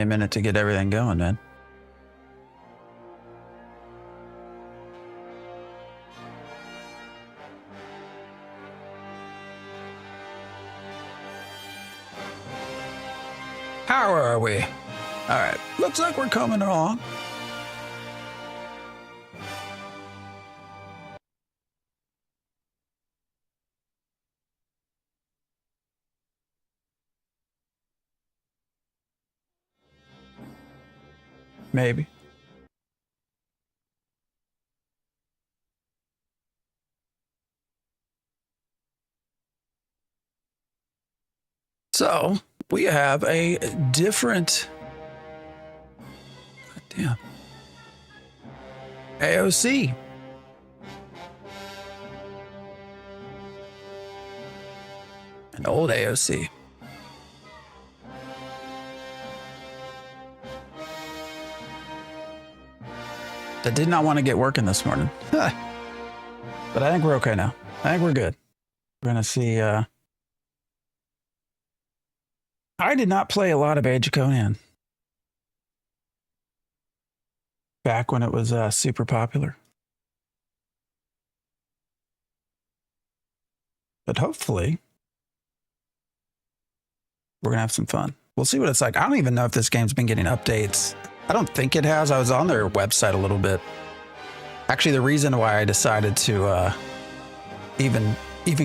A minute to get everything going, man. How are we? All right, looks like we're coming along. Maybe. So we have a different, damn, AOC. An old AOC. That did not want to get working this morning. But I think we're okay now. I think we're good. We're going to see. I did not play a lot of Age of Conan back when it was super popular. But hopefully, we're going to have some fun. We'll see what it's like. I don't even know if this game's been getting updates. I don't think it has. I was on their website a little bit. Actually, the reason why I decided to even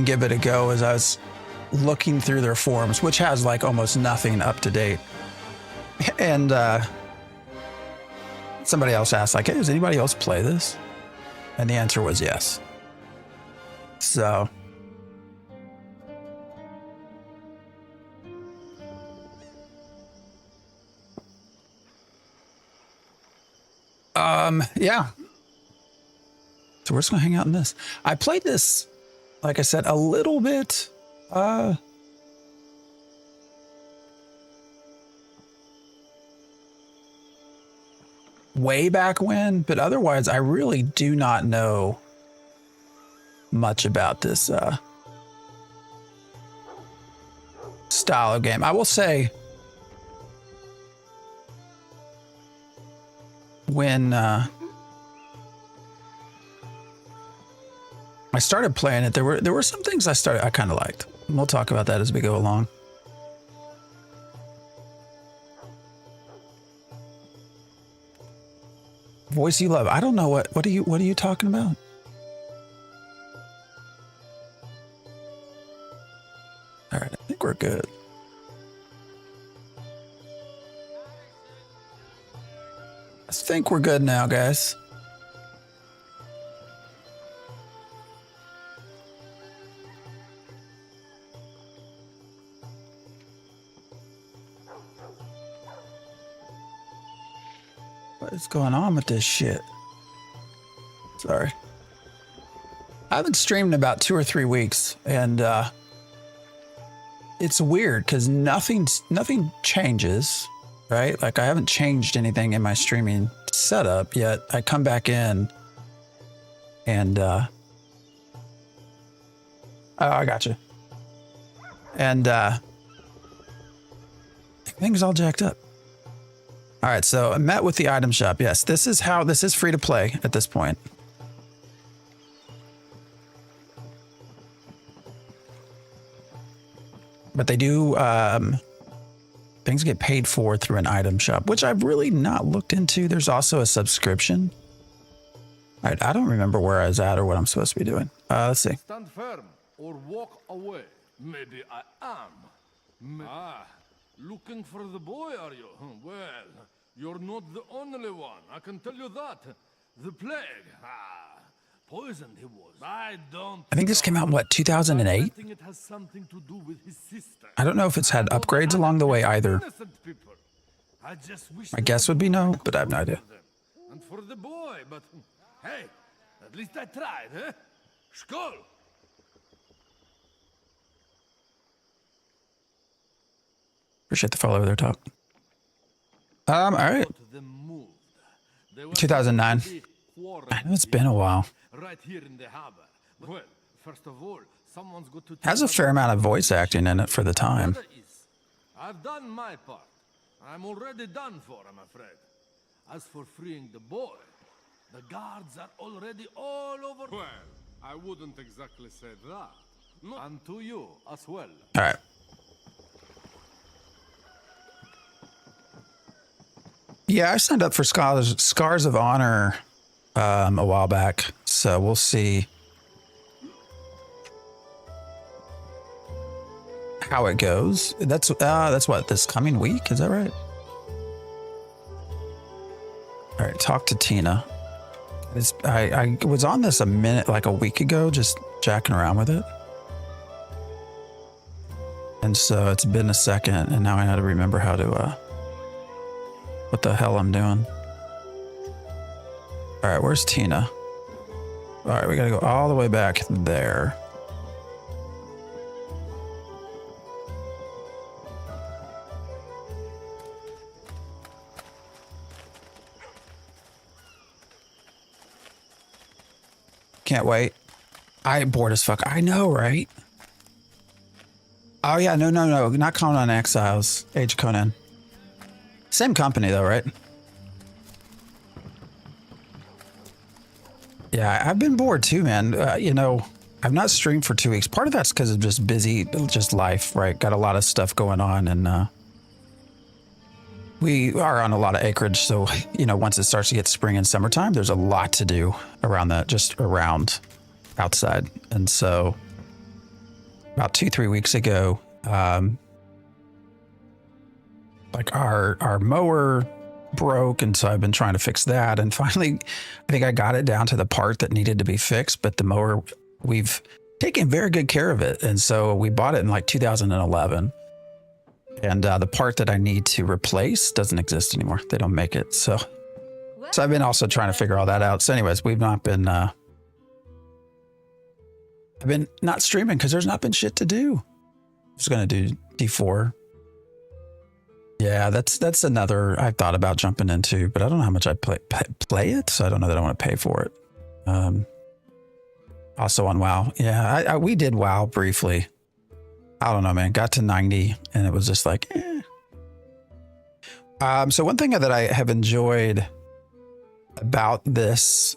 give it a go is I was looking through their forums, which has like almost nothing up to date. And somebody else asked, like, hey, does anybody else play this? And the answer was yes. So yeah. So we're just gonna hang out in this. I played this, like I said, a little bit. Way back when, but otherwise I really do not know much about this style of game. I will say when I started playing it, there were some things I kind of liked. And we'll talk about that as we go along. Voice you love. I don't know what are you talking about? All right, I think we're good. I think we're good now, guys. What is going on with this shit? Sorry. I haven't streamed in about 2 or 3 weeks, and it's weird because nothing changes, right? Like I haven't changed anything in my streaming setup yet. I come back in and oh, I got you. And everything's all jacked up. All right, so I met with the item shop. Yes, this is free to play at this point. But they do, things get paid for through an item shop, which I've really not looked into. There's also a subscription. All right, I don't remember where I was at or what I'm supposed to be doing. Let's see. Stand firm or walk away. Maybe I am. Looking for the boy, are you? Well, you're not the only one. I can tell you that. The plague. Poisoned he was. I think this came out in what, 2008? I think it has something to do with his sister. I don't know if it's had upgrades along the way either. My guess would be no, but I have no idea. And for the boy, but hey, at least I tried, eh? Skål! Appreciate the follow there, talk. All right. 2009. I know it's been a while. Right here in the harbor. Well, first of all, someone's got to Has a fair amount of voice acting in it for the time. I've done my part. I'm already done for, I'm afraid. As for freeing the boy, the guards are already all over. Well, I wouldn't exactly say that. No, and to you as well. All right. Yeah, I signed up for Scars of Honor a while back, so we'll see how it goes. That's what, this coming week, is that right? All right, talk to Tina. I was on this a week ago, just jacking around with it. And so it's been a second, and now I had to remember how to, what the hell I'm doing. All right, where's Tina? All right, we gotta go all the way back there. Can't wait. I bored as fuck. I know, right? Oh yeah, no, not Conan Exiles. Age of Conan. Same company though, right? Yeah, I've been bored too, man. I've not streamed for 2 weeks. Part of that's because of just busy, just life, right? Got a lot of stuff going on, and we are on a lot of acreage. So, once it starts to get spring and summertime, there's a lot to do around that, just around outside. And so about 2-3 weeks ago, our mower broke, and so I've been trying to fix that, and finally I think I got it down to the part that needed to be fixed, but the mower, we've taken very good care of it, and so we bought it in like 2011, and the part that I need to replace doesn't exist anymore. They don't make it, so I've been also trying to figure all that out. So anyways, we've not been I've been not streaming because there's not been shit to do. I was gonna do D4. Yeah, that's another I've thought about jumping into, but I don't know how much I play it, so I don't know that I want to pay for it. Also on WoW. Yeah, we did WoW briefly. I don't know, man. Got to 90 and it was just like, eh. So one thing that I have enjoyed about this,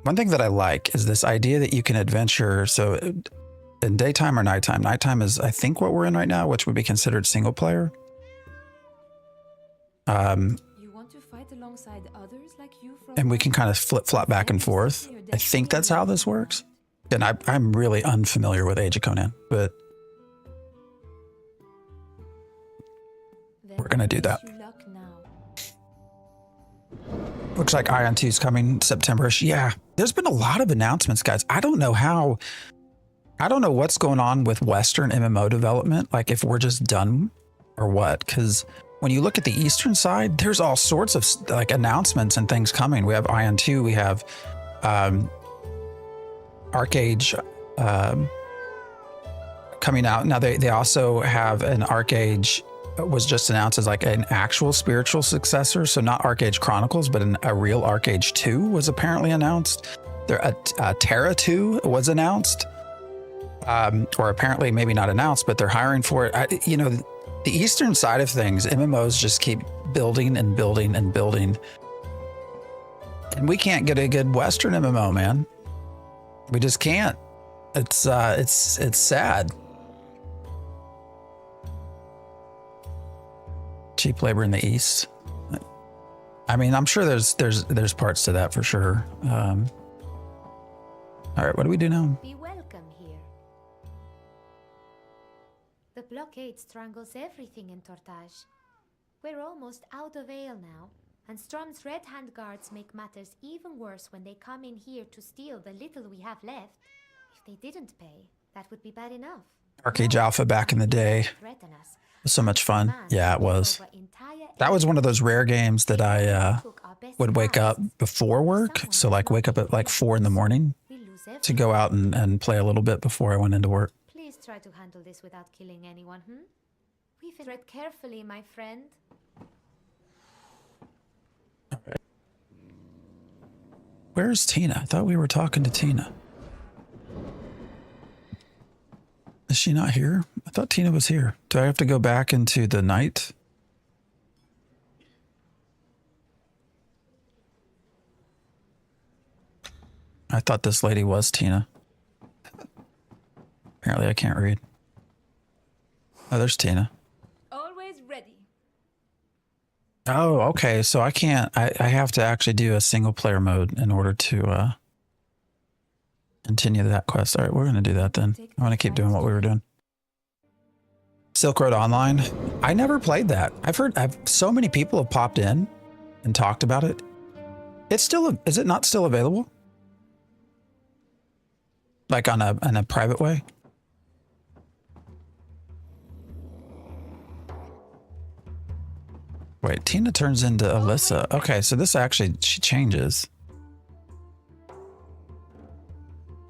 one thing that I like is this idea that you can adventure. So in daytime or nighttime. Nighttime is, I think, what we're in right now, which would be considered single player. You want to fight alongside others like you from and we can kind of flip-flop back and forth. I think that's how this works. And I'm really unfamiliar with Age of Conan, but we're going to do that. Looks like Ion 2 is coming September-ish. Yeah, there's been a lot of announcements, guys. I don't know what's going on with Western MMO development, like if we're just done or what, because when you look at the Eastern side, there's all sorts of like announcements and things coming. We have Ion 2, we have Arcage coming out. Now they also have an Arcage was just announced as like an actual spiritual successor. So not Arcage Chronicles, but a real Arcage 2 was apparently announced. Terra 2 was announced. Or apparently maybe not announced, but they're hiring for it. The Eastern side of things, MMOs just keep building and building and building. And we can't get a good Western MMO, man. We just can't. It's sad. Cheap labor in the East. I mean, I'm sure there's parts to that for sure. All right, what do we do now? Be welcome here. The blockade strangles everything in Tortage. We're almost out of ale now, and Strom's Red Hand guards make matters even worse when they come in here to steal the little we have left. If they didn't pay, that would be bad enough. Arcade Alpha back in the day. Threaten us. It was so much fun. Yeah, it was. That was one of those rare games that I would wake up before work. So like wake up at like 4 in the morning to go out and play a little bit before I went into work. Please try to handle this without killing anyone, We tread carefully, my friend. Okay. Where's Tina? I thought we were talking to Tina. Is she not here? I thought Tina was here. Do I have to go back into the night? I thought this lady was Tina. Apparently I can't read. Oh, there's Tina. Always ready. Oh, okay. So I can't, I have to actually do a single player mode in order to continue that quest. All right, we're going to do that then. I want to keep doing what we were doing. Silk Road Online. I never played that. I've so many people have popped in and talked about it. It's still, is it not still available? Like in a private way? Wait, Tina turns into Alyssa. Okay, so this actually, she changes.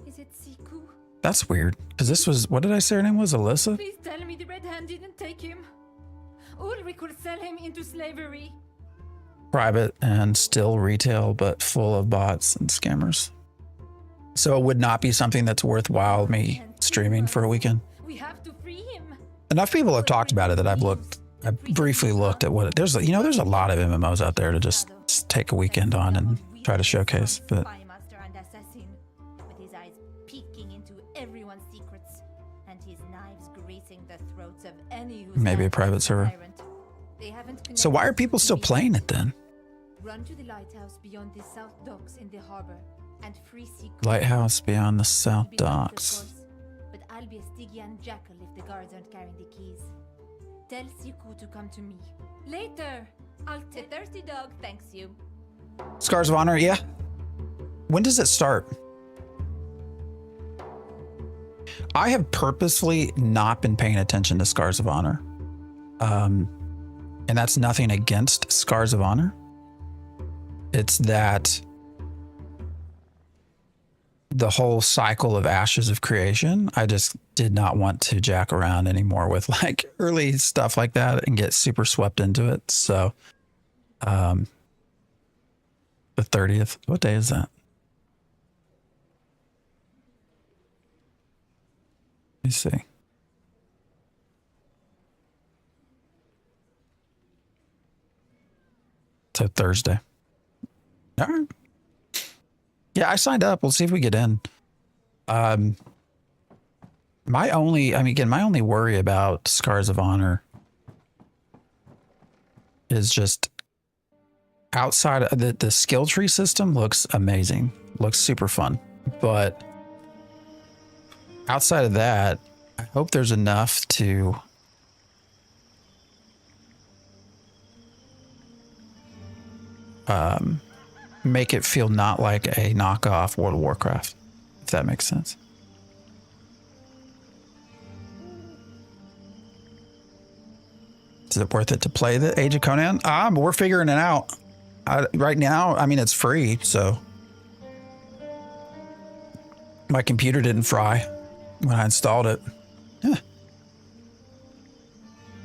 Is it Siku? That's weird. Because this was, what did I say her name was? Alyssa? Please tell me the Red Hand didn't take him. Ulrich would sell him into slavery. Private and still retail, but full of bots and scammers. So it would not be something that's worthwhile me streaming for a weekend. We have to free him. Enough people have talked about it that I've briefly looked at what it, there's a lot of MMOs out there to just take a weekend on and try to showcase, but Spymaster and assassin, with his eyes peeking into everyone's secrets and his knives greasing the throats of any who maybe a stands private with the server. tyrant. They haven't So why are connected people to still me. playing it then? Run to the lighthouse beyond the south docks in the harbor and free Siku. Lighthouse beyond the South You'll be left, of Docks. course, but I'll be a Stygian jackal if the guards aren't carrying the keys. Tell Siku to come to me. Later, I'll The thirsty dog thanks you. Scars of Honor, yeah. When does it start? I have purposefully not been paying attention to Scars of Honor. And that's nothing against Scars of Honor. It's that the whole cycle of Ashes of Creation, I just did not want to jack around anymore with like early stuff like that and get super swept into it. So, the 30th, what day is that? Let me see. It's a Thursday. All right. Yeah, I signed up. We'll see if we get in. My only worry about Scars of Honor is just outside of the skill tree system looks amazing. Looks super fun. But outside of that, I hope there's enough to make it feel not like a knockoff World of Warcraft, if that makes sense. Is it worth it to play the Age of Conan? We're figuring it out. Right now, I mean, it's free, so my computer didn't fry when I installed it. Yeah.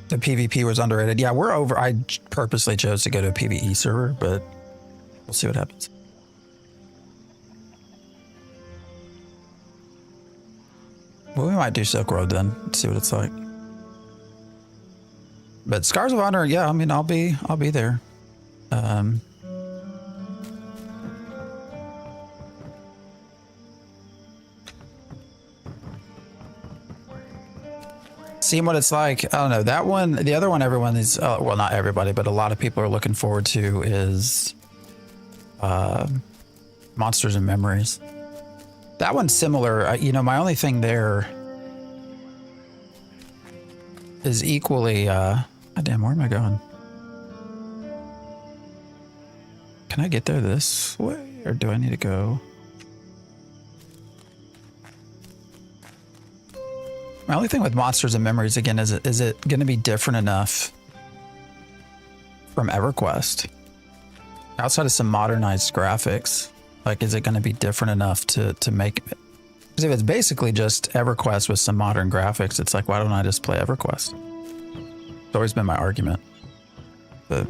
The PvP was underrated. Yeah, we're over. I purposely chose to go to a PvE server, but we'll see what happens. Well, we might do Silk Road then, see what it's like. But Scars of Honor, yeah, I mean, I'll be there. Seeing what it's like. I don't know. That one, the other one, everyone is, well, not everybody, but a lot of people are looking forward to is Monsters and Memories. That one's similar. You know, my only thing there is equally, God damn, where am I going? Can I get there this way, or do I need to go? My only thing with Monsters and Memories, again, is it going to be different enough from EverQuest? Outside of some modernized graphics, like, is it going to be different enough to make it? Because if it's basically just EverQuest with some modern graphics, it's like, why don't I just play EverQuest? It's always been my argument. But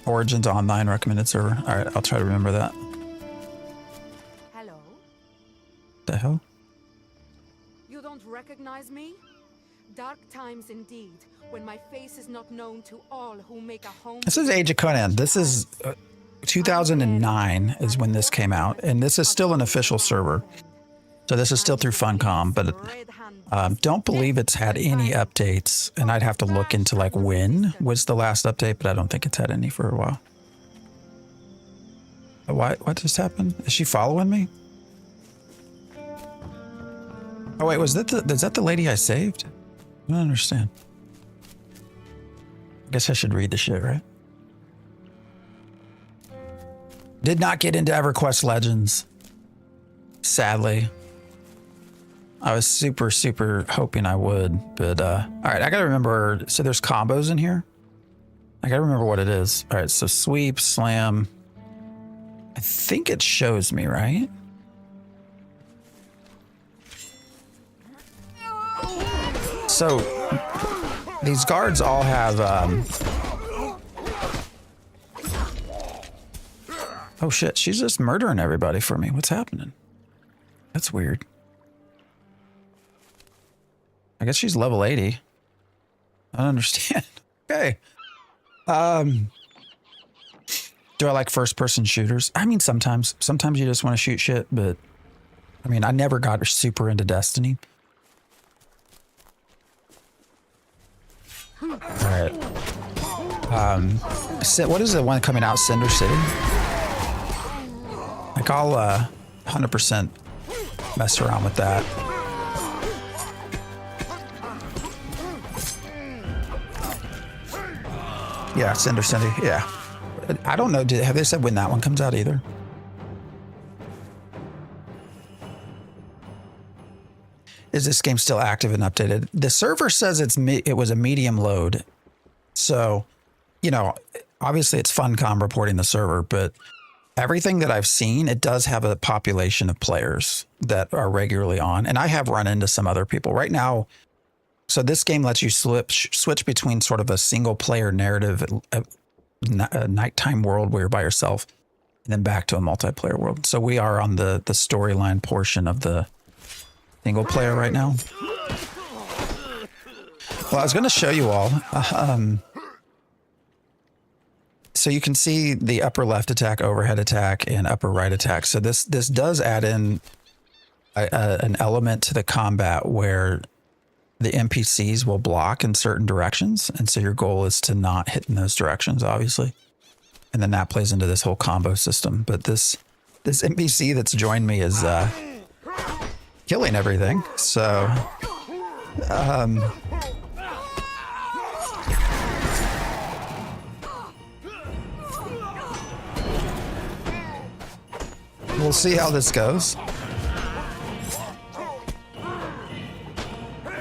Origins Online recommended server. All right, I'll try to remember that. Hello? The hell? You don't recognize me? Dark times indeed, when my face is not known to all who make a home. This is Age of Conan. This is 2009 is when this came out, and this is still an official server. So this is still through Funcom, but don't believe it's had any updates, and I'd have to look into like when was the last update, but I don't think it's had any for a while. What just happened? Is she following me? Oh wait, is that the lady I saved? I don't understand. I guess I should read the shit, right? Did not get into EverQuest Legends. Sadly. I was super hoping I would, but all right, I gotta remember, so there's combos in here. I gotta remember what it is. All right, so sweep, slam. I think it shows me, right? So these guards all have oh shit, she's just murdering everybody for me. What's happening? That's weird. I guess she's level 80. I don't understand. Okay. Do I like first person shooters? I mean, sometimes you just want to shoot shit, but I mean, I never got super into Destiny. All right. What is the one coming out? Cinder City? Like I'll 100% mess around with that. Yeah, Cinder City. Yeah. I don't know. Have they said when that one comes out either? Is this game still active and updated? The server says it was a medium load. So, you know, obviously it's Funcom reporting the server, but everything that I've seen, it does have a population of players that are regularly on. And I have run into some other people right now. So this game lets you switch between sort of a single player narrative, a nighttime world where you're by yourself, and then back to a multiplayer world. So we are on the storyline portion of the single player right now. Well, I was going to show you all. So you can see the upper left attack, overhead attack, and upper right attack. So this does add in an element to the combat where the NPCs will block in certain directions. And so your goal is to not hit in those directions, obviously. And then that plays into this whole combo system. But this NPC that's joined me is killing everything. So, we'll see how this goes.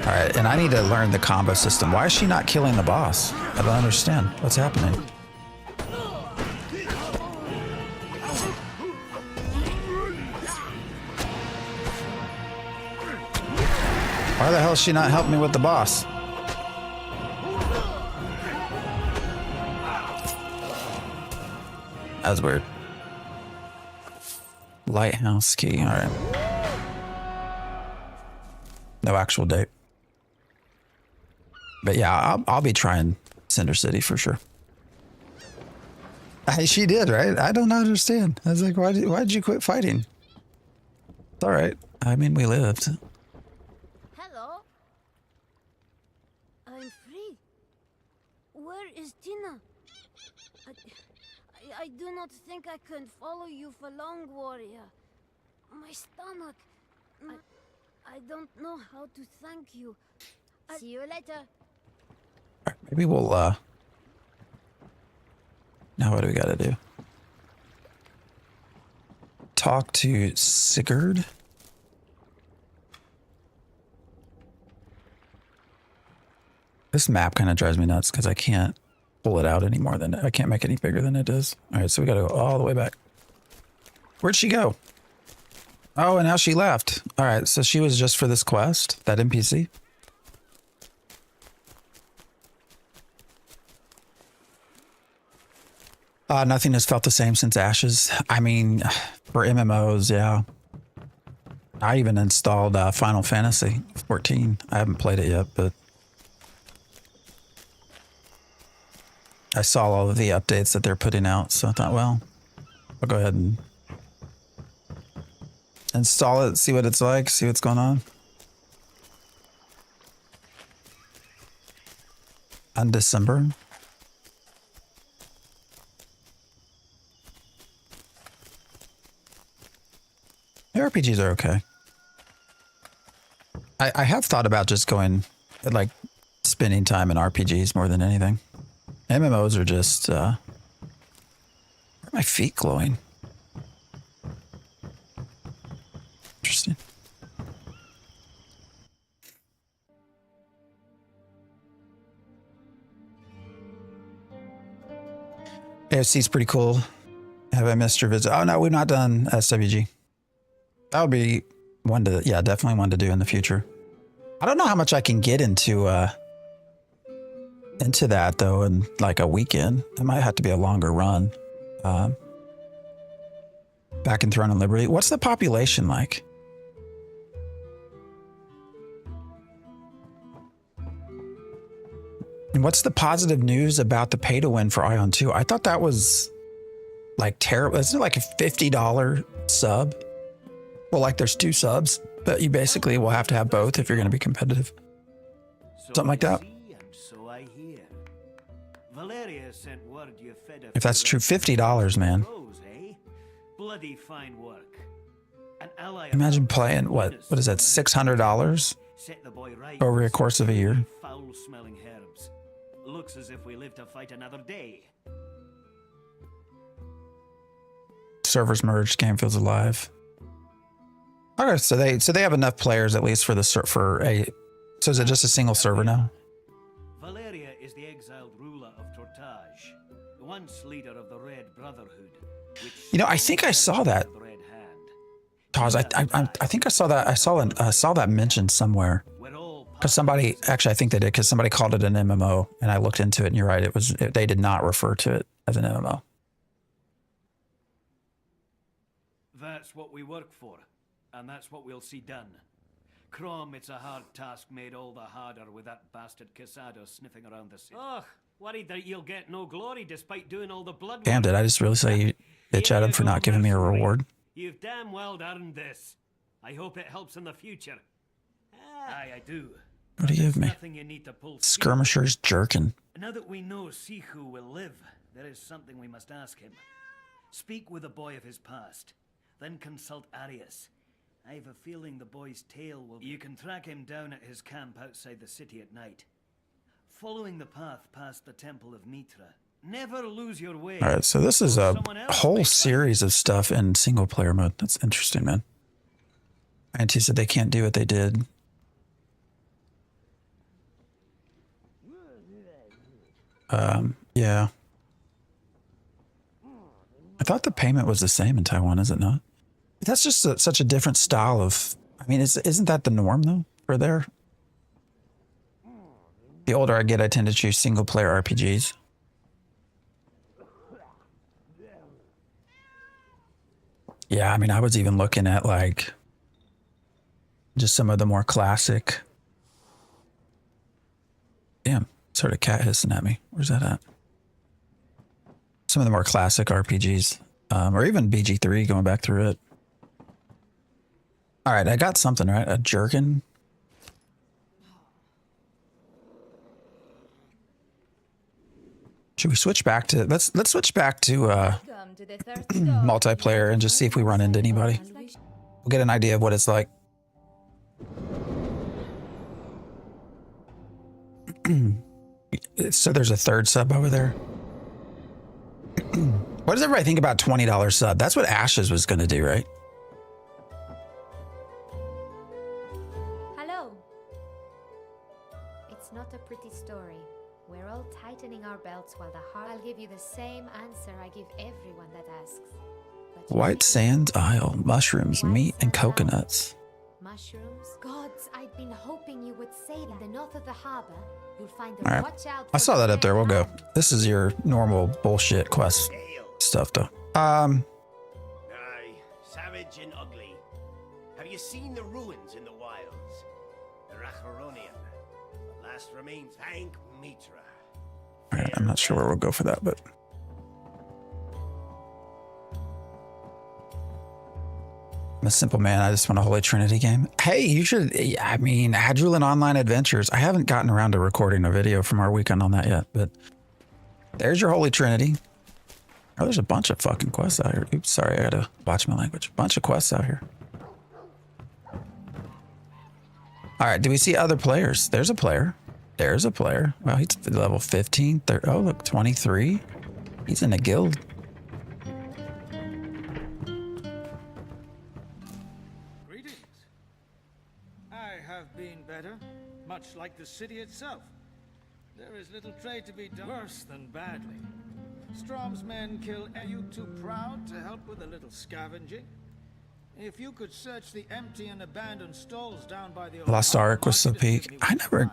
All right, and I need to learn the combo system. Why is she not killing the boss? I don't understand. What's happening? Why the hell is she not helping me with the boss? That's weird. Lighthouse key. All right. No actual date. But yeah, I'll be trying Cinder City for sure. She did, right? I don't understand. I was like, why did you quit fighting? It's all right. I mean, we lived. Hello? I'm free. Where is Tina? I do not think I can follow you for long, warrior. My stomach. I don't know how to thank you. See you later. All right, maybe we'll, now what do we gotta do? Talk to Sigurd. This map kind of drives me nuts because I can't pull it out any more than I can't make it any bigger than it is. All right, so we gotta go all the way back. Where'd she go? Oh, and now she left. All right, so she was just for this quest, that NPC. Nothing has felt the same since Ashes. I mean, for MMOs, yeah. I even installed Final Fantasy 14. I haven't played it yet, but I saw all of the updates that they're putting out, so I thought, well, I'll go ahead and install it, see what it's like, see what's going on. On December. The RPGs are okay. I have thought about just going, like, spending time in RPGs more than anything. MMOs are just, why are my feet glowing? Interesting. AFC's pretty cool. Have I missed your visit? Oh no, we've not done SWG. That would be one to, yeah, definitely one to do in the future. I don't know how much I can get into that though in like a weekend. It might have to be a longer run. Back in Throne and Liberty. What's the population like? And what's the positive news about the pay to win for Ion 2? I thought that was like terrible. Isn't it like a $50 sub? Well, like there's 2 subs, but you basically will have to have both if you're going to be competitive. Something like that. If that's true, $50, man. Bloody fine work. Imagine playing, what is that, $600 over the course of a year? Foul-smelling herbs. Looks as if we live to fight another day. Servers merged, game feels alive. Okay, so they have enough players at least for the so is it just a single server now? Valeria is the exiled ruler of Tortage, once leader of the Red Brotherhood. You know, I think I saw that. Pause. I think I saw that. I saw that mentioned somewhere. Because somebody, actually, I think they did. Because somebody called it an MMO, and I looked into it, and you're right. They did not refer to it as an MMO. That's what we work for, and that's what we'll see done. Crom, it's a hard task made all the harder with that bastard Casado sniffing around the city. Ugh, worried that you'll get no glory despite doing all the blood. Damn, did I just really say you bitch at him for not giving me a reward? You've damn well earned this. I hope it helps in the future. Aye, I do. What do you give me? Skirmisher's jerkin. Now that we know Sihu will live, there is something we must ask him. Speak with a boy of his past, then consult Arius. I have a feeling the boy's tale will... You can track him down at his camp outside the city at night. Following the path past the Temple of Mitra. Never lose your way. All right, so this is a whole series of stuff in single player mode. That's interesting, man. Auntie said they can't do what they did. Yeah. I thought the payment was the same in Taiwan, is it not? That's just such a different style of... I mean, isn't that the norm, though, for there? The older I get, I tend to choose single-player RPGs. Yeah, I mean, I was even looking at, like, just some of the more classic... Damn, sort of cat hissing at me. Where's that at? Some of the more classic RPGs, or even BG3, going back through it. All right, I got something, right? A jerkin. Should we switch back to... Let's switch back to multiplayer and just see if we run into anybody. We'll get an idea of what it's like. So there's a third sub over there. What does everybody think about $20 sub? That's what Ashes was going to do, right? Hello. It's not a pretty story. We're all tightening our belts while the heart... I'll give you the same answer I give everyone that asks. White Sands Isle, mushrooms, meat, and coconuts. Mushrooms? Gods, I'd been hoping you would say that. In the north of the harbor, you'll find a watch out. I saw that up there. We'll go. This is your normal bullshit quest stuff, though. Aye, savage and ugly. Have you seen the ruins in the wilds? The Racharonian. Last remains. Thank Mitra. All right, I'm not sure where we'll go for that, but I'm a simple man. I just want a Holy Trinity game. Hey, you should, I mean, Hadrulin Online Adventures. I haven't gotten around to recording a video from our weekend on that yet, but there's your Holy Trinity. Oh, there's a bunch of fucking quests out here. Oops, sorry, I gotta watch my language. Bunch of quests out here. All right, do we see other players? There's a player. There's a player. Well, he's level 15. Oh, look, 23. He's in a guild. Greetings. I have been better, much like the city itself. There is little trade to be done. Worse than badly. Strom's men kill. Are you too proud to help with a little scavenging? If you could search the empty and abandoned stalls down by the Lost Ark was the peak. I never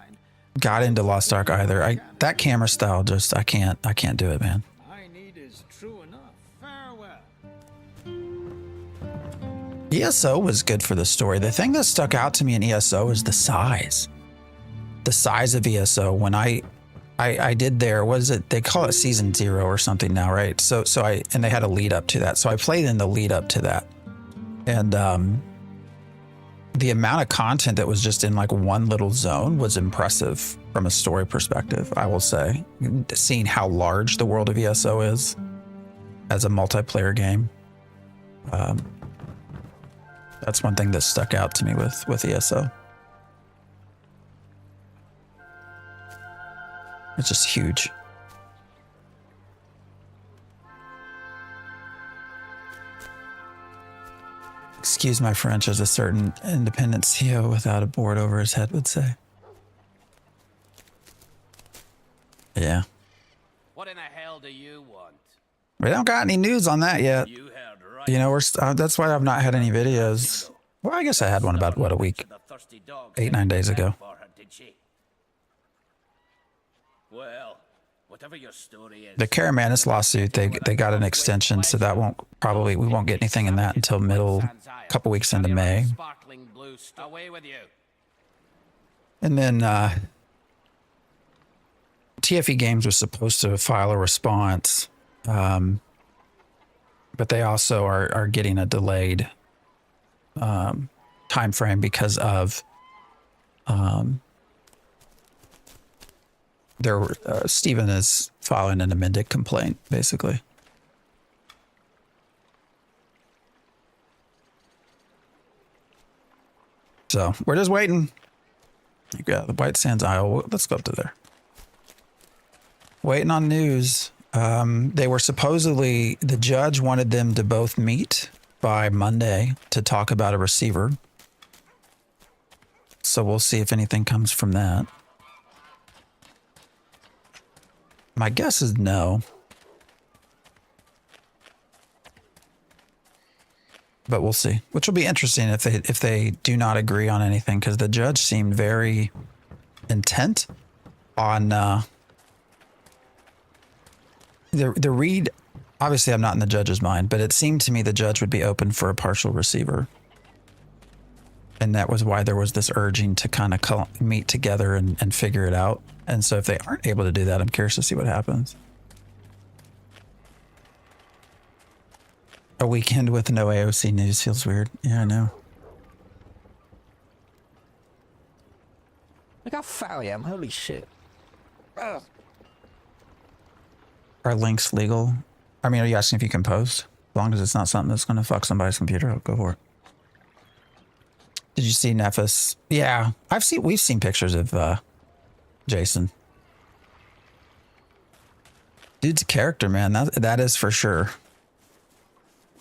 got into Lost Ark either. That camera style just I can't do it, man. My need is true enough. Farewell. ESO was good for the story. The thing that stuck out to me in ESO is the size. The size of ESO. When I did there, what is it? They call it season 0 or something now, right? So and they had a lead up to that. So I played in the lead up to that. And the amount of content that was just in like one little zone was impressive from a story perspective, I will say. Seeing how large the world of ESO is as a multiplayer game. That's one thing that stuck out to me with ESO. It's just huge. Excuse my French, as a certain independent CEO without a board over his head would say. Yeah. What in the hell do you want? We don't got any news on that yet. You heard right. You know, that's why I've not had any videos. Well, I guess I had one about, what, a week? 8-9 days ago. Well, whatever your story is. The Caramanus lawsuit, they got an extension, so that we won't get anything in that until couple weeks into May. Away with you. And then TFE Games was supposed to file a response, but they also are getting a delayed time frame because of Steven is filing an amended complaint, basically. So we're just waiting. You got the White Sands Isle. Let's go up to there. Waiting on news. They were supposedly, the judge wanted them to both meet by Monday to talk about a receiver. So we'll see if anything comes from that. My guess is no. But we'll see, which will be interesting if they do not agree on anything, because the judge seemed very intent on the read. Obviously, I'm not in the judge's mind, but it seemed to me the judge would be open for a partial receiver. And that was why there was this urging to kind of meet together and figure it out. And so if they aren't able to do that, I'm curious to see what happens. A weekend with no AOC news feels weird. Yeah, I know. Look how fat I am. Holy shit. Are links legal? I mean, are you asking if you can post? As long as it's not something that's going to fuck somebody's computer, I'll go for it. Did you see Nephis? Yeah, we've seen pictures of Jason. Dude's a character, man. That is for sure.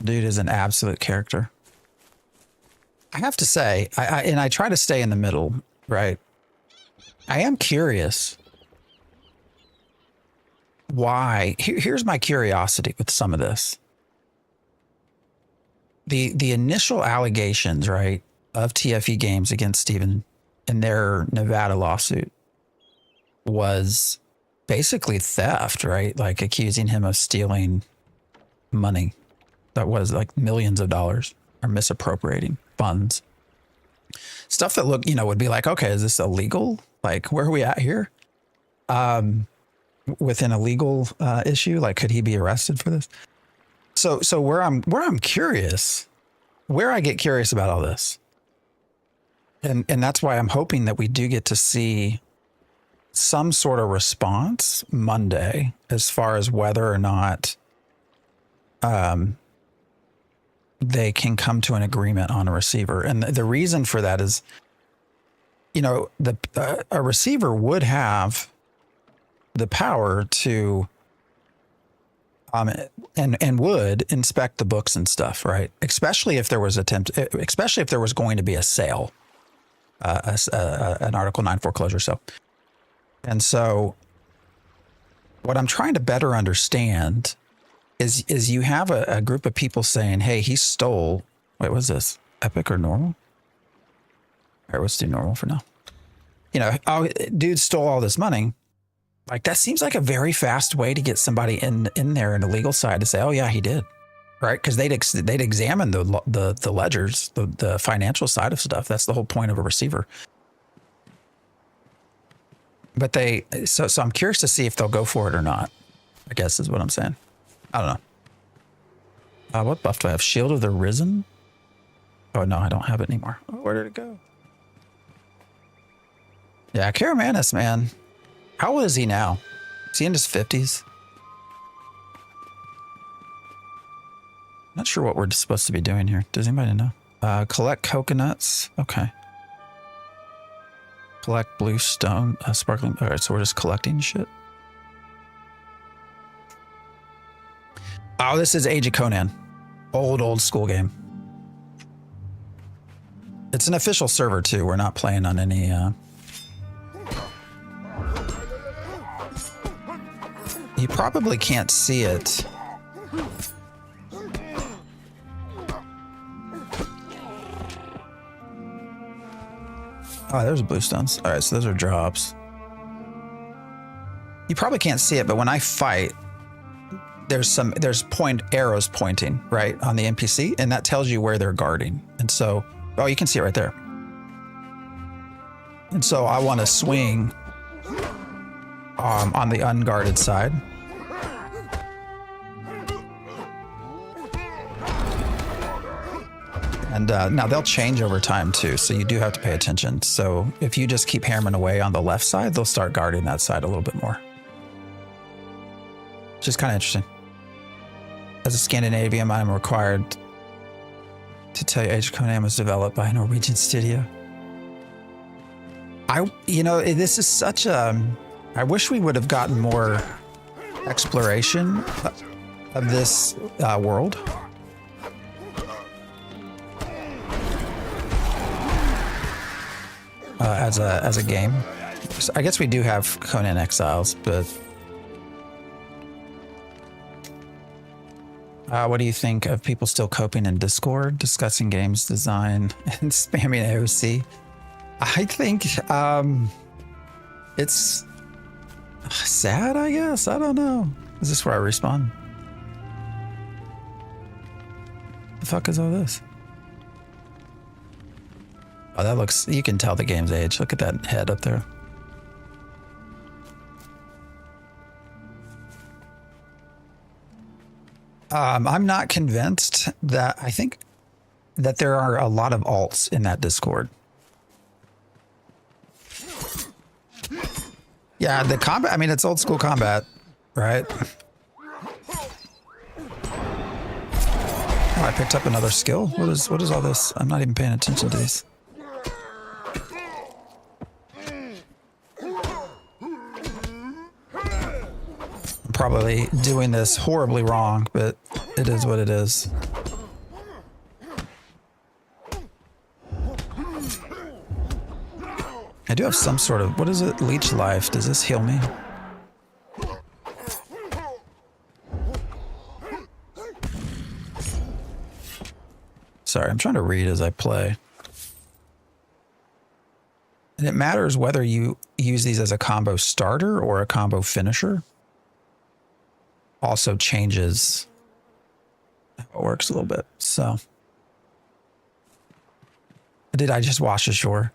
Dude is an absolute character. I have to say, I try to stay in the middle, right? I am curious why. Here's my curiosity with some of this. The initial allegations, right, of TFE Games against Steven in their Nevada lawsuit was basically theft, right? Like accusing him of stealing money that was like millions of dollars, or misappropriating funds. Stuff that would be like, okay, is this illegal? Like, where are we at here? Within a legal issue, like, could he be arrested for this? So where I'm curious where I get curious about all this, and that's why I'm hoping that we do get to see some sort of response Monday as far as whether or not they can come to an agreement on a receiver. And the reason for that is, you know, a receiver would have the power to and would inspect the books and stuff, right? Especially if there was going to be a sale, an Article 9 foreclosure sale. And so what I'm trying to better understand is you have a group of people saying, hey, he stole, wait, what's this? Epic or normal? All right, let's do normal for now. You know, oh, dude stole all this money. Like, that seems like a very fast way to get somebody in there in the legal side to say, oh yeah, he did. Right? Because they'd examine the ledgers, the financial side of stuff. That's the whole point of a receiver. But so I'm curious to see if they'll go for it or not, I guess is what I'm saying. I don't know. What buff do I have? Shield of the Risen? Oh, no, I don't have it anymore. Oh, where did it go? Yeah, Karamanis, man. How old is he now? Is he in his 50s? Not sure what we're supposed to be doing here. Does anybody know? Collect coconuts. Okay. Collect blue stone, sparkling. All right, so we're just collecting shit. Oh, this is Age of Conan. Old school game. It's an official server too. We're not playing on any you probably can't see it. Oh, there's blue stones. All right, so those are drops. You probably can't see it, but when I fight, there's arrows pointing right on the NPC, and that tells you where they're guarding. And so, oh, you can see it right there. And so I want to swing on the unguarded side. And now they'll change over time too, so you do have to pay attention. So if you just keep hammering away on the left side, they'll start guarding that side a little bit more. Which is kind of interesting. As a Scandinavian, I'm required to tell you Age of Conan was developed by a Norwegian studio. This is such a... I wish we would have gotten more exploration of this world. As a game. So I guess we do have Conan Exiles, but what do you think of people still coping in Discord, discussing games design and spamming AOC? I think it's sad, I guess. I don't know. Is this where I respawn? The fuck is all this? Oh, that looks, you can tell the game's age. Look at that head up there. I'm not convinced that, I think that there are a lot of alts in that Discord. Yeah, the combat, I mean, it's old school combat, right? Oh, I picked up another skill. What is all this? I'm not even paying attention to these. Probably doing this horribly wrong, but it is what it is. I do have some sort of, what is it? Leech life. Does this heal me? Sorry, I'm trying to read as I play. And it matters whether you use these as a combo starter or a combo finisher. Also changes how it works a little bit. So, did I just wash ashore?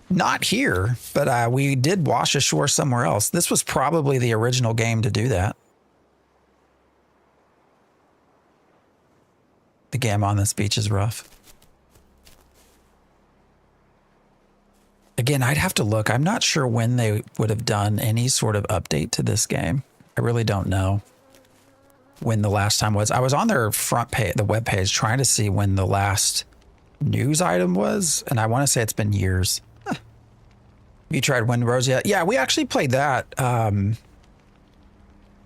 Not here, but we did wash ashore somewhere else. This was probably the original game to do that. The game on this beach is rough. Again, I'd have to look. I'm not sure when they would have done any sort of update to this game. I really don't know when the last time was. I was on their front page, the web page, trying to see when the last news item was, and I want to say it's been years. Huh. You tried Windrose yet? Yeah, we actually played that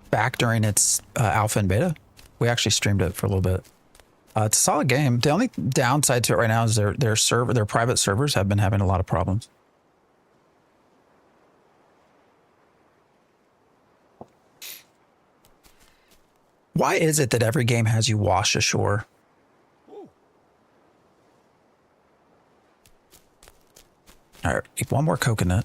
back during its alpha and beta. We actually streamed it for a little bit. It's a solid game. The only downside to it right now is their private servers have been having a lot of problems. Why is it that every game has you wash ashore? All right, one more coconut.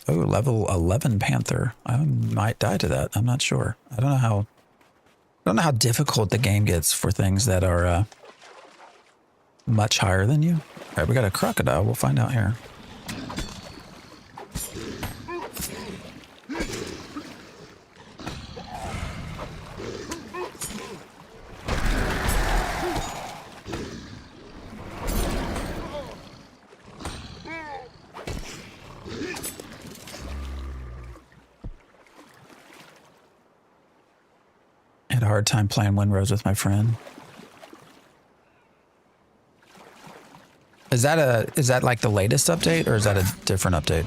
Oh, level 11 panther. I might die to that. I'm not sure. I don't know how difficult the game gets for things that are much higher than you. All right, we got a crocodile. We'll find out here. Had a hard time playing Windrose with my friend. Is that like the latest update, or is that a different update?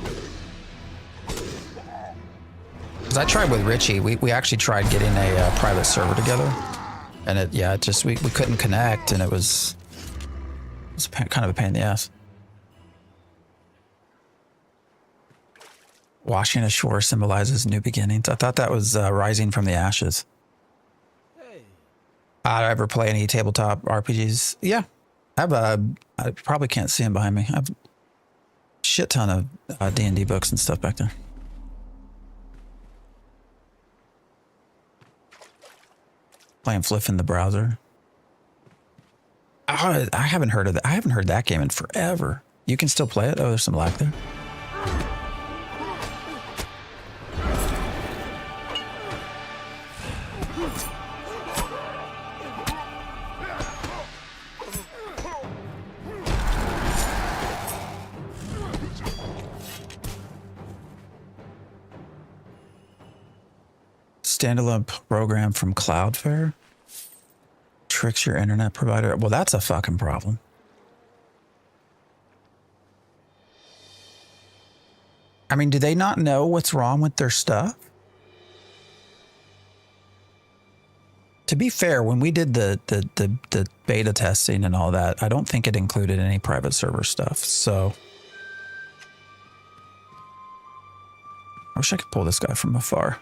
Because I tried with Richie. We actually tried getting a private server together, and it just we couldn't connect, and it was kind of a pain in the ass. Washing ashore symbolizes new beginnings. I thought that was rising from the ashes. I ever play any tabletop RPGs? Yeah. I probably can't see him behind me. I have a shit ton of D&D books and stuff back there. Playing Fliff in the browser. Oh, I haven't heard of that. I haven't heard that game in forever. You can still play it? Oh, there's some lag there. Standalone program from Cloudflare tricks your internet provider. Well, that's a fucking problem. I mean, do they not know what's wrong with their stuff? To be fair, when we did the beta testing and all that, I don't think it included any private server stuff. So I wish I could pull this guy from afar.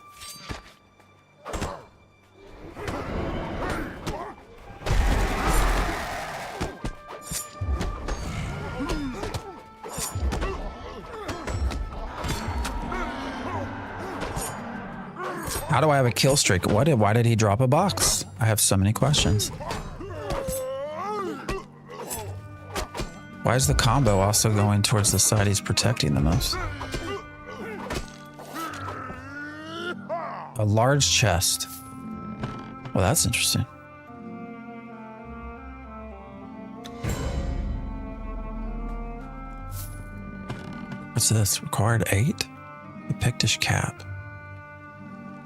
How do I have a kill streak? Why did he drop a box? I have so many questions. Why is the combo also going towards the side he's protecting the most? A large chest. Well, that's interesting. What's this? Required 8? A Pictish cap.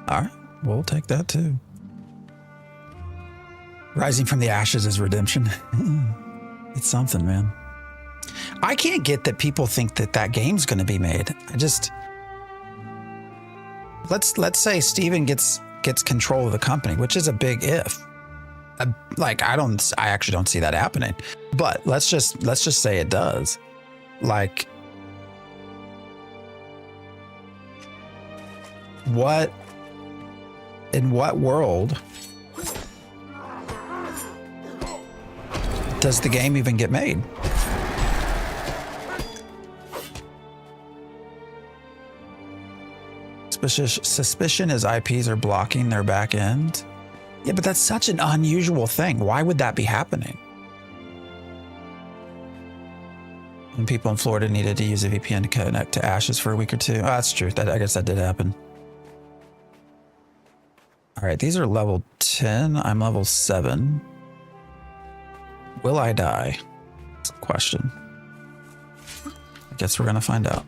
All right, we'll take that too. Rising from the ashes is redemption. It's something, man. I can't get that people think that game's going to be made. I just let's say Steven gets control of the company, which is a big if. I actually don't see that happening. But let's just say it does. Like, in what world does the game even get made? Suspicion is IPs are blocking their back end. Yeah, but that's such an unusual thing. Why would that be happening? And people in Florida needed to use a VPN to connect to Ashes for a week or two. Oh, that's true. I guess that did happen. All right, these are level 10. I'm level 7. Will I die? That's a question. I guess we're gonna find out.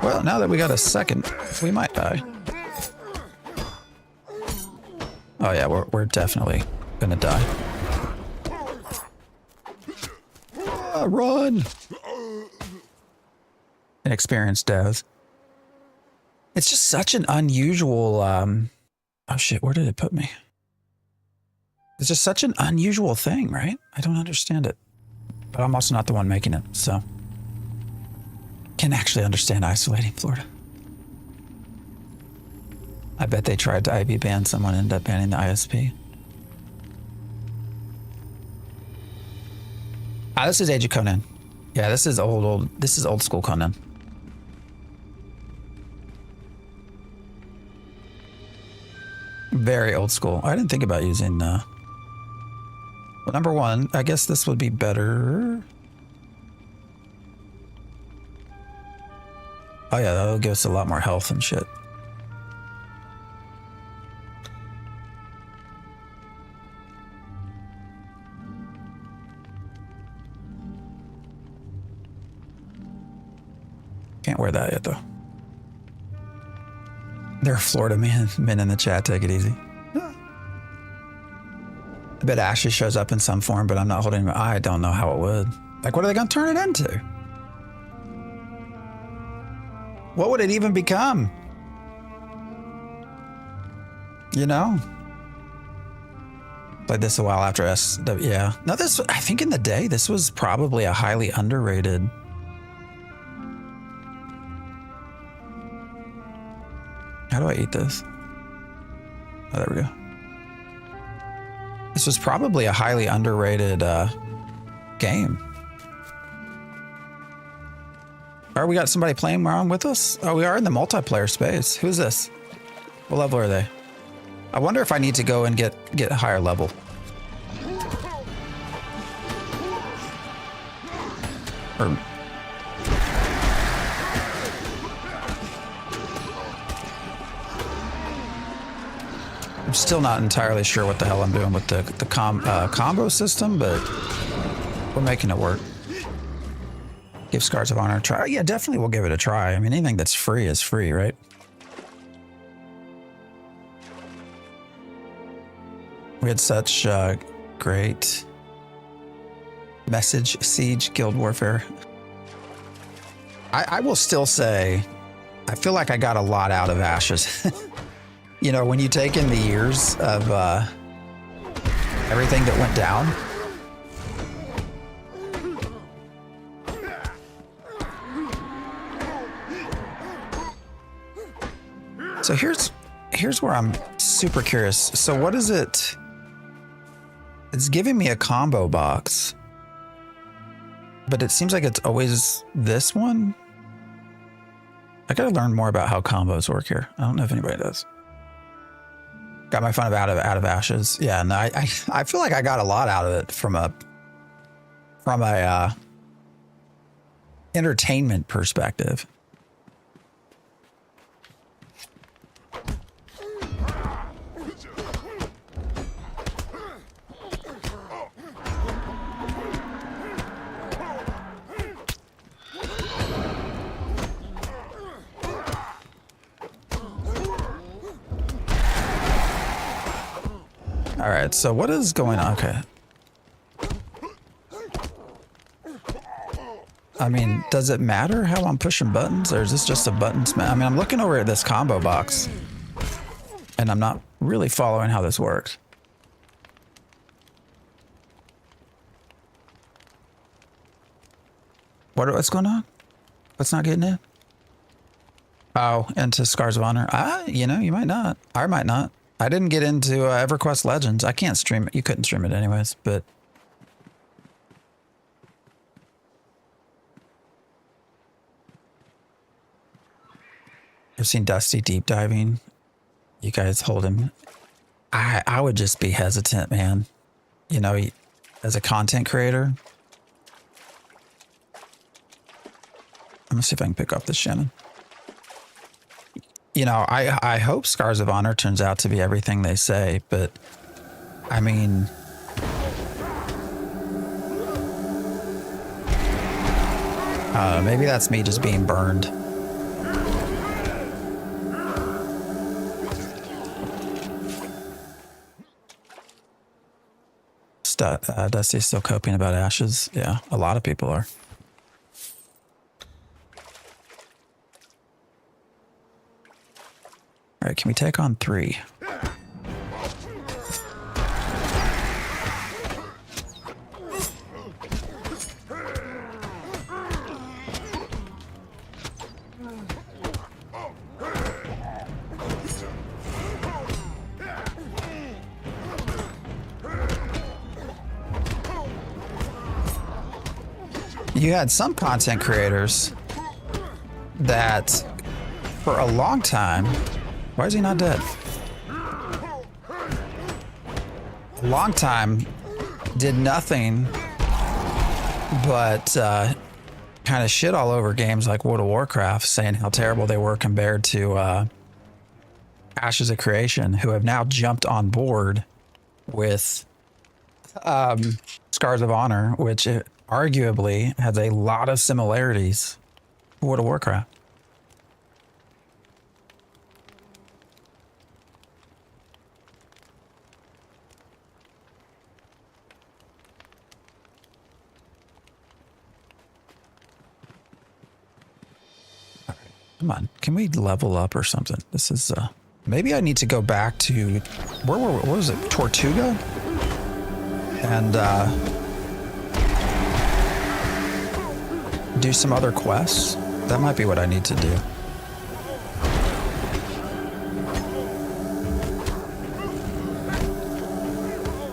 Well, now that we got a second, we might die. Oh yeah, we're definitely gonna die. Run! Inexperienced death. It's just such an unusual, oh shit, where did it put me? It's just such an unusual thing, right? I don't understand it. But I'm also not the one making it, so. Can actually understand isolating Florida. I bet they tried to IB ban someone, ended up banning the ISP. Ah, this is Age of Conan. Yeah, this is this is old school Conan. Very old school. I didn't think about using, well, number one, I guess this would be better. Oh yeah, that'll give us a lot more health and shit. Can't wear that yet though. There are Florida men in the chat, take it easy. I bet Ashes shows up in some form, but I'm not holding him. I don't know how it would. Like, what are they gonna turn it into? What would it even become? You know? Played this a while after SW, yeah. No, this, I think in the day, this was probably a highly underrated. How do I eat this? Oh, there we go. This was probably a highly underrated game. All right, we got somebody playing around with us? Oh, we are in the multiplayer space. Who's this? What level are they? I wonder if I need to go and get a higher level. Or... I'm still not entirely sure what the hell I'm doing with the combo system, but we're making it work. Give Scars of Honor a try. Yeah, definitely we'll give it a try. I mean, anything that's free is free, right? We had such great message, siege, guild warfare. I will still say, I feel like I got a lot out of Ashes. You know, when you take in the years of everything that went down. So here's where I'm super curious. So what is it? It's giving me a combo box, but it seems like it's always this one. I gotta learn more about how combos work here. I don't know if anybody does. Got my fun of out of Ashes. Yeah, no, I feel like I got a lot out of it from a entertainment perspective. All right, so what is going on? Okay. I mean, does it matter how I'm pushing buttons, or is this just a button smash? I mean, I'm looking over at this combo box, and I'm not really following how this works. What's going on? What's not getting in? Oh, into Scars of Honor. You know, you might not. I might not. I didn't get into EverQuest Legends. I can't stream it. You couldn't stream it anyways, but... I've seen Dusty deep diving. You guys hold him. I would just be hesitant, man. you know, as a content creator. I'm gonna see if I can pick up this Shannon. You know, I hope Scars of Honor turns out to be everything they say, but I mean, maybe that's me just being burned. Dusty's still coping about Ashes. Yeah, a lot of people are. All right, can we take on 3? You had some content creators that for a long time, why is he not dead? A long time did nothing but kind of shit all over games like World of Warcraft, saying how terrible they were compared to Ashes of Creation, who have now jumped on board with Scars of Honor, which arguably has a lot of similarities to World of Warcraft. Come on, can we level up or something? This is, maybe I need to go back to, where was it, Tortuga? And, do some other quests? That might be what I need to do.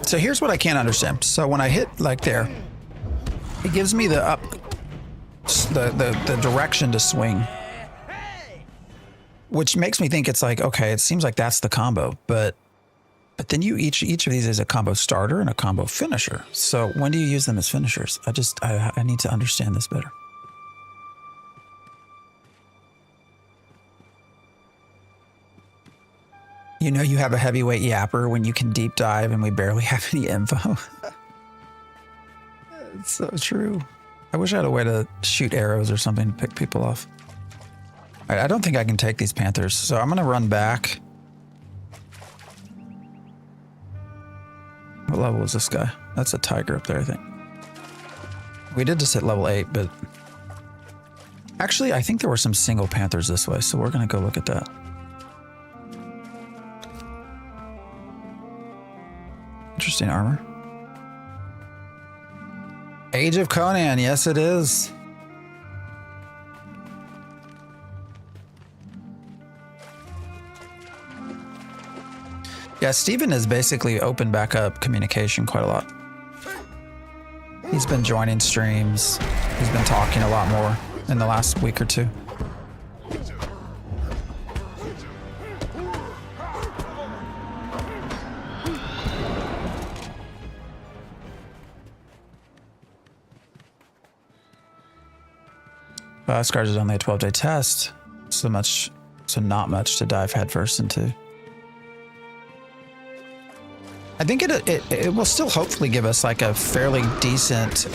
So here's what I can't understand. So when I hit like there, it gives me the direction to swing, which makes me think it's like, okay, it seems like that's the combo, but then each of these is a combo starter and a combo finisher. So when do you use them as finishers? I need to understand this better. You know, you have a heavyweight yapper when you can deep dive and we barely have any info. It's so true. I wish I had a way to shoot arrows or something to pick people off. All right, I don't think I can take these panthers, so I'm gonna run back. What level is this guy? That's a tiger up there, I think. We did just hit level 8, but actually I think there were some single panthers this way, so we're gonna go look at that. Interesting armor. Age of Conan, yes it is. Yeah, Steven has basically opened back up communication quite a lot. He's been joining streams. He's been talking a lot more in the last week or two. Scars is only a 12-day test, so not much to dive headfirst into. I think it will still hopefully give us like a fairly decent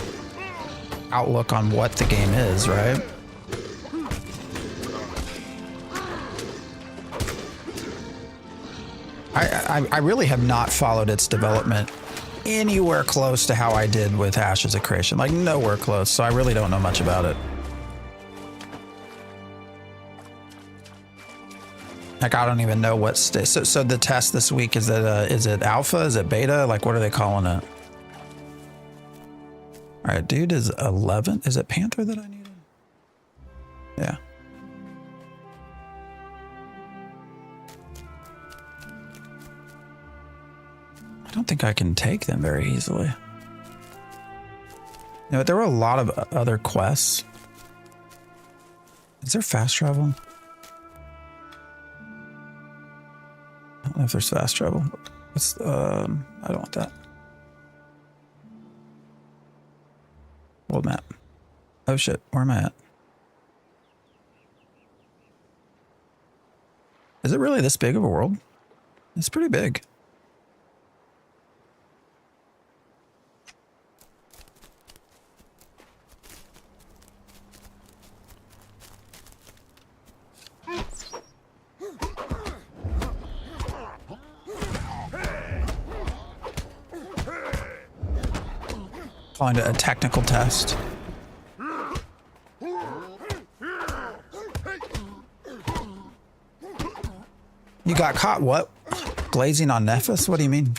outlook on what the game is, right? I really have not followed its development anywhere close to how I did with Ashes of Creation, like nowhere close, so I really don't know much about it. Like, I don't even know what state. So the test this week, is it alpha? Is it beta? Like, what are they calling it? All right, dude is 11. Is it Panther that I needed? Yeah. I don't think I can take them very easily. You know, there were a lot of other quests. Is there fast travel? I don't know if there's fast travel. I don't want that. world map. Oh shit, where am I at? Is it really this big of a world? It's pretty big. Calling it a technical test. You got caught what? Glazing on Nephis? What do you mean?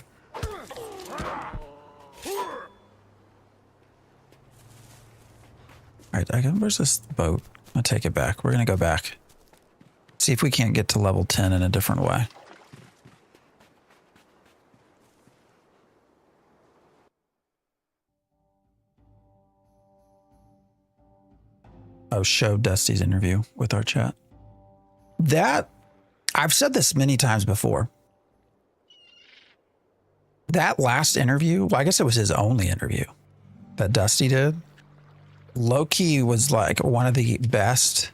Alright, where's this boat? I'll take it back. We're gonna go back. See if we can't get to level 10 in a different way. Oh, show Dusty's interview with our chat. That, I've said this many times before. That last interview, well, I guess it was his only interview that Dusty did. Low-key was like one of the best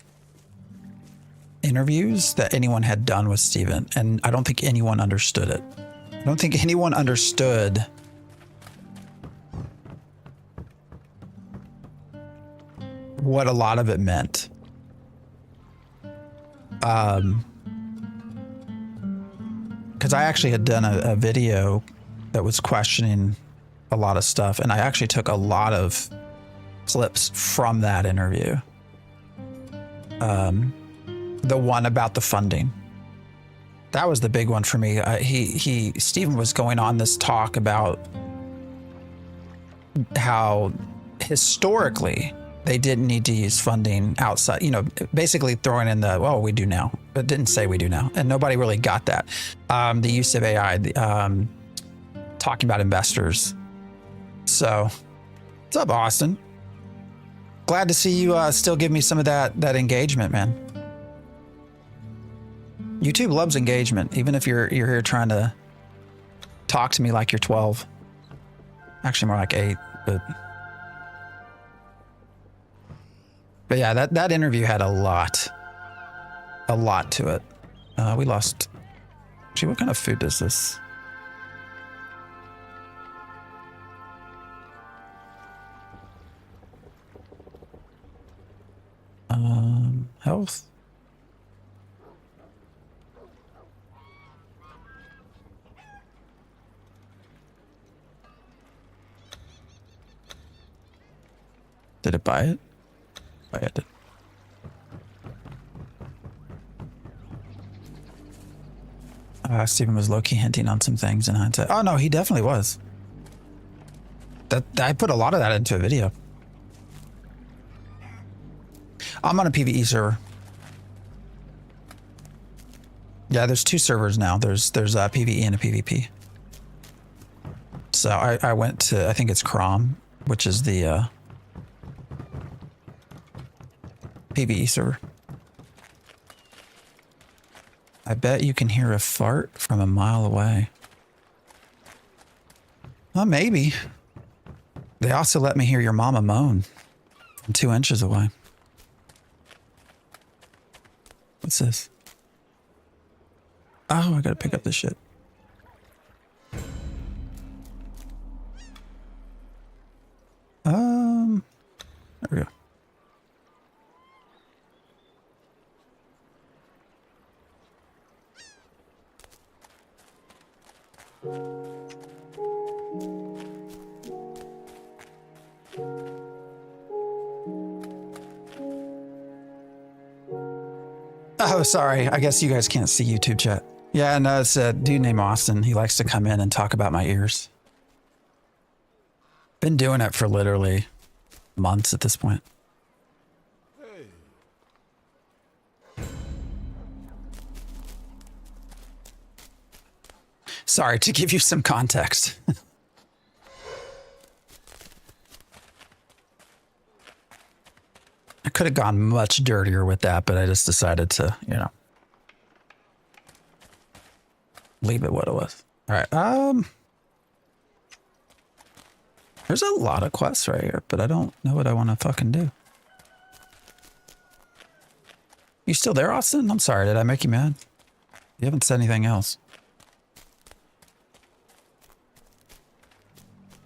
interviews that anyone had done with Steven. And I don't think anyone understood it. I don't think anyone understood what a lot of it meant. Because I actually had done a video that was questioning a lot of stuff, and I actually took a lot of clips from that interview. The one about the funding. That was the big one for me. Steven was going on this talk about how historically they didn't need to use funding outside, you know, basically throwing in the, well, we do now, but didn't say we do now. And nobody really got that. The use of AI, talking about investors. So, what's up, Austin? Glad to see you still give me some of that engagement, man. YouTube loves engagement, even if you're here trying to talk to me like you're 12. Actually, more like 8, But yeah, that interview had a lot to it. We lost. Actually, what kind of food is this? Health. Did it buy it? I did. Steven was low-key hinting on some things in hindsight. Oh no, he definitely was. I put a lot of that into a video. I'm on a PvE server. Yeah, there's 2 servers now. There's a PvE and a PvP. So I went to, I think it's Crom, which is the PvE server. I bet you can hear a fart from a mile away. Well, maybe. They also let me hear your mama moan from 2 inches away. What's this? Oh, I gotta pick up this shit. There we go. Oh, sorry. I guess you guys can't see YouTube chat. Yeah, no, it's a dude named Austin. He likes to come in and talk about my ears. Been doing it for literally months at this point. Sorry, to give you some context. I could have gone much dirtier with that, but I just decided to, you know, leave it what it was. All right. There's a lot of quests right here, but I don't know what I want to fucking do. You still there, Austin? I'm sorry, did I make you mad? You haven't said anything else.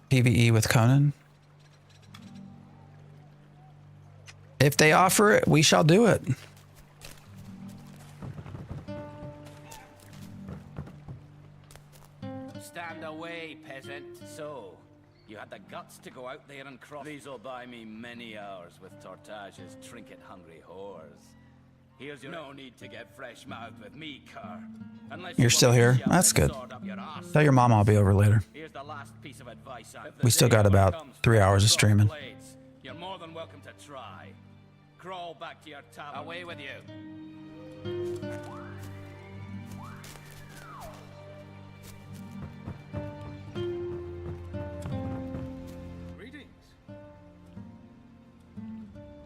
PvE with Conan. If they offer it, we shall do it. Stand away, peasant. So, you had the guts to go out there and cross. These'll buy me many hours with Tortage's trinket-hungry whores. Here's your no need to get fresh-mouthed with me, cur. You're still here? That's good. Tell your mom I'll be over later. Here's the last piece of advice. We still got about 3 hours of streaming. You're more than welcome to try. Crawl back to your tavern. Away with you. Greetings.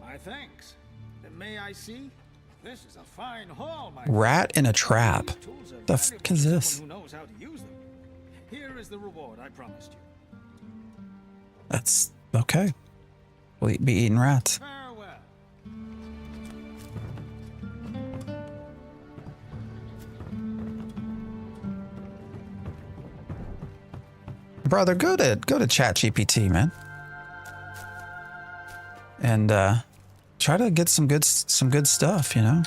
My thanks. May I see? This is a fine hall, my Rat in a trap. The fuck is this? who knows how to use them. Here is the reward I promised you. That's okay. We'll be eating rats. Farewell. Brother, go to ChatGPT, man. And try to get some good stuff, you know?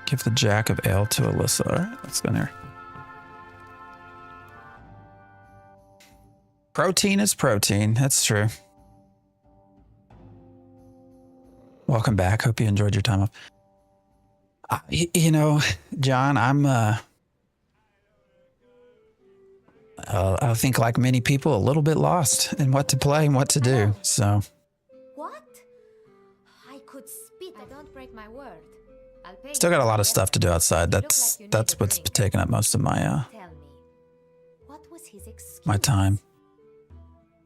Give the Jack of Ale to Alyssa. All right, let's go in here. Protein is protein. That's true. Welcome back. Hope you enjoyed your time off. You know, John, I'm I think like many people, a little bit lost in what to play and what to do. So What? I could spit. I don't break my word. I'll pay still you. got a lot of stuff to do outside. That's what's taking up most of my Tell me, what was his excuse? my time.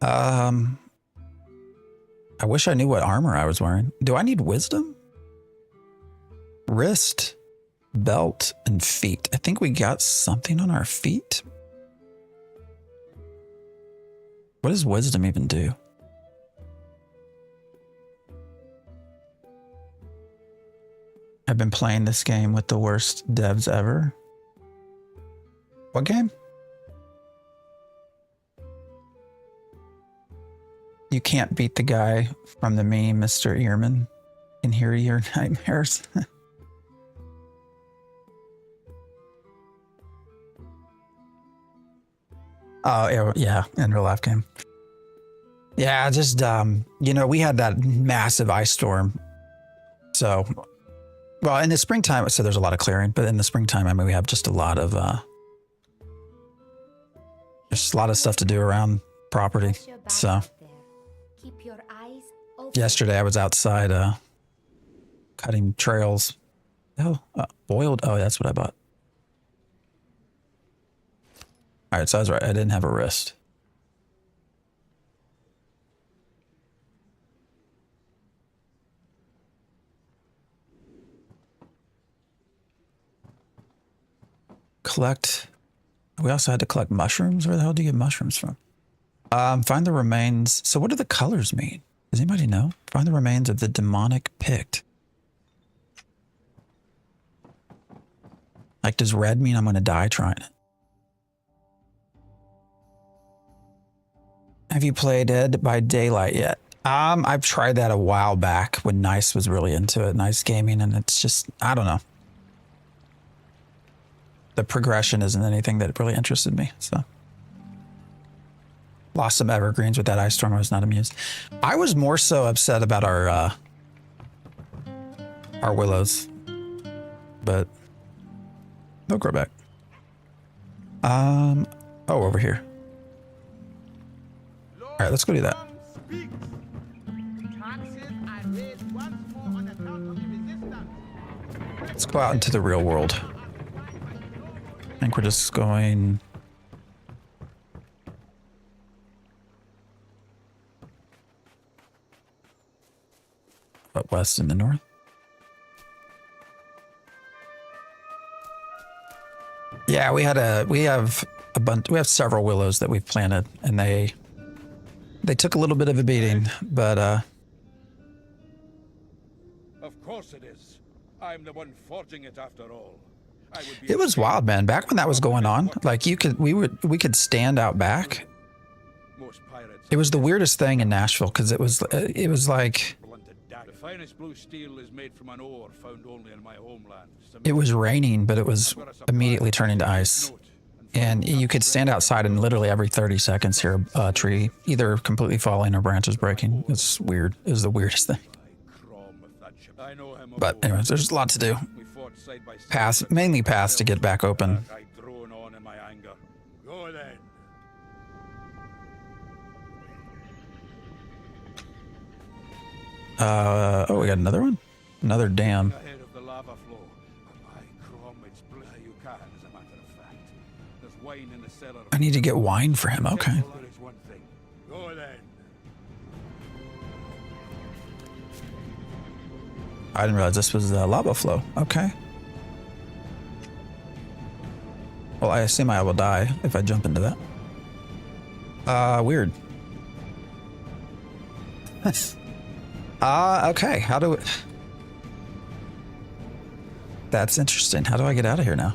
I wish I knew what armor I was wearing. Do I need wisdom? Wrist, belt, and feet. I think we got something on our feet. What does wisdom even do? I've been playing this game with the worst devs ever. What game? You can't beat the guy from the meme, Mr. Earman. Can hear your nightmares. Oh, yeah, in real life game. Yeah, just, you know, we had that massive ice storm. So, well, in the springtime, so there's a lot of clearing, but in the springtime, I mean, we have just a lot of, there's a lot of stuff to do around property. So, Keep your eyes open. yesterday I was outside, cutting trails. Oh, boiled. Oh, that's what I bought. All right, so I was right. I didn't have a wrist. Collect. We also had to collect mushrooms. Where the hell do you get mushrooms from? Find the remains. So what do the colors mean? Does anybody know? Find the remains of the demonic Pict. Like, does red mean I'm going to die trying it? Have you played Dead by Daylight yet? I've tried that a while back when Nice was really into it, Nice Gaming, and it's just, I don't know. The progression isn't anything that really interested me, so. Lost some evergreens with that ice storm. I was not amused. I was more so upset about our willows, but they'll grow back. Oh, over here. All right, let's go do that. Let's go out into the real world. I think we're just going... What, west and the north? Yeah, we have a bunch. We have several willows that we've planted, and they took a little bit of a beating, but Of course it is. I'm the one forging it after all. it was wild, man. Back when that was going on, like we could stand out back. It was the weirdest thing in Nashville because it was like The finest blue steel is made from an ore found only in my homeland. it was raining, but it was immediately turning to ice. And you could stand outside and literally every 30 seconds hear a tree either completely falling or branches breaking. It's weird. It was the weirdest thing. But anyways, there's a lot to do. Mainly paths to get back open. Go then. Oh, we got another one? Another dam. Ahead of the lava flow. By crom, it's you can, as a matter of fact. There's wine in the cellar. I need to get wine for him. Okay. There is one thing. Go then. I didn't realize this was lava flow. Okay. Well, I assume I will die if I jump into that. Weird. Okay. How do we... That's interesting. How do I get out of here now?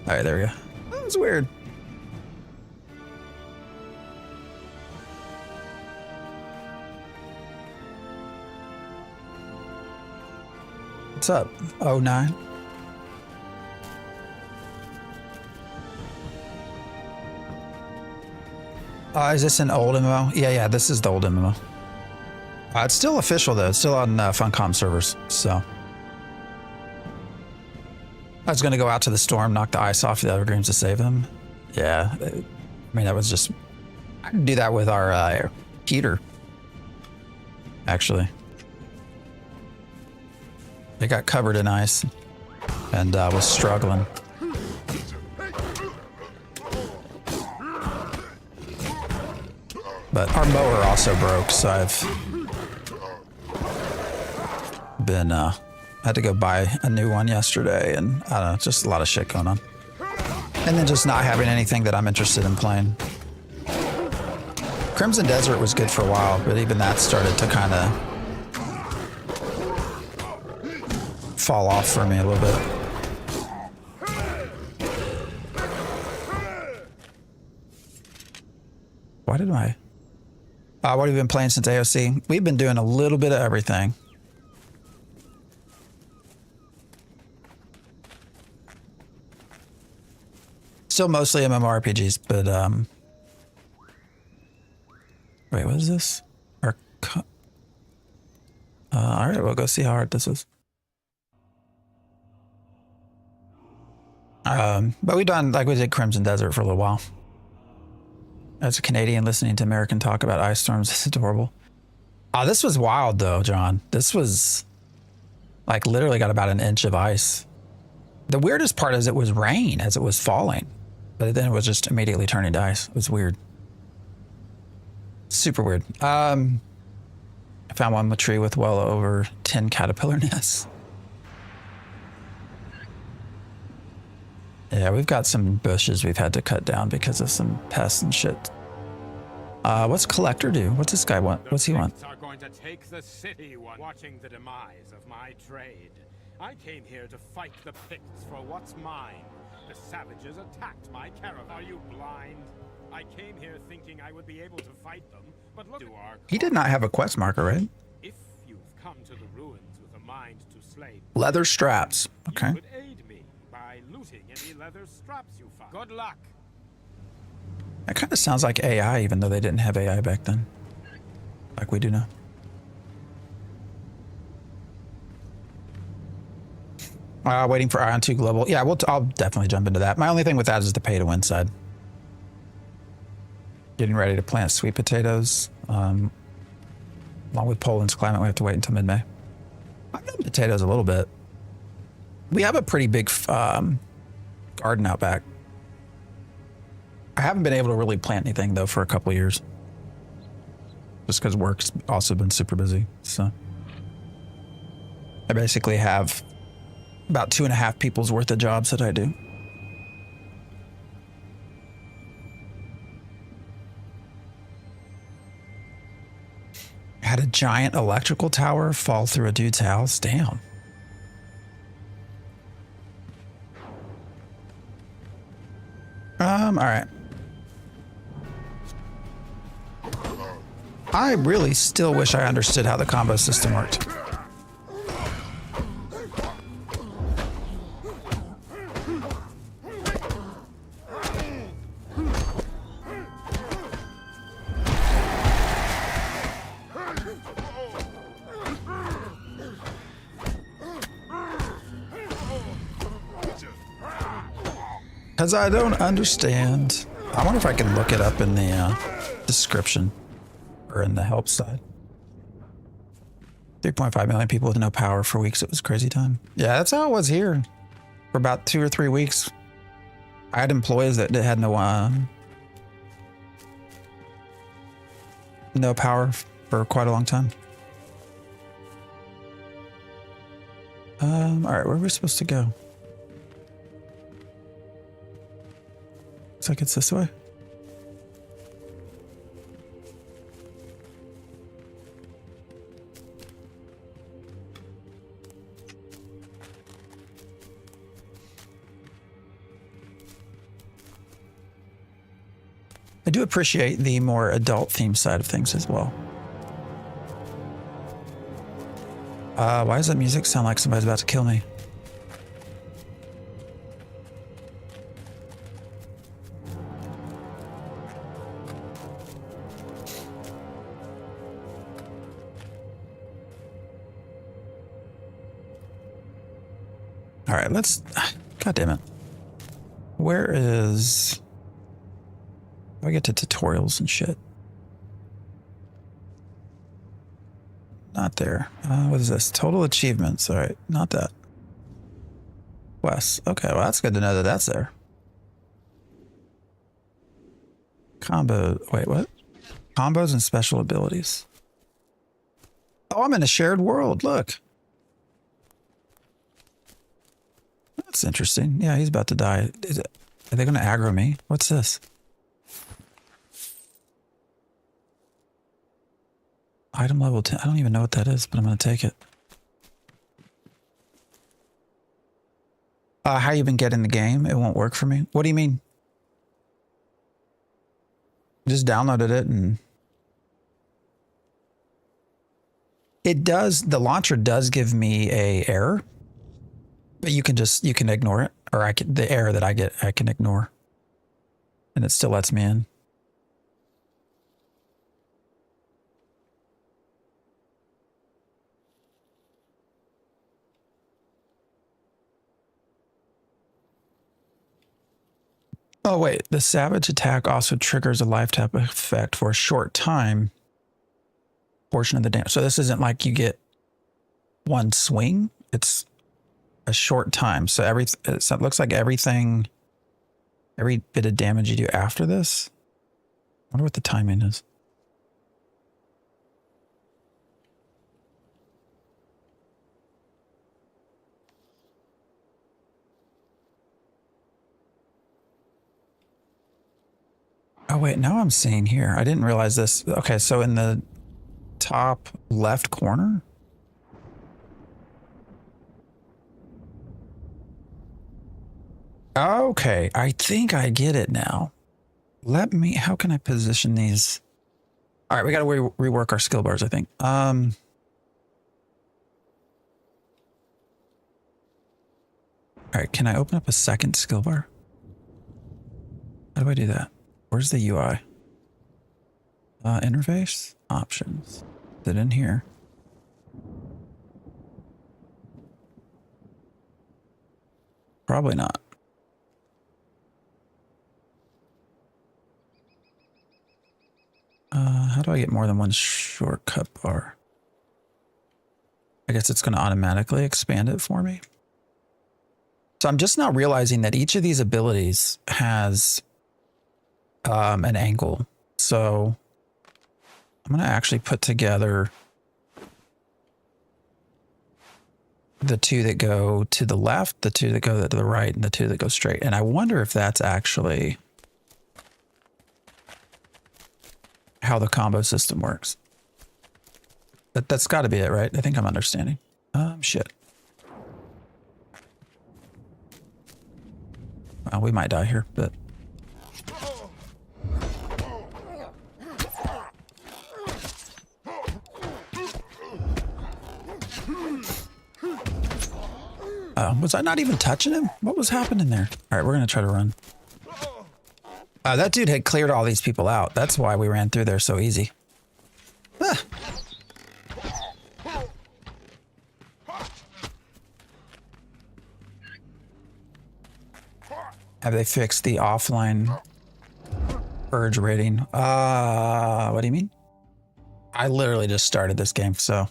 All right, there we go. That was weird. What's up? 09. Is this an old MMO? Yeah, this is the old MMO. It's still official though. It's still on Funcom servers. So I was gonna go out to the storm, knock the ice off the evergreens to save them. Yeah, I mean that was just. I could do that with our heater. Actually, they got covered in ice and was struggling. But our mower also broke, so I've been had to go buy a new one yesterday, and I don't know, just a lot of shit going on. And then just not having anything that I'm interested in playing. Crimson Desert was good for a while, but even that started to kind of fall off for me a little bit. Why did I? What have you been playing since AOC? We've been doing a little bit of everything. Still mostly MMORPGs, but wait, what is this? All right, we'll go see how hard this is. But we did Crimson Desert for a little while. As a Canadian listening to American talk about ice storms is adorable. This was wild though, John. This was like literally got about an inch of ice. The weirdest part is it was rain as it was falling, but then it was just immediately turning to ice. It was weird. Super weird. I found one tree with well over 10 caterpillar nests. Yeah, we've got some bushes we've had to cut down because of some pests and shit. What's Collector do? What's this guy want? What's he want? Are going to take the city, watching the demise of my trade. I came here to fight the Picts for what's mine. The savages attacked my caravan. Are you blind? I came here thinking I would be able to fight them, but look to our... He did not have a quest marker, right? If you've come to the ruins with a mind to slay... Leather straps. Okay. You could aid me by looting any leather straps you find. Good luck. That kind of sounds like AI, even though they didn't have AI back then. Like we do now. Waiting for Ion 2 Global. Yeah, I'll definitely jump into that. My only thing with that is the pay-to-win side. Getting ready to plant sweet potatoes. Along with Poland's climate, we have to wait until mid-May. I've done potatoes a little bit. We have a pretty big garden out back. I haven't been able to really plant anything, though, for a couple of years. Just because work's also been super busy, so... I basically have about 2.5 people's worth of jobs that I do. Had a giant electrical tower fall through a dude's house. Damn. All right. I really still wish I understood how the combo system worked. Because I don't understand. I wonder if I can look it up in the description or in the help side. 3.5 million people with no power for weeks. It was a crazy time. Yeah, that's how it was here for about 2 or 3 weeks. I had employees that had no power for quite a long time. All right, where are we supposed to go? Looks like it's this way. I do appreciate the more adult theme side of things as well. Why does that music sound like somebody's about to kill me? All right, let's... God damn it. Where is... How do I get to tutorials and shit? Not there. What is this? Total achievements. All right, not that. Quests. Okay, well, that's good to know that that's there. Combo... Wait, what? Combos and special abilities. Oh, I'm in a shared world. Look. That's interesting. Yeah, he's about to die. Are they going to aggro me? What's this? Item level 10. I don't even know what that is, but I'm going to take it. How you been getting the game? It won't work for me. What do you mean? Just downloaded it and... It does, the launcher does give me a error. But you can ignore it, or the error that I get, I can ignore, and it still lets me in. Oh wait, the savage attack also triggers a life tap effect for a short time. Portion of the damage. So this isn't like you get one swing. It's a short time. So it looks like every bit of damage you do after this. I wonder what the timing is. Oh wait, now I'm seeing here. I didn't realize this. Okay, so in the top left corner. Okay, I think I get it now. How can I position these? All right, we got to rework our skill bars, I think. All right, can I open up a second skill bar? How do I do that? Where's the UI? Interface? Options. Is it in here? Probably not. How do I get more than one shortcut bar? I guess it's going to automatically expand it for me. So I'm just now realizing that each of these abilities has an angle. So I'm going to actually put together the two that go to the left, the two that go to the right, and the two that go straight. And I wonder if that's actually how the combo system works. That's got to be it, right? I think I'm understanding. Shit. Well, we might die here, but... Was I not even touching him? What was happening there? All right, we're going to try to run. That dude had cleared all these people out. That's why we ran through there so easy. Ah. Have they fixed the offline urge rating? What do you mean? I literally just started this game, so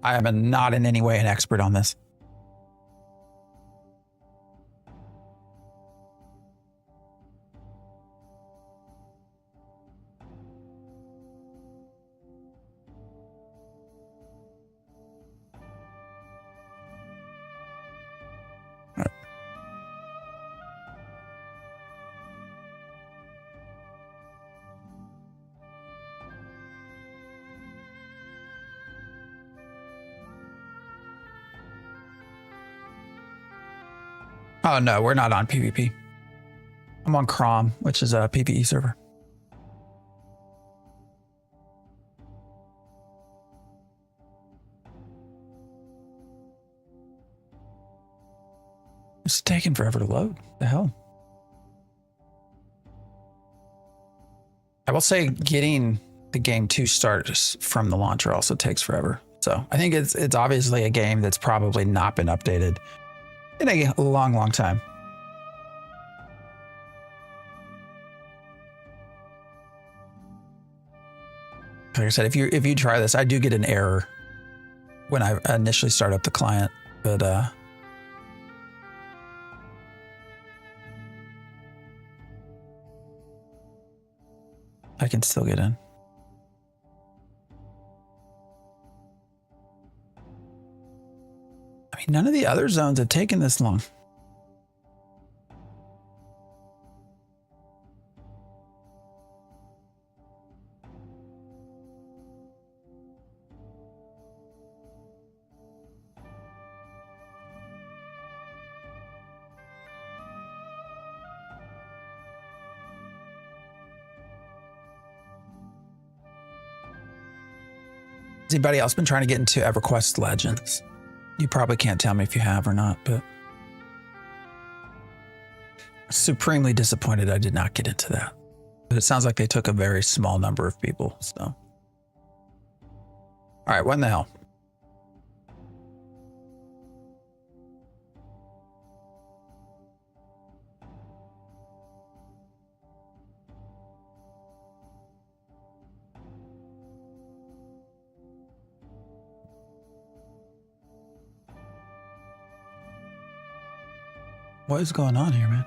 I am not in any way an expert on this. Oh no, we're not on PvP. I'm on Crom, which is a PvE server. It's taking forever to load. The hell? I will say getting the game to start from the launcher also takes forever. So I think it's obviously a game that's probably not been updated in a long, long time. Like I said, if you try this, I do get an error when I initially start up the client, but I can still get in. I mean, none of the other zones have taken this long. Has anybody else been trying to get into EverQuest Legends? You probably can't tell me if you have or not, but supremely disappointed I did not get into that. But it sounds like they took a very small number of people, so. All right, what in the hell? What is going on here, man?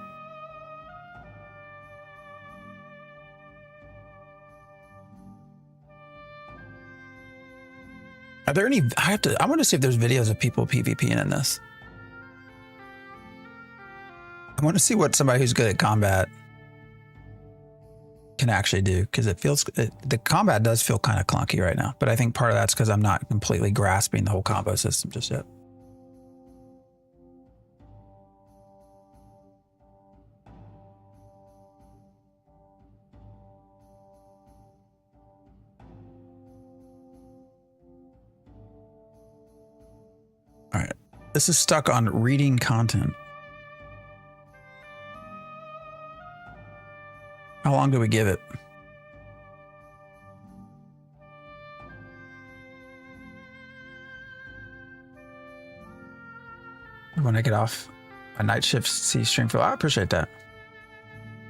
Are there any, I want to see if there's videos of people PvPing in this. I want to see what somebody who's good at combat can actually do, because the combat does feel kind of clunky right now, but I think part of that's because I'm not completely grasping the whole combo system just yet. All right, this is stuck on reading content. How long do we give it? When I get off a night shift, see stream feel. I appreciate that.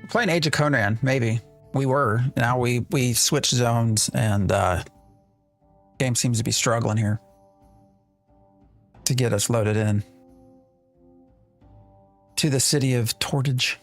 We're playing Age of Conan, maybe. We were. Now we switched zones, and game seems to be struggling here to get us loaded in to the city of Tortage.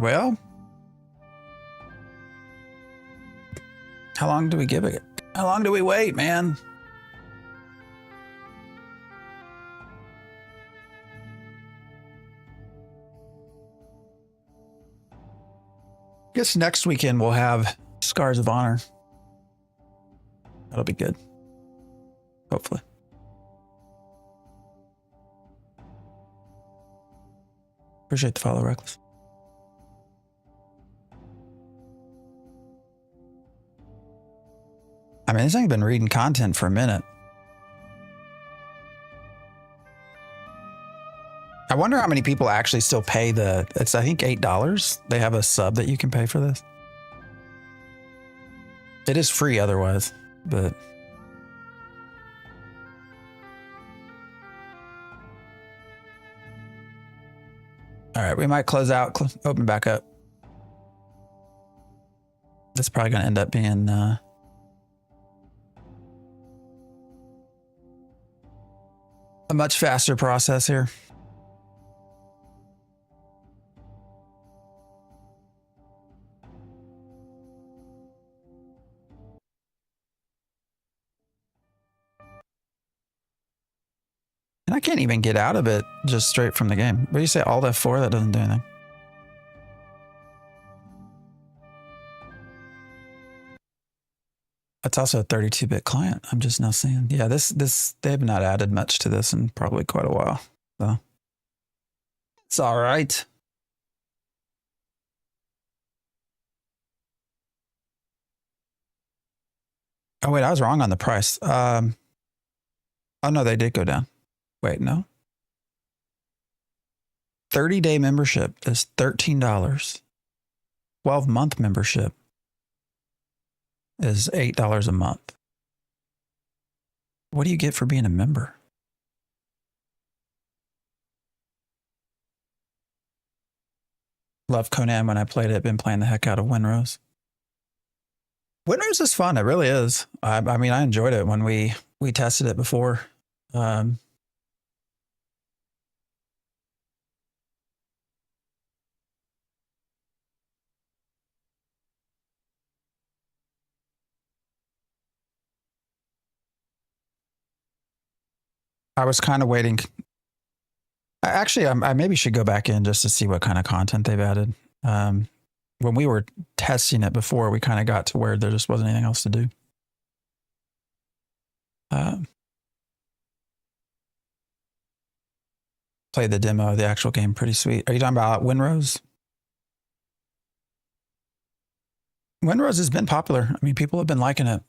Well, how long do we give it? How long do we wait, man? I guess next weekend we'll have Scars of Honor. That'll be good. Hopefully. Appreciate the follow, Reckless. I mean, this thing's been reading content for a minute. I wonder how many people actually still pay it's I think $8. They have a sub that you can pay for this. It is free otherwise, but all right, we might close out, open back up. That's probably going to end up being a much faster process here. And I can't even get out of it just straight from the game. What do you say? Alt F4? That doesn't do anything. It's also a 32-bit client. I'm just now seeing. Yeah, this they have not added much to this in probably quite a while. So it's all right. Oh wait, I was wrong on the price. Oh no, they did go down. Wait, no. 30-day membership is $13. 12-month membership is $8 a month. What do you get for being a member? Love Conan when I played it. Been playing the heck out of Winrose. Winrose is fun. It really is. I mean, I enjoyed it when we tested it before. I was kind of waiting. Actually, I maybe should go back in just to see what kind of content they've added. When we were testing it before, we kind of got to where there just wasn't anything else to do. Played the demo of the actual game. Pretty sweet. Are you talking about Winrose? Winrose has been popular. I mean, people have been liking it.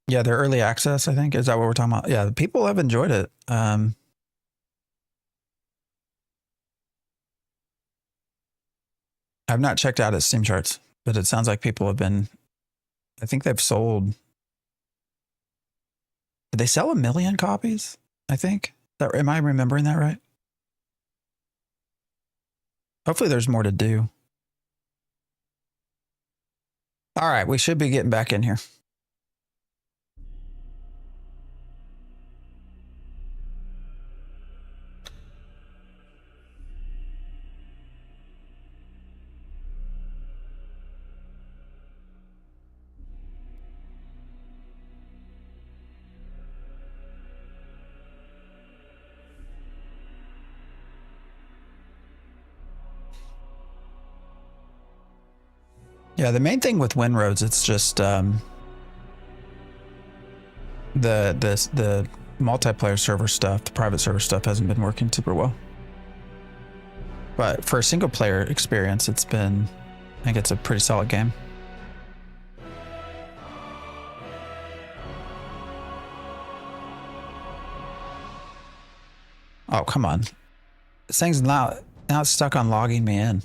Yeah, their early access, I think. Is that what we're talking about? Yeah, people have enjoyed it. I've not checked out its Steam charts, but it sounds like people have been, I think they've sold, did they sell 1 million copies? I think. Am I remembering that right? Hopefully there's more to do. All right, we should be getting back in here. Yeah, the main thing with Winrose, it's just the multiplayer server stuff, the private server stuff hasn't been working super well. But for a single player experience, I think it's a pretty solid game. Oh, come on. This thing's now it's stuck on logging me in.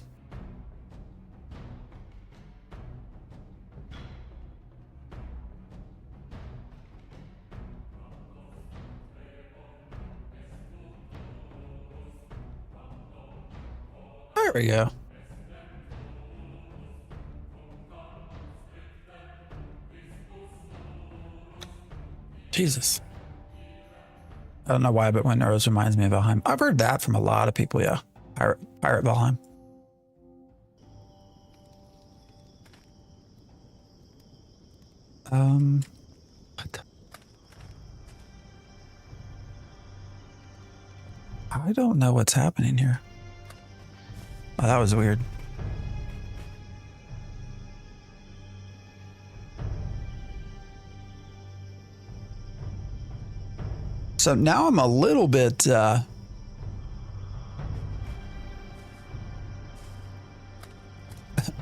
There we go. Jesus. I don't know why, but Windrose reminds me of Valheim. I've heard that from a lot of people, yeah. Pirate Valheim. What the? I don't know what's happening here. Oh, that was weird. So now I'm a little bit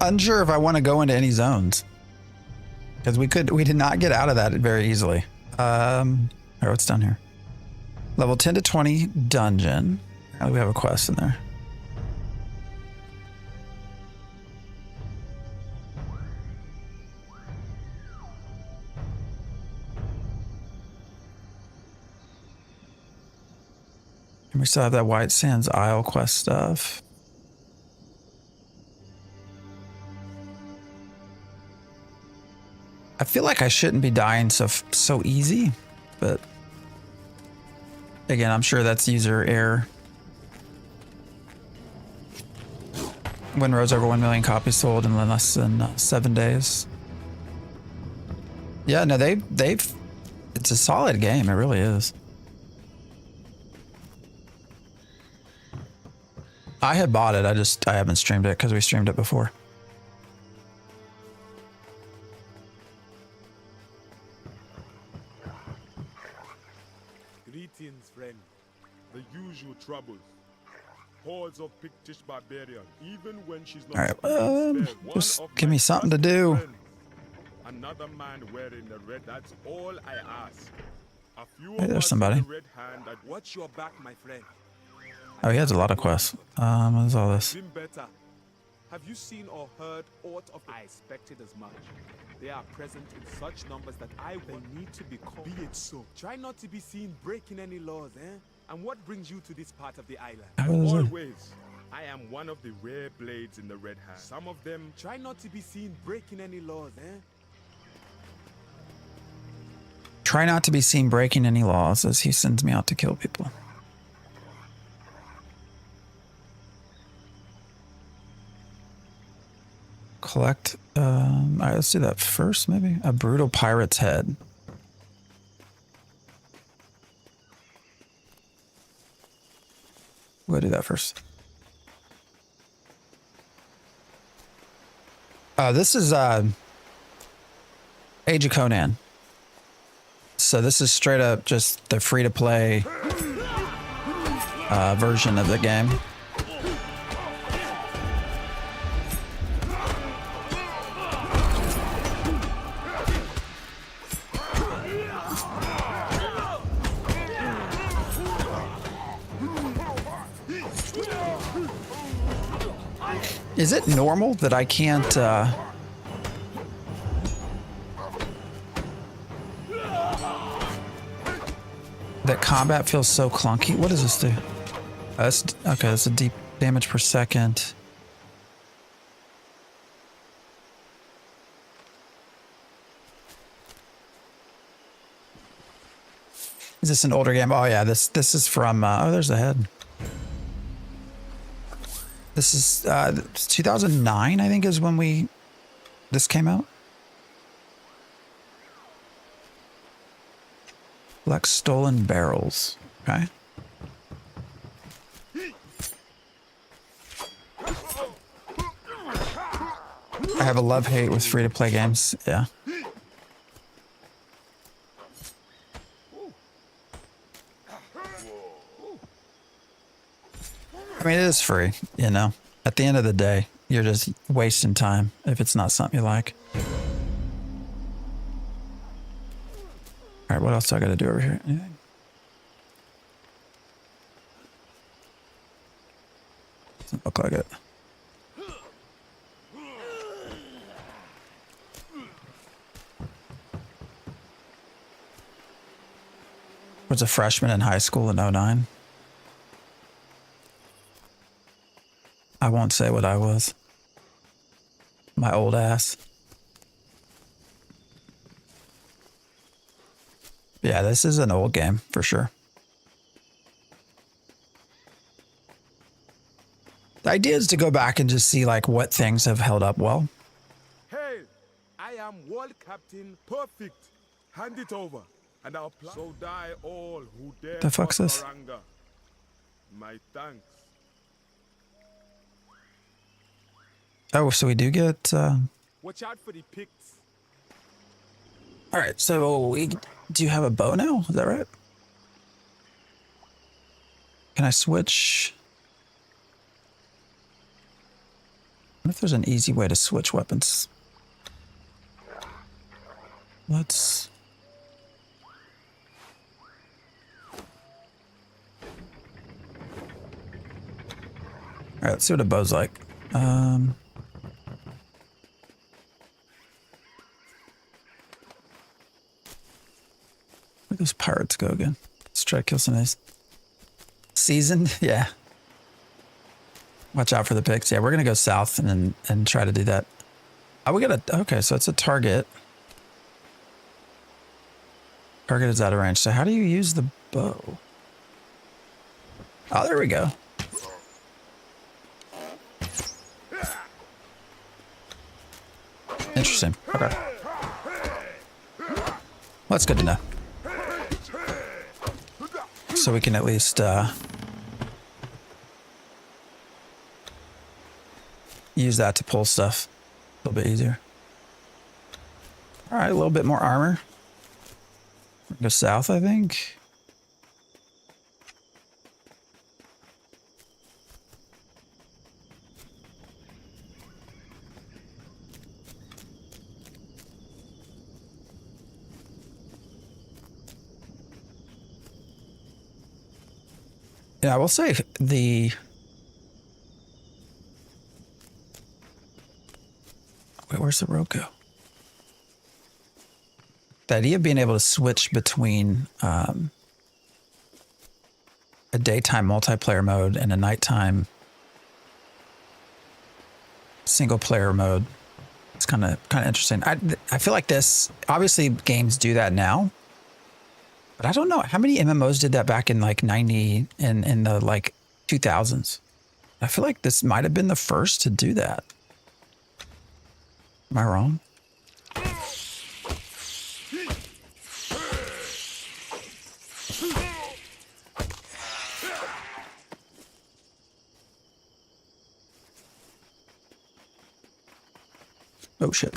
unsure if I want to go into any zones. Because we did not get out of that very easily. All right, what's down here? Level 10 to 20 dungeon. We have a quest in there. And we still have that White Sands Isle quest stuff. I feel like I shouldn't be dying so easy, but again, I'm sure that's user error. Windrose over 1 million copies sold in less than 7 days. Yeah, no, it's a solid game. It really is. I had bought it. I haven't streamed it because we streamed it before. Greetings, friend. The usual troubles. Hordes of Pictish barbarians, even when she's not. All right, just give me something to do. Another man wearing the red. That's all I ask. A few Hey, there's somebody. red hand. Watch your back, my friend. Oh, he has a lot of quests. What is all this? Been better. Have you seen or heard aught of? I expected as much. They are present in such numbers that they need to be called. Be it so. Try not to be seen breaking any laws, eh? And what brings you to this part of the island? Always. I am one of the rare blades in the red hand. Some of them try not to be seen breaking any laws, eh? Try not to be seen breaking any laws as he sends me out to kill people. Collect, all right, let's do that first, maybe. A brutal pirate's head. We'll do that first. This is Age of Conan. So this is straight up just the free-to-play version of the game. Is it normal that I can't, that combat feels so clunky? What does this do? Okay, that's a deep damage per second. Is this an older game? Oh yeah, this is from, oh, there's the head. This is 2009, I think, is when this came out. Collect stolen barrels. Okay. I have a love-hate with free-to-play games. Yeah. I mean, it is free, you know. At the end of the day, you're just wasting time if it's not something you like. All right, what else do I got to do over here? Anything? Doesn't look like it. Was a freshman in high school in 09. I won't say what I was. My old ass. Yeah, this is an old game for sure. The idea is to go back and just see like what things have held up well. Hey, I am World Captain Perfect. Hand it over, and I'll so die all who dare. The fuck's this? Oranga. My thanks. Oh, so we do get. Watch out for the Picts. All right, so we do you have a bow now? Is that right? Can I switch? What if there's an easy way to switch weapons? Let's. All right, let's see what a bow's like. Where those pirates go again? Let's try to kill some of these. Seasoned? Yeah. Watch out for the picks. Yeah, we're gonna go south and try to do that. Oh, we got a okay, so it's a target. Target is out of range. So how do you use the bow? Oh, there we go. Interesting. Okay. Well, that's good to know. So we can at least use that to pull stuff a little bit easier. All right, a little bit more armor. Go south, I think. Yeah, I will say the wait, where's the road go? The idea of being able to switch between a daytime multiplayer mode and a nighttime single player mode, it's kind of interesting. I feel like this, obviously games do that now, but I don't know how many MMOs did that back in like 90 and in the like 2000s. I feel like this might have been the first to do that. Am I wrong? Oh shit.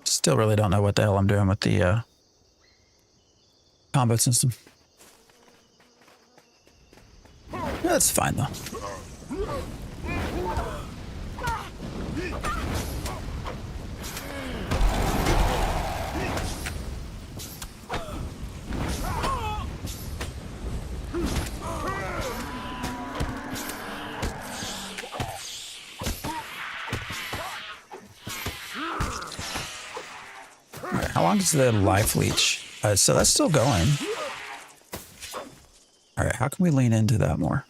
Still really don't know what the hell I'm doing with the combo system. That's fine though. Right, how long is the life leech? So that's still going. All right, how can we lean into that more?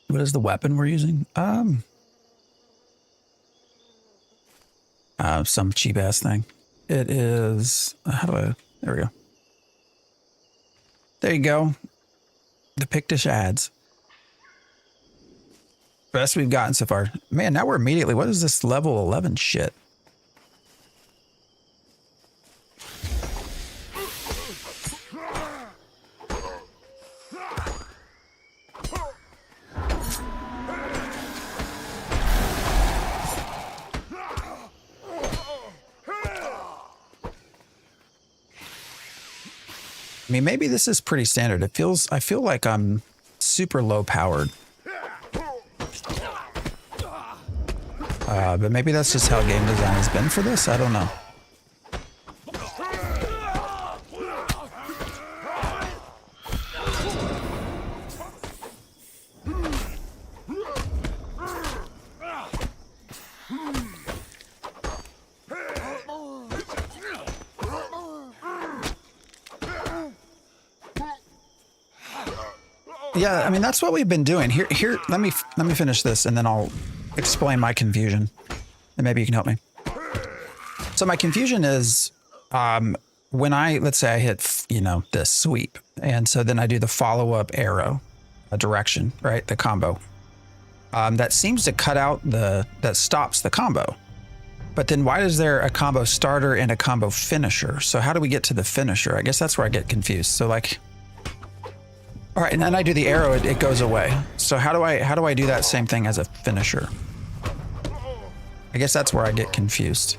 What is the weapon we're using? Some cheap ass thing. It is, how do I, there we go. There you go. The Pictish ads. Best we've gotten so far. Man, now we're immediately, what is this level 11 shit? I mean, maybe this is pretty standard. I feel like I'm super low powered. But maybe that's just how game design has been for this. I don't know. Yeah, I mean, that's what we've been doing. Here, let me finish this and then I'll explain my confusion. And maybe you can help me. So my confusion is when let's say I hit, this sweep. And so then I do the follow-up arrow direction, right? The combo. That seems to cut out that stops the combo. But then why is there a combo starter and a combo finisher? So how do we get to the finisher? I guess that's where I get confused. So like, all right, and then I do the arrow, it goes away. So how do I do that same thing as a finisher? I guess that's where I get confused.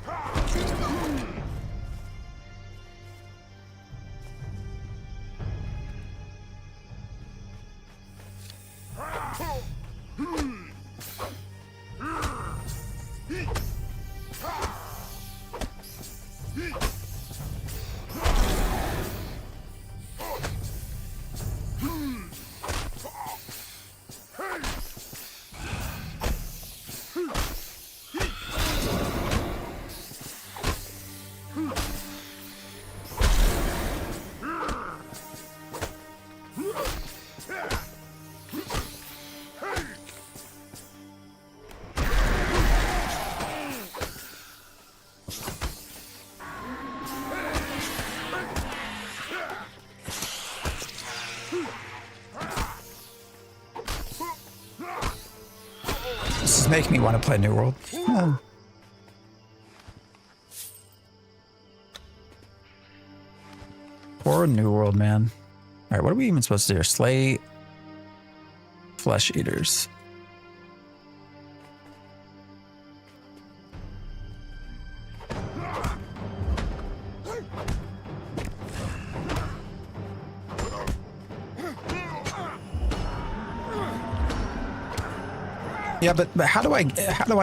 This is making me want to play New World. Oh. Poor New World, man. All right, what are we even supposed to do? Slay flesh eaters. Yeah, but how do I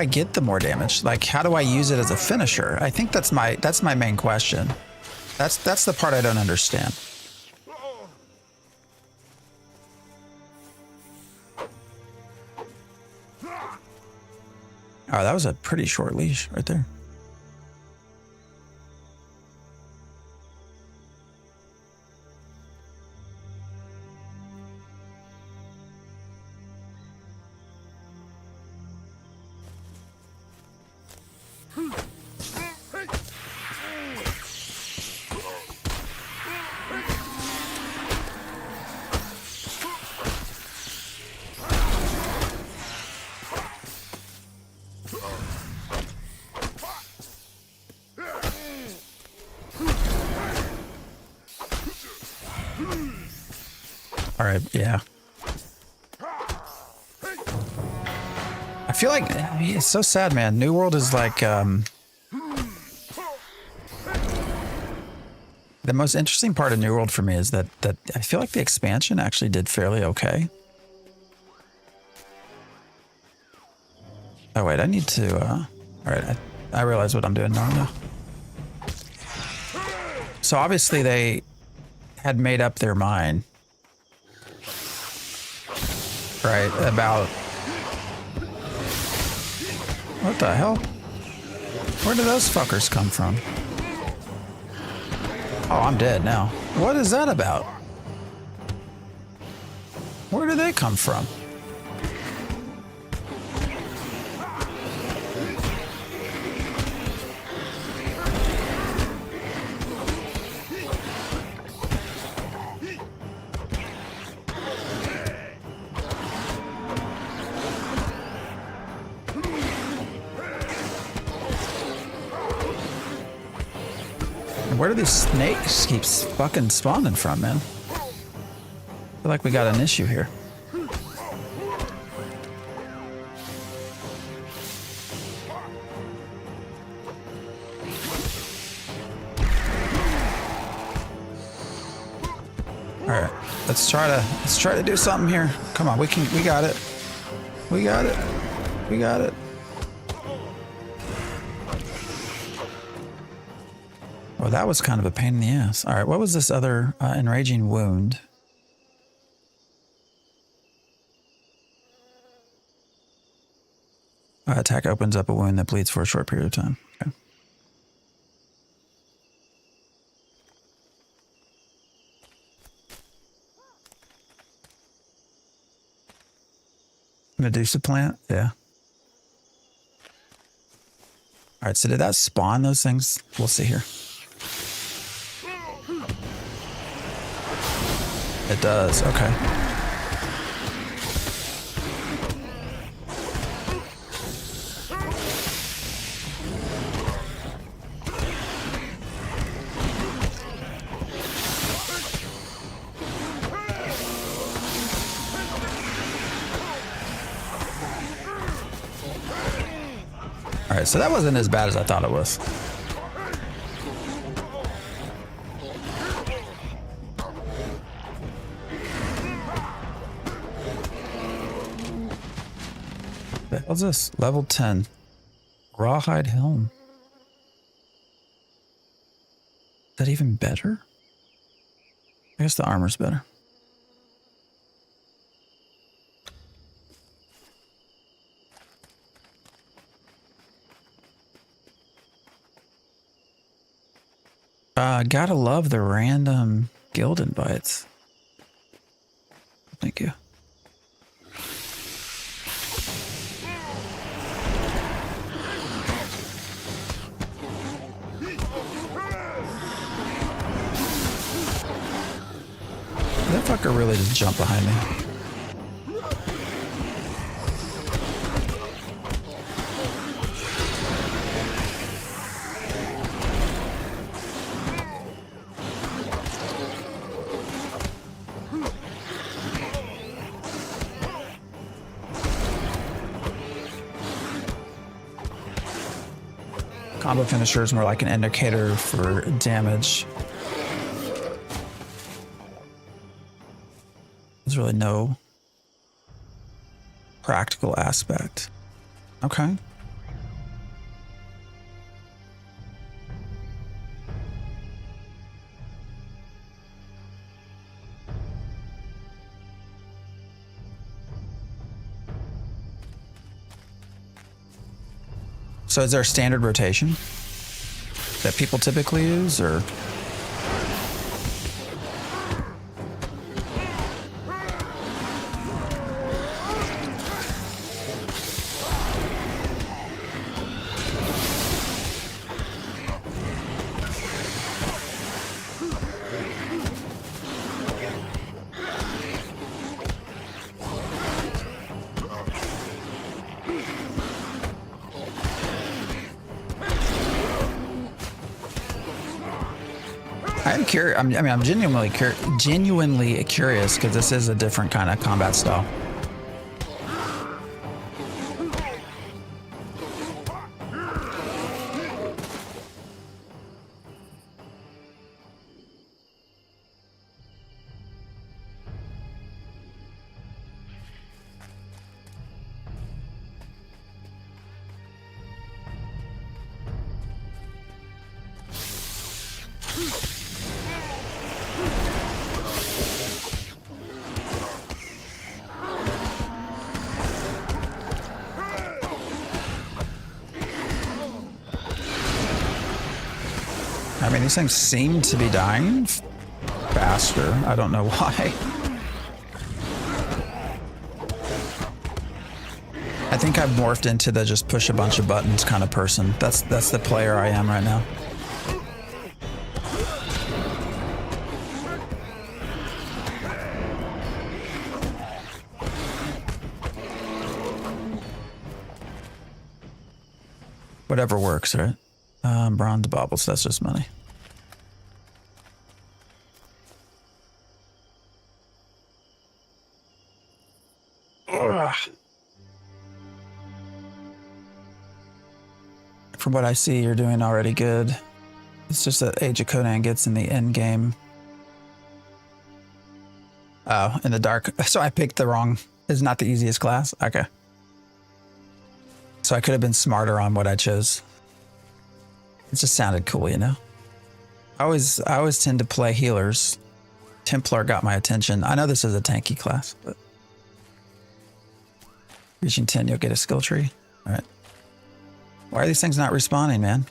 get the more damage? Like, how do I use it as a finisher? I think that's my main question. That's the part I don't understand. Oh, that was a pretty short leash right there. All right, yeah. I feel like it's so sad, man. New World is like the most interesting part of New World for me is that I feel like the expansion actually did fairly okay. Oh wait, I need to. All right, I realize what I'm doing now. So obviously they had made up their mind. Right, about... What the hell? Where did those fuckers come from? Oh, I'm dead now. What is that about? Where did they come from? Where do these snakes keep fucking spawning from, man? I feel like we got an issue here. All right, let's try to do something here. Come on, we got it. We got it. We got it. Well, that was kind of a pain in the ass. All right, what was this other enraging wound? Attack opens up a wound that bleeds for a short period of time. Okay. Medusa plant? Yeah. All right, so did that spawn those things? We'll see here. It does, okay. All right, so that wasn't as bad as I thought it was. What the hell's this? Level 10. Rawhide helm. Is that even better? I guess the armor's better. Gotta love the random guild invites. Thank you. That fucker really just jumped behind me. Combo finisher is more like an indicator for damage. There's really no practical aspect. Okay. So is there a standard rotation that people typically use, or? I'm genuinely curious because this is a different kind of combat style. I mean, these things seem to be dying faster. I don't know why. I think I've morphed into the just push a bunch of buttons kind of person. That's the player I am right now. Whatever works, right? Bronze baubles, that's just money. Ugh. From what I see, you're doing already good. It's just that Age of Conan gets in the end game. Oh, in the dark. So I picked the wrong. It's not the easiest class. Okay. So I could have been smarter on what I chose. It just sounded cool, you know? I always tend to play healers. Templar got my attention. I know this is a tanky class, but reaching 10, you'll get a skill tree. All right. Why are these things not respawning, man?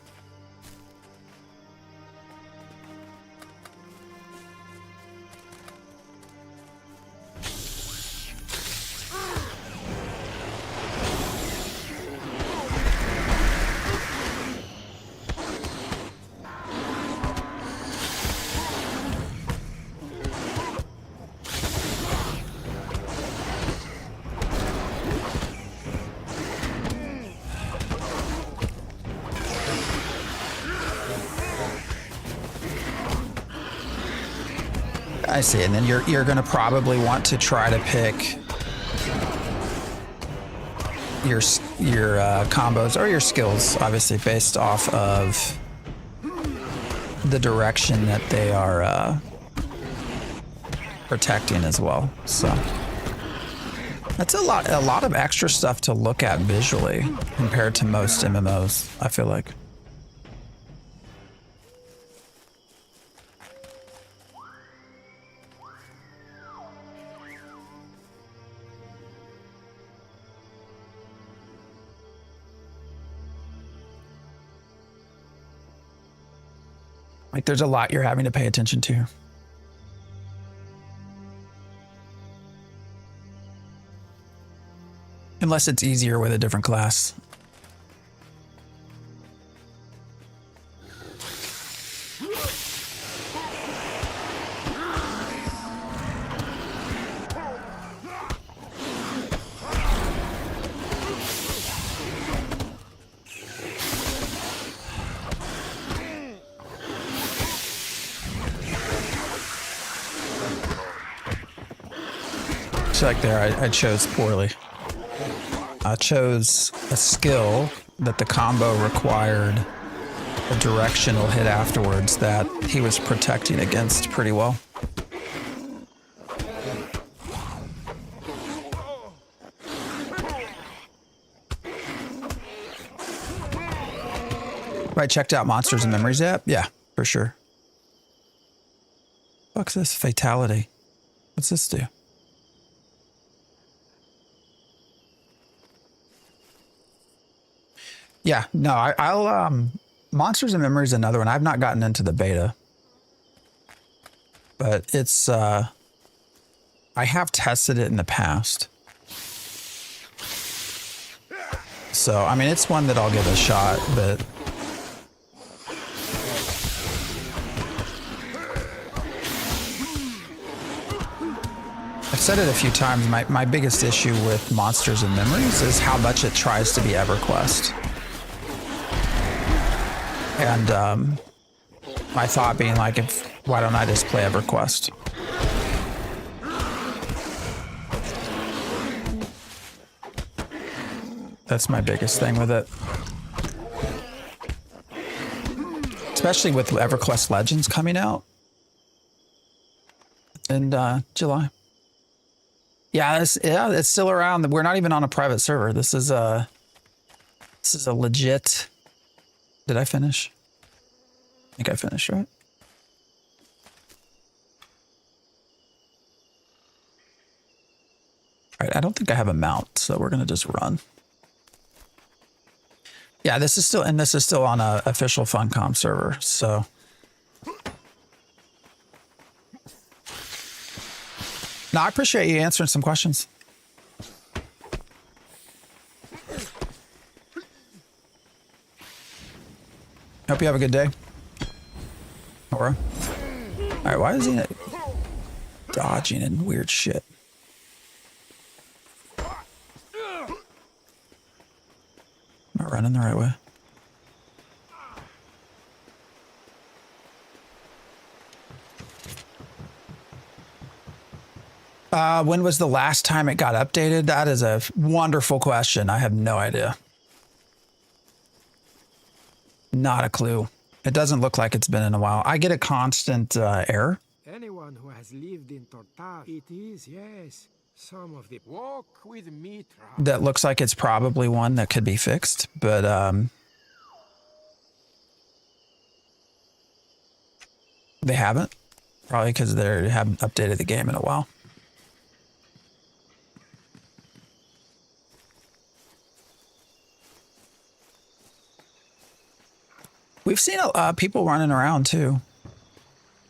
I see, and then you're gonna probably want to try to pick your combos or your skills, obviously based off of the direction that they are protecting as well. So that's a lot of extra stuff to look at visually compared to most MMOs, I feel like. Like there's a lot you're having to pay attention to. Unless it's easier with a different class. Like there, I chose poorly. I chose a skill that the combo required a directional hit afterwards that he was protecting against pretty well. Right, checked out Monsters and Memories app? Yeah, for sure. Fuck's this? Fatality. What's this do? Yeah, no, I'll Monsters and Memories is another one. I've not gotten into the beta, but it's I have tested it in the past. So, I mean, it's one that I'll give a shot, but I've said it a few times. My biggest issue with Monsters and Memories is how much it tries to be EverQuest. And my thought being like, why don't I just play EverQuest? That's my biggest thing with it. Especially with EverQuest Legends coming out in July. Yeah, it's still around. We're not even on a private server. This is a legit. Did I finish? I think I finished, right? All right, I don't think I have a mount, so we're gonna just run. Yeah, this is still on a official Funcom server, so. No, I appreciate you answering some questions. Hope you have a good day. Aura. All right, why is he dodging and weird shit? Am I running the right way? When was the last time it got updated? That is a wonderful question. I have no idea. Not a clue. It doesn't look like it's been in a while. I get a constant error. Anyone who has lived in Tortage, it is, yes. Some of the walk with me. That looks like it's probably one that could be fixed, but they haven't. Probably because they haven't updated the game in a while. We've seen people running around too.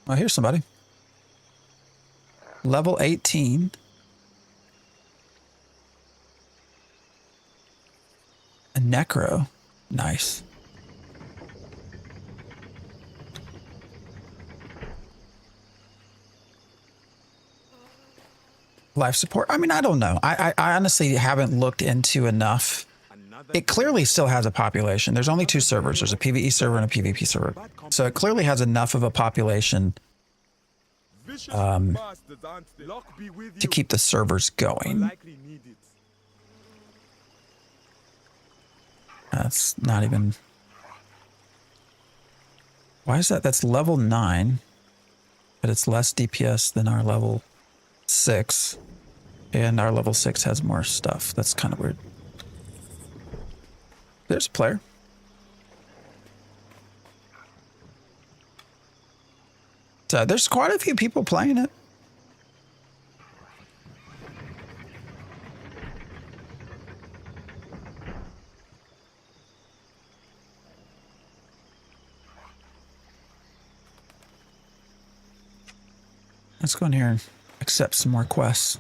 Well, here's somebody. Level 18. A necro. Nice. Life support. I mean, I don't know. I honestly haven't looked into enough. It clearly still has a population. There's only 2 servers. There's a PvE server and a PvP server. So it clearly has enough of a population to keep the servers going. That's not even... Why is that? That's level 9, but it's less DPS than our level 6, and our level 6 has more stuff. That's kind of weird. There's a player. So there's quite a few people playing it. Let's go in here and accept some more quests.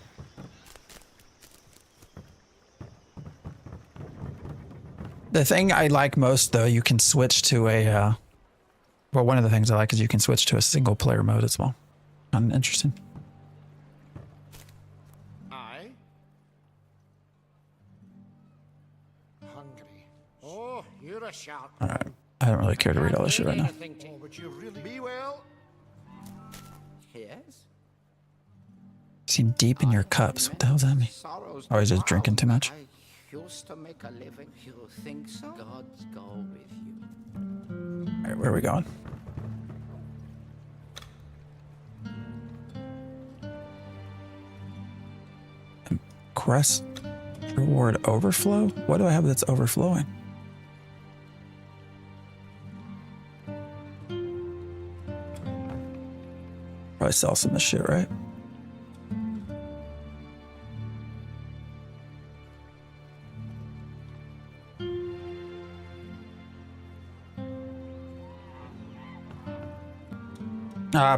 The thing I like most, though, you can switch to a... well, one of the things I like is you can switch to a single player mode as well. Kind of interesting. I? Hungry. Oh, you're a sharp. All right. I don't really care to read all this shit right now. Oh, but you really be well. Yes. Seem deep in your cups. What the hell does that mean? Oh, he's just drinking too much. I used to make a living. You think so? Gods go with you. All right, where are we going? Quest reward overflow? What do I have that's overflowing? Probably sell some of this shit, right?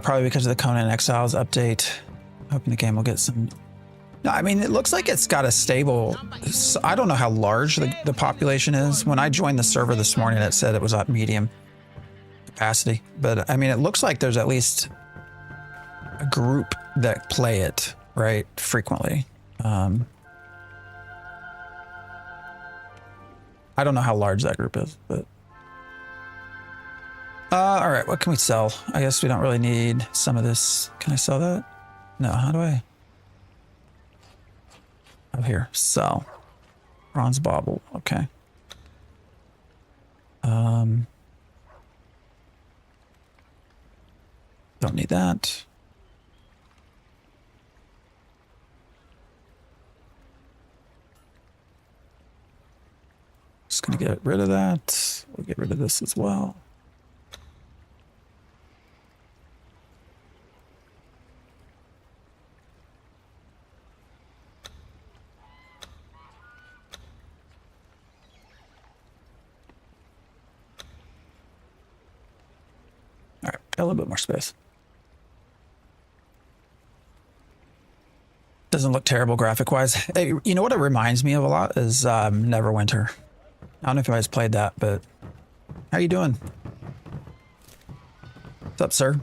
Probably because of the Conan Exiles update. Hoping the game will get some... No, I mean, it looks like it's got a stable... I don't know how large the population is. When I joined the server this morning, it said it was at medium capacity. But, I mean, it looks like there's at least a group that play it, right, frequently. I don't know how large that group is, but... all right, what can we sell? I guess we don't really need some of this. Can I sell that? No, how do I? Oh, here, sell. Bronze bauble, okay. Don't need that. Just gonna get rid of that. We'll get rid of this as well. All right, got a little bit more space. Doesn't look terrible graphic-wise. Hey, you know what it reminds me of a lot is Neverwinter. I don't know if you guys played that, but how you doing? What's up, sir?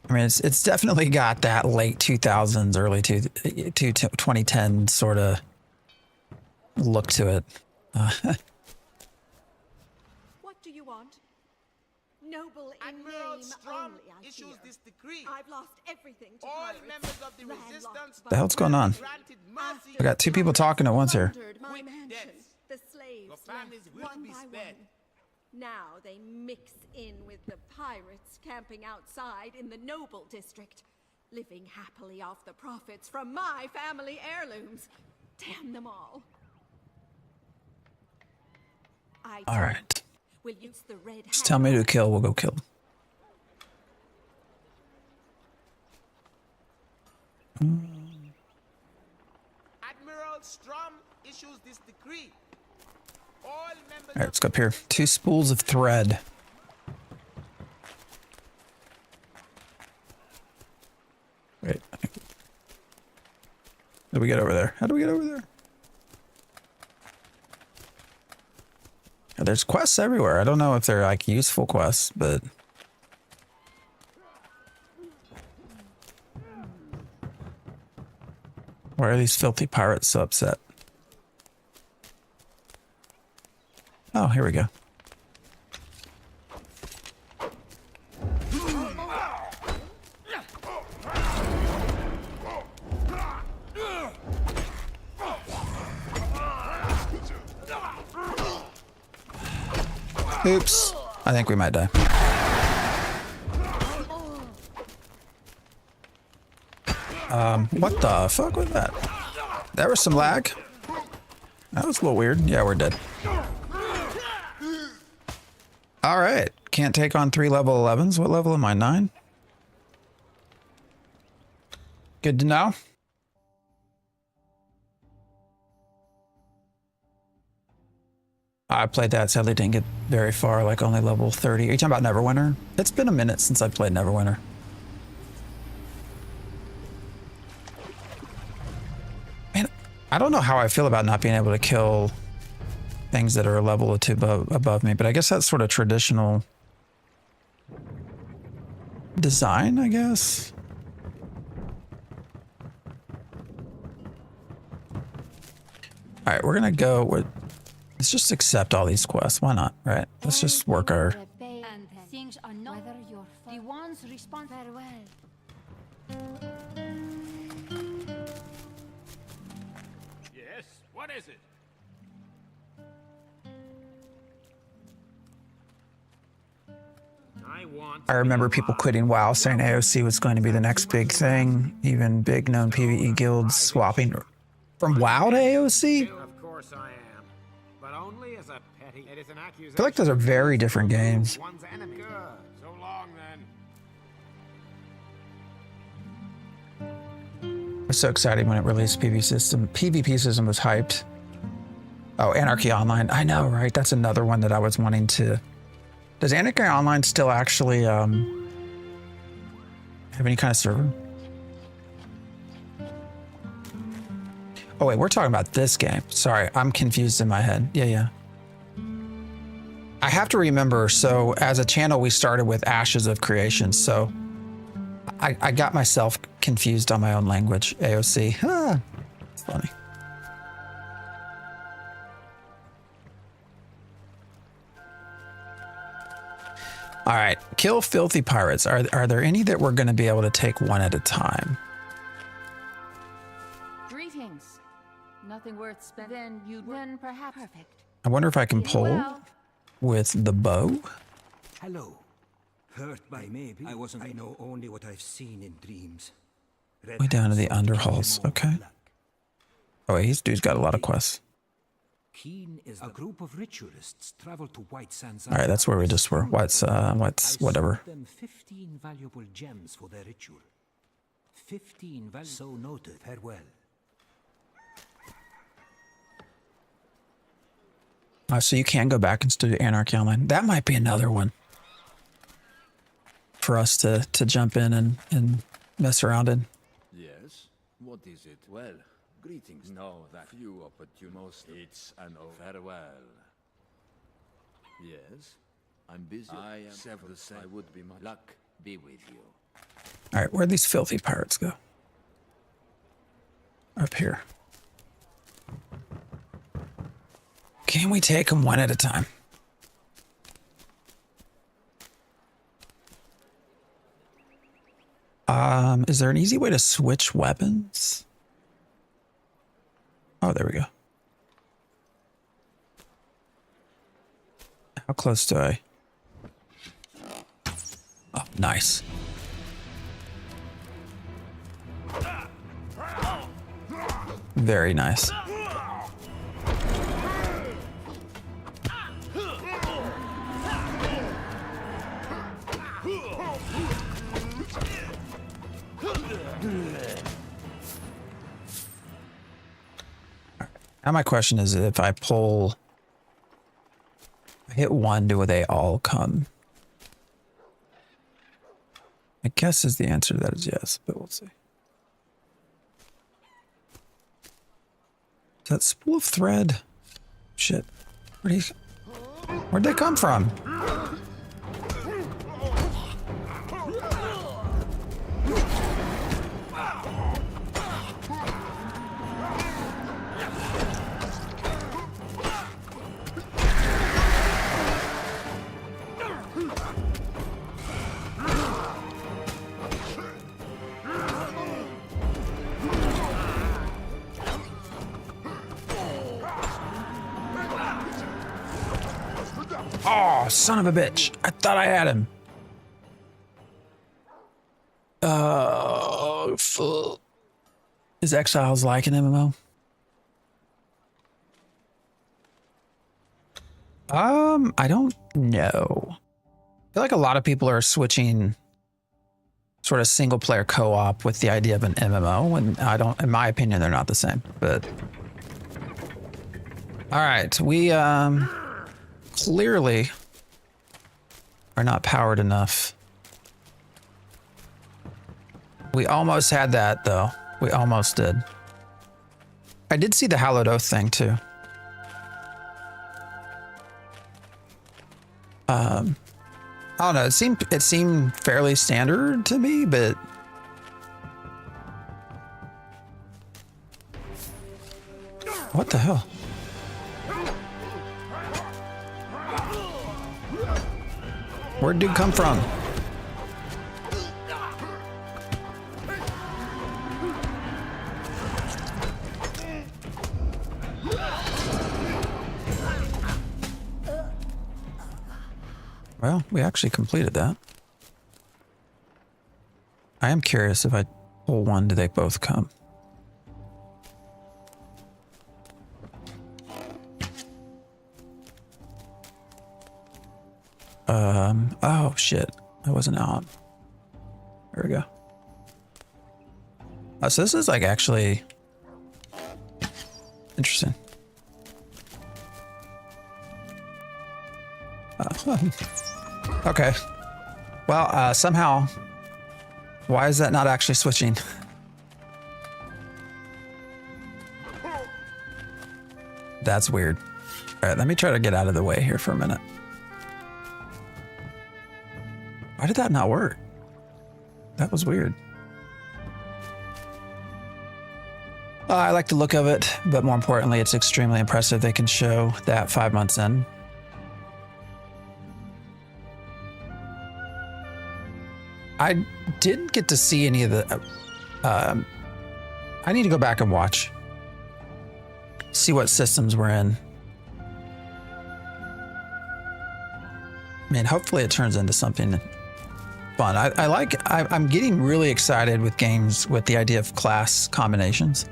I mean, it's definitely got that late 2000s, early 2010 sort of look to it. What do you want? Noble in Admiral name Strom only, I issues fear. this decree. I've lost everything to All pirates. members of the resistance The hell's going on? granted mercy I got two people talking at once here. Plundered my mansion. The slaves Your families left will one be by spared. one. Now they mix in with the pirates camping outside in the Noble District, living happily off the profits from my family heirlooms. Damn them all. All right. Will use the red Just tell me to kill, we'll go kill. Admiral Strom issues this decree. All members All right, let's go up here. 2 spools of thread. Wait. How do we get over there? How do we get over there? Yeah, there's quests everywhere. I don't know if they're like useful quests, but... Why are these filthy pirates so upset? Oh, here we go. Oops. I think we might die. What the fuck was that? There was some lag. That was a little weird. Yeah, we're dead. All right. Can't take on 3 level 11s. What level am I? 9? Good to know. I played that. Sadly, didn't get very far. Like only level 30. Are you talking about Neverwinter? It's been a minute since I played Neverwinter. Man, I don't know how I feel about not being able to kill things that are a level or 2 above me, but I guess that's sort of traditional design, I guess. All right, we're gonna go with. Let's just accept all these quests. Why not, right? Let's just work our. And things are not whether you're the ones respond farewell. Yes, what is it? I remember people quitting WoW saying AOC was going to be the next big thing. Even big known PvE guilds swapping from WoW to AOC. Of course I am, but only as a petty. It is an accusation. I feel like those are very different games. One's enemy. Good. So long then. I was so excited when it released. PvP system was hyped. Oh, Anarchy Online. I know, right? That's another one that I was wanting to. Does Anarchy Online still actually have any kind of server? Oh wait, we're talking about this game. Sorry, I'm confused in my head. Yeah. I have to remember, so as a channel, we started with Ashes of Creation, so I got myself confused on my own language. AOC. Ah, it's funny. All right, kill filthy pirates. Are there any that we're going to be able to take one at a time? Greetings. Nothing worth spending. Then perhaps perfect. I wonder if I can pull with the bow. Hello. Hurt by maybe. I know only what I've seen in dreams. Way down to the underhalls. Okay. Oh, wait, this dude's got a lot of quests. Keen is a group of ritualists travel to White Sands. All right, that's where we just were. What's whatever. Them 15 valuable gems for their ritual. 15 so noted. Farewell. So you can go back and still do Anarchy Online. That might be another one for us to jump in and mess around in. Yes. What is it? Well, greetings. No, that few opportunities. It's an farewell. Yes. I'm busy. I am several. I would be much luck be with you. All right, where'd these filthy pirates go? Up here. Can we take them one at a time? Is there an easy way to switch weapons? Oh, there we go. How close do I? Oh, nice. Very nice. Now my question is, if I pull, I hit one, do they all come? I guess is the answer to that is yes, but we'll see. Is that spool of thread? Shit. Where'd they come from? Oh, Oh, son of a bitch. I thought I had him. Fuck. Is Exiles like an MMO? I don't know. I feel like a lot of people are switching sort of single player co-op with the idea of an MMO, and I don't, in my opinion, they're not the same, but. All right, we clearly are not powered enough. We almost had that though. We almost did. I did see the Hallowed Oath thing too. I don't know. It seemed fairly standard to me, but what the hell? Where'd dude come from? Well, we actually completed that. I am curious if I pull one, do they both come? Oh shit, I wasn't out. There we go. Oh, so this is like actually interesting. Okay. Well, somehow, why is that not actually switching? That's weird. All right, let me try to get out of the way here for a minute. Why did that not work? That was weird. I like the look of it, but more importantly, it's extremely impressive they can show that 5 months in. I didn't get to see any of the... I need to go back and watch. See what systems we're in. I mean, hopefully it turns into something fun. I'm getting really excited with games with the idea of class combinations.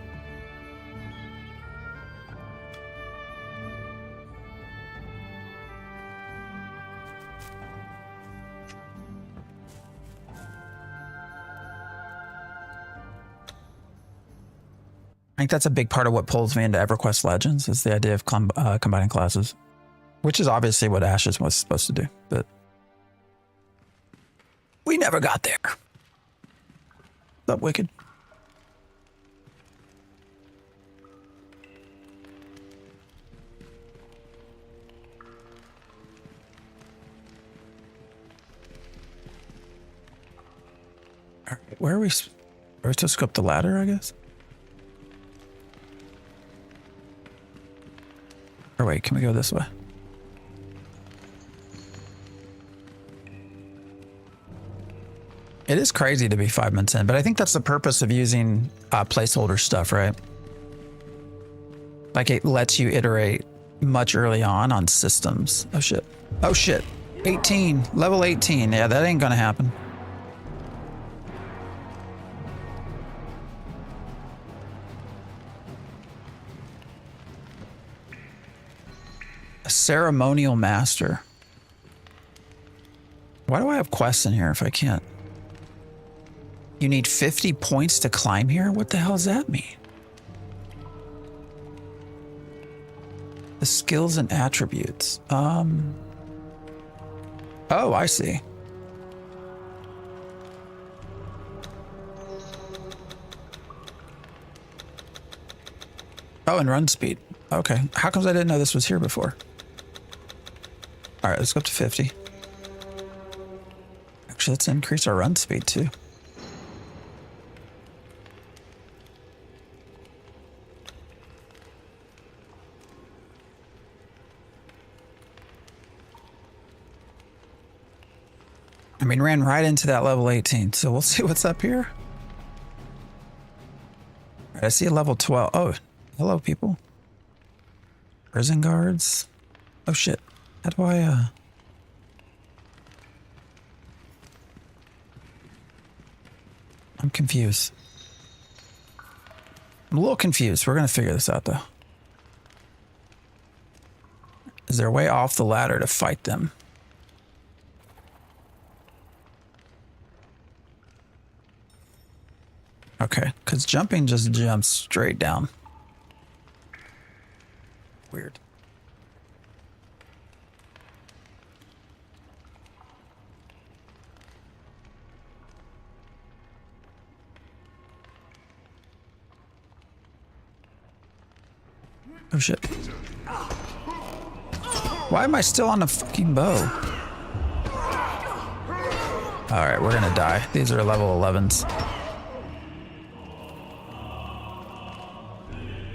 I think that's a big part of what pulls me into EverQuest Legends is the idea of combining classes, which is obviously what Ashes was supposed to do, but we never got there. What's up, Wicked? All right, where are we? Are we supposed to go up the ladder, I guess? Or wait, can we go this way? It is crazy to be 5 months in, but I think that's the purpose of using placeholder stuff, right? Like it lets you iterate much early on systems. Oh shit. Oh shit. 18. Level 18. Yeah, that ain't gonna happen. A ceremonial master. Why do I have quests in here if I can't? You need 50 points to climb here? What the hell does that mean? The skills and attributes. Oh, I see. Oh, and run speed. Okay. How comes I didn't know this was here before? All right, let's go up to 50. Actually, let's increase our run speed too. I mean, ran right into that level 18, so we'll see what's up here. All right, I see a level 12. Oh, hello, people. Prison guards. Oh, shit. How do I, I'm confused. I'm a little confused. We're going to figure this out, though. Is there a way off the ladder to fight them? Okay, because jumping just jumps straight down. Weird. Oh shit. Why am I still on a fucking bow? Alright, we're gonna die. These are level 11s.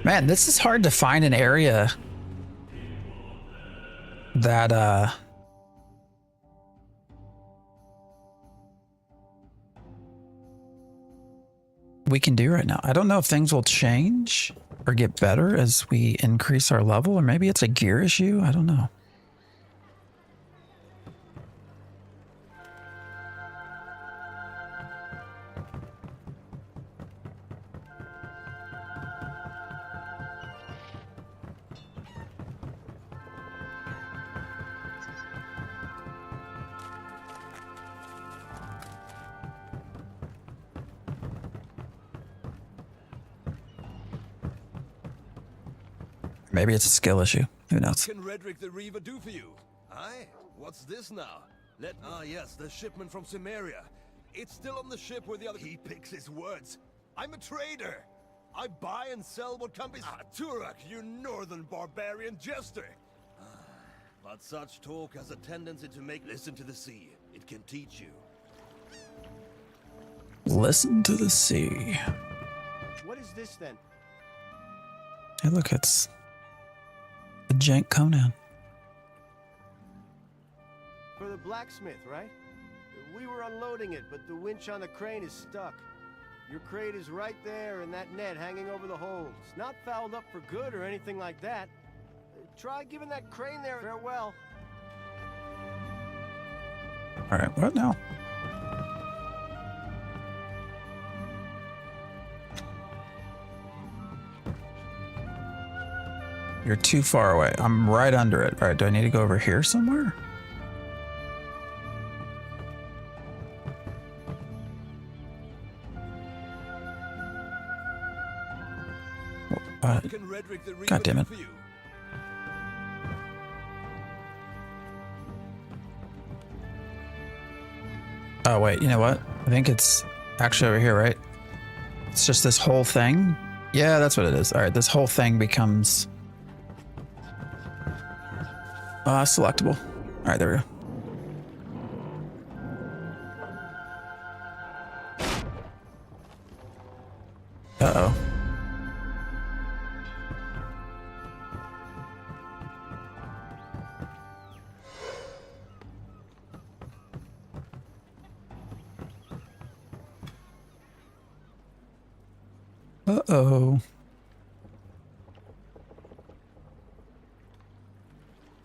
Man, this is hard to find an area that we can do right now. I don't know if things will change or get better as we increase our level, or maybe it's a gear issue. I don't know. Maybe it's a skill issue. Who knows? What can Redrick the Reaver do for you? Aye? What's this now? Yes, the shipment from Cimmeria. It's still on the ship where the other... He picks his words. I'm a trader. I buy and sell what can be... Turak, you northern barbarian jester. But such talk has a tendency to make... Listen to the sea. It can teach you. Listen to the sea. What is this then? Hey, look, it's the jank Conan. For the blacksmith, right? We were unloading it, but the winch on the crane is stuck. Your crate is right there in that net hanging over the hole. It's not fouled up for good or anything like that. Try giving that crane there farewell. All right, what now? You're too far away. I'm right under it. All right, do I need to go over here somewhere? God damn it. Oh, wait, you know what? I think it's actually over here, right? It's just this whole thing. Yeah, that's what it is. All right, this whole thing becomes selectable. All right, there we go. Uh-oh. Uh-oh.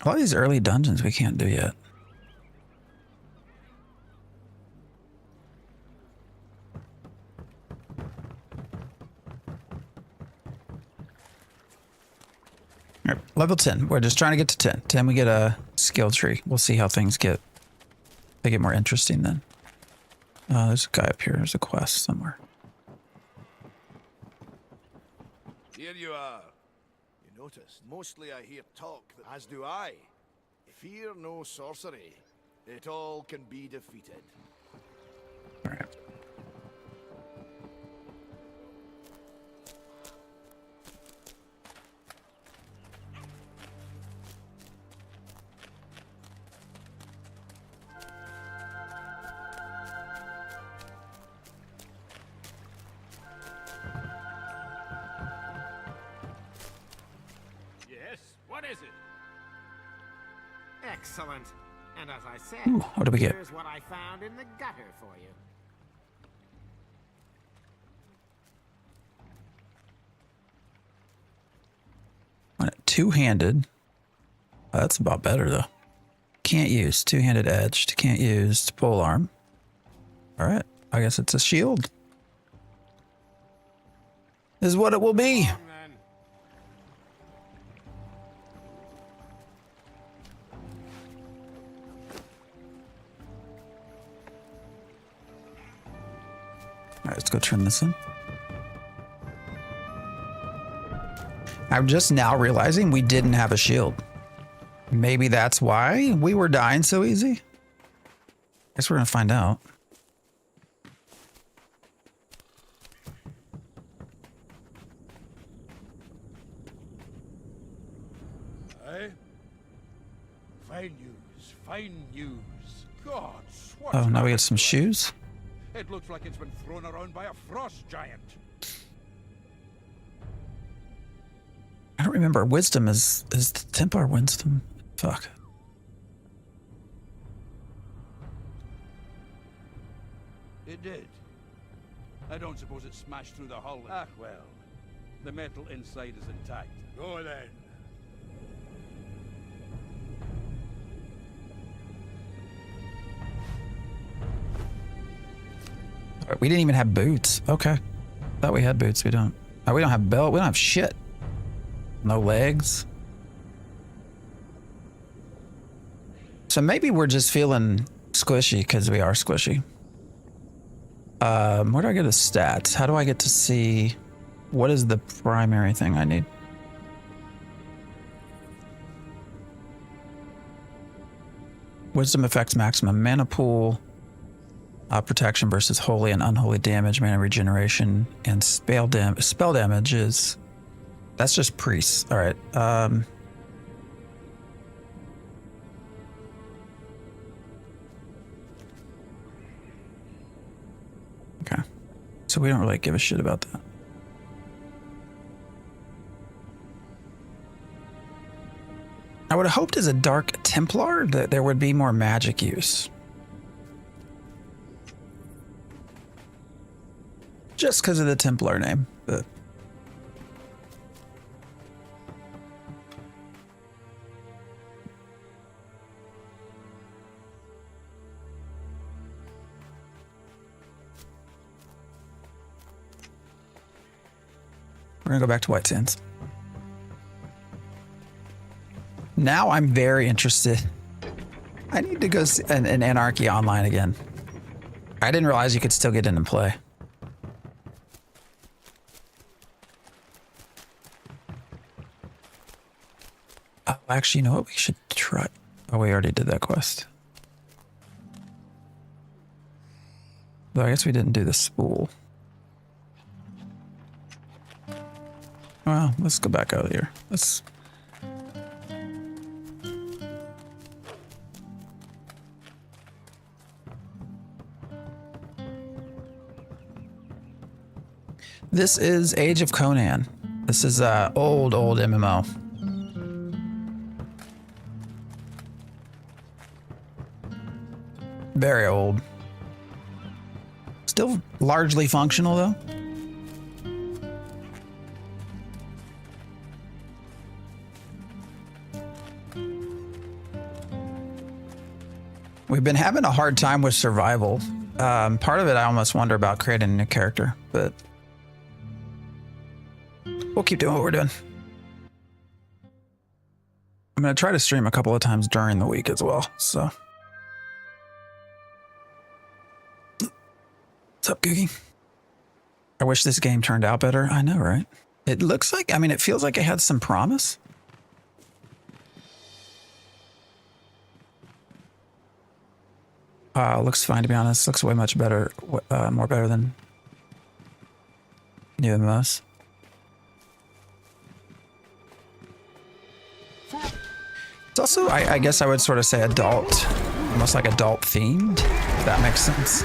A lot of these early dungeons we can't do yet. All right, level 10. We're just trying to get to 10. 10 we get a skill tree. We'll see how things get. They get more interesting then. There's a guy up here. There's a quest somewhere. Here you are. You notice, mostly I hear talk, as do I. Fear no sorcery. It all can be defeated. All right. What is it? Excellent. And as I said, ooh, what do we get? Here's what I found in the gutter for you. Two-handed. Oh, that's about better though. Can't use two-handed edged. Can't use pole arm. All right. I guess it's a shield. is what it will be. All right, let's go turn this in. I'm just now realizing we didn't have a shield. Maybe that's why we were dying so easy. Guess we're gonna find out. Hey? Fine news, fine news. God, Oh, now we get some shoes. It looks like it's been thrown around by a frost giant. I don't remember. Wisdom is the Templar wisdom. Fuck. It did. I don't suppose it smashed through the hull. Ah, well. The metal inside is intact. Go then. We didn't even have boots. Okay. Thought we had boots. We don't. Oh, we don't have belt. We don't have shit. No legs. So maybe we're just feeling squishy because we are squishy. Where do I get the stats? How do I get to see what is the primary thing I need? Wisdom affects maximum mana pool. Protection versus holy and unholy damage, mana regeneration, and spell damage is... That's just priests. All right. Okay. So we don't really give a shit about that. I would have hoped as a Dark Templar that there would be more magic use. Just because of the Templar name, but... We're gonna go back to White Sands. Now I'm very interested. I need to go see an Anarchy online again. I didn't realize you could still get in and play. Oh, actually, you know what? We should try. Oh, we already did that quest. Though I guess we didn't do the spool. Well, let's go back out here. Let's... This is Age of Conan. This is old MMO. Very old. Still largely functional though. We've been having a hard time with survival. Part of it, I almost wonder about creating a new character, but we'll keep doing what we're doing. I'm going to try to stream a couple of times during the week as well, so. What's up, Googie? I wish this game turned out better. I know, right? It looks like, I mean, it feels like it had some promise. Looks fine, to be honest. Looks way much better, more better than new MMOs. It's also, I guess I would sort of say adult, almost like adult themed, if that makes sense.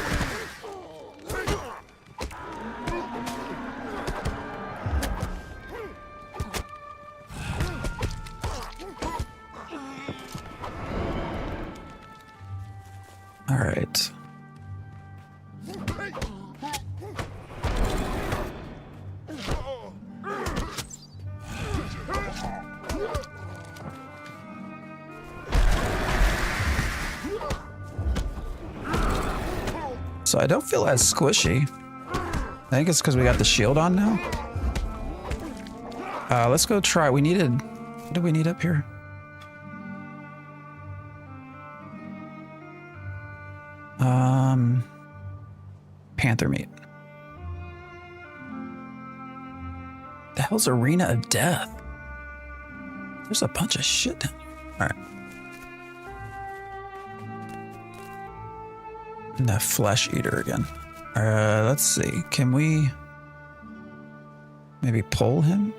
All right. So I don't feel as squishy. I think it's because we got the shield on now. Let's go try. We needed. What do we need up here? Panther meat. The hell's Arena of Death? There's a bunch of shit down here. All right. And the flesh eater again. Let's see. Can we maybe pull him?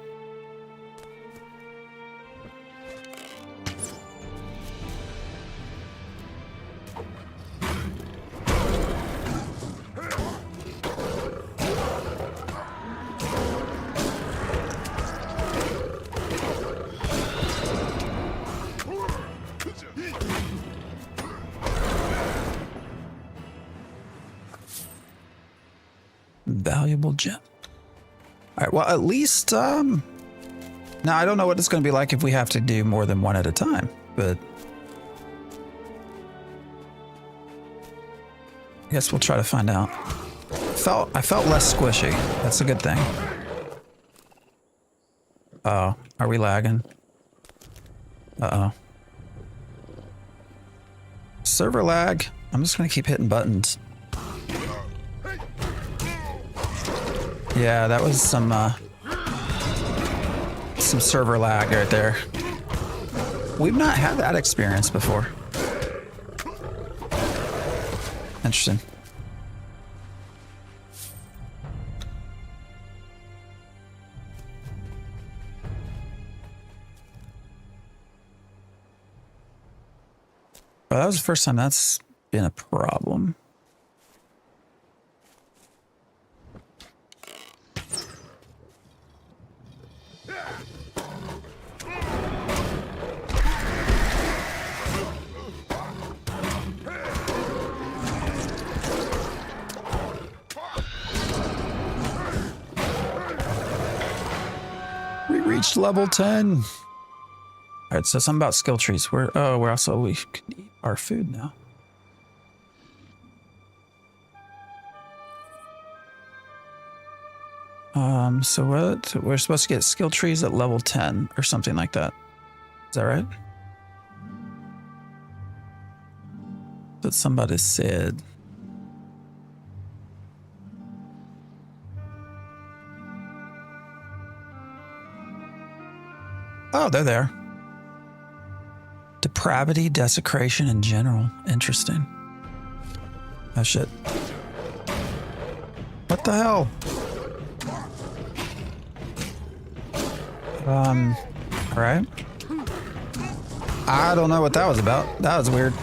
Valuable gem. All right, well, at least, now I don't know what it's going to be like if we have to do more than one at a time, but I guess we'll try to find out. I felt less squishy. That's a good thing. Uh-oh, are we lagging? Uh-oh. Server lag. I'm just going to keep hitting buttons. Yeah, that was some server lag right there. We've not had that experience before. Interesting. Well, that was the first time that's been a problem. Reached level 10. All right, so something about skill trees. We can eat our food now. So we're supposed to get skill trees at level 10 or something like that. Is that right? That somebody said. Oh, they're there. Depravity, desecration in general. Interesting. Oh, shit. What the hell? Alright. I don't know what that was about. That was weird.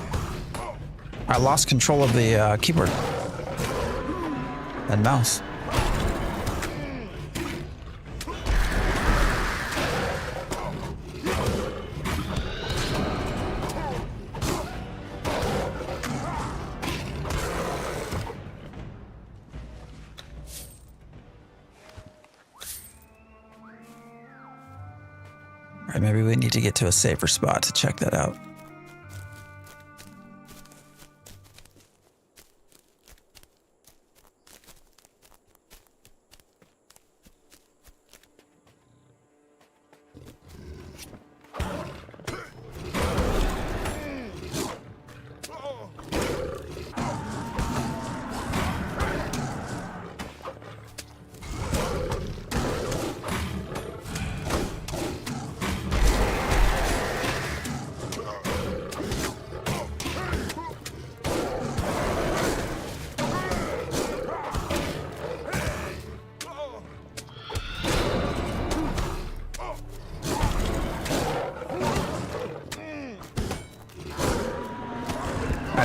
I lost control of the keyboard and mouse. Maybe we need to get to a safer spot to check that out.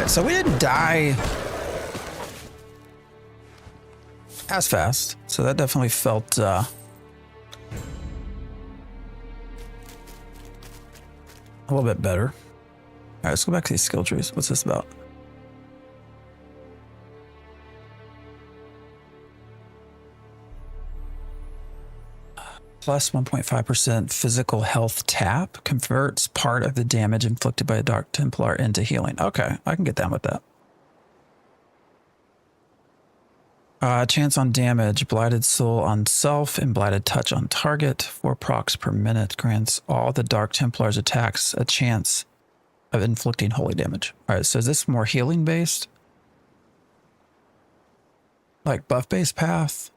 So we didn't die as fast, so that definitely felt a little bit better. All right, let's go back to these skill trees. What's this about? Plus 1.5% physical health tap converts part of the damage inflicted by a Dark Templar into healing. Okay, I can get down with that. Chance on damage, blighted soul on self, and blighted touch on target. 4 procs per minute grants all the Dark Templars attacks a chance of inflicting holy damage. All right, so is this more healing based? Like buff based path?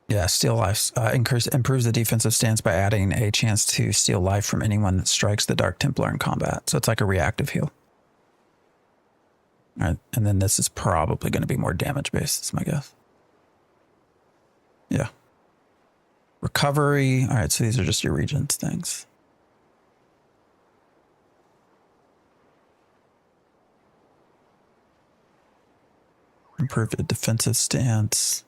Yeah, steal life improves the defensive stance by adding a chance to steal life from anyone that strikes the Dark Templar in combat. So it's like a reactive heal. All right, and then this is probably going to be more damage based, is my guess. Yeah. Recovery. All right, so these are just your regions things. Improve the defensive stance.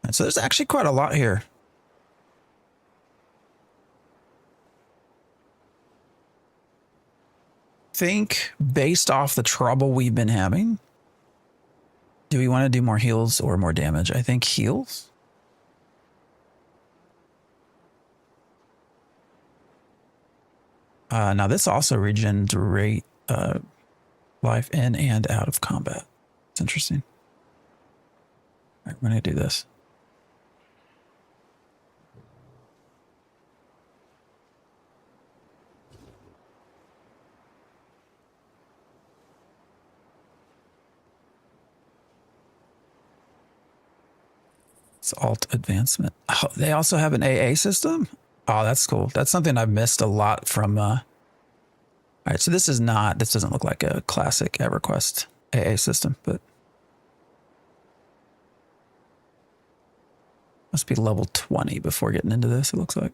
And so there's actually quite a lot here. Think based off the trouble we've been having, do we want to do more heals or more damage? I think heals. Now this also regenerate life in and out of combat. It's interesting. All right, we're going to do this. It's alt advancement. Oh, they also have an AA system? Oh, that's cool. That's something I've missed a lot from... All right, so this doesn't look like a classic EverQuest AA system, but... Must be level 20 before getting into this, it looks like.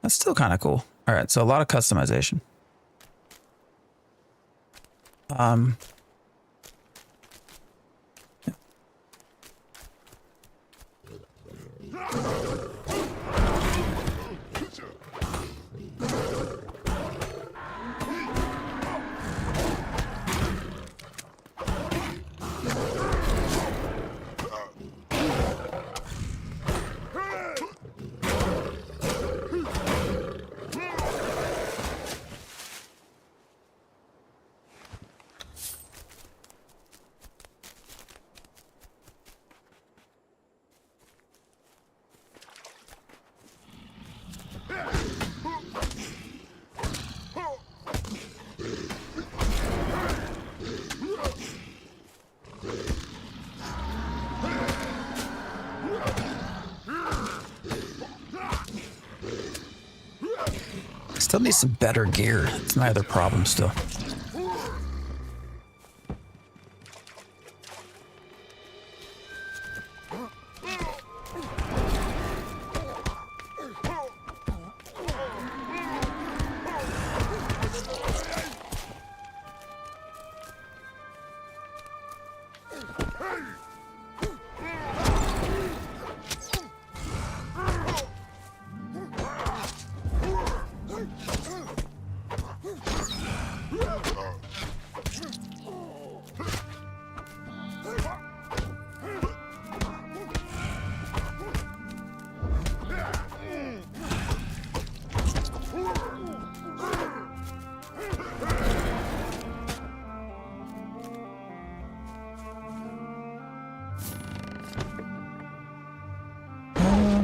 That's still kind of cool. All right, so a lot of customization. Still need some better gear. It's my other problem still.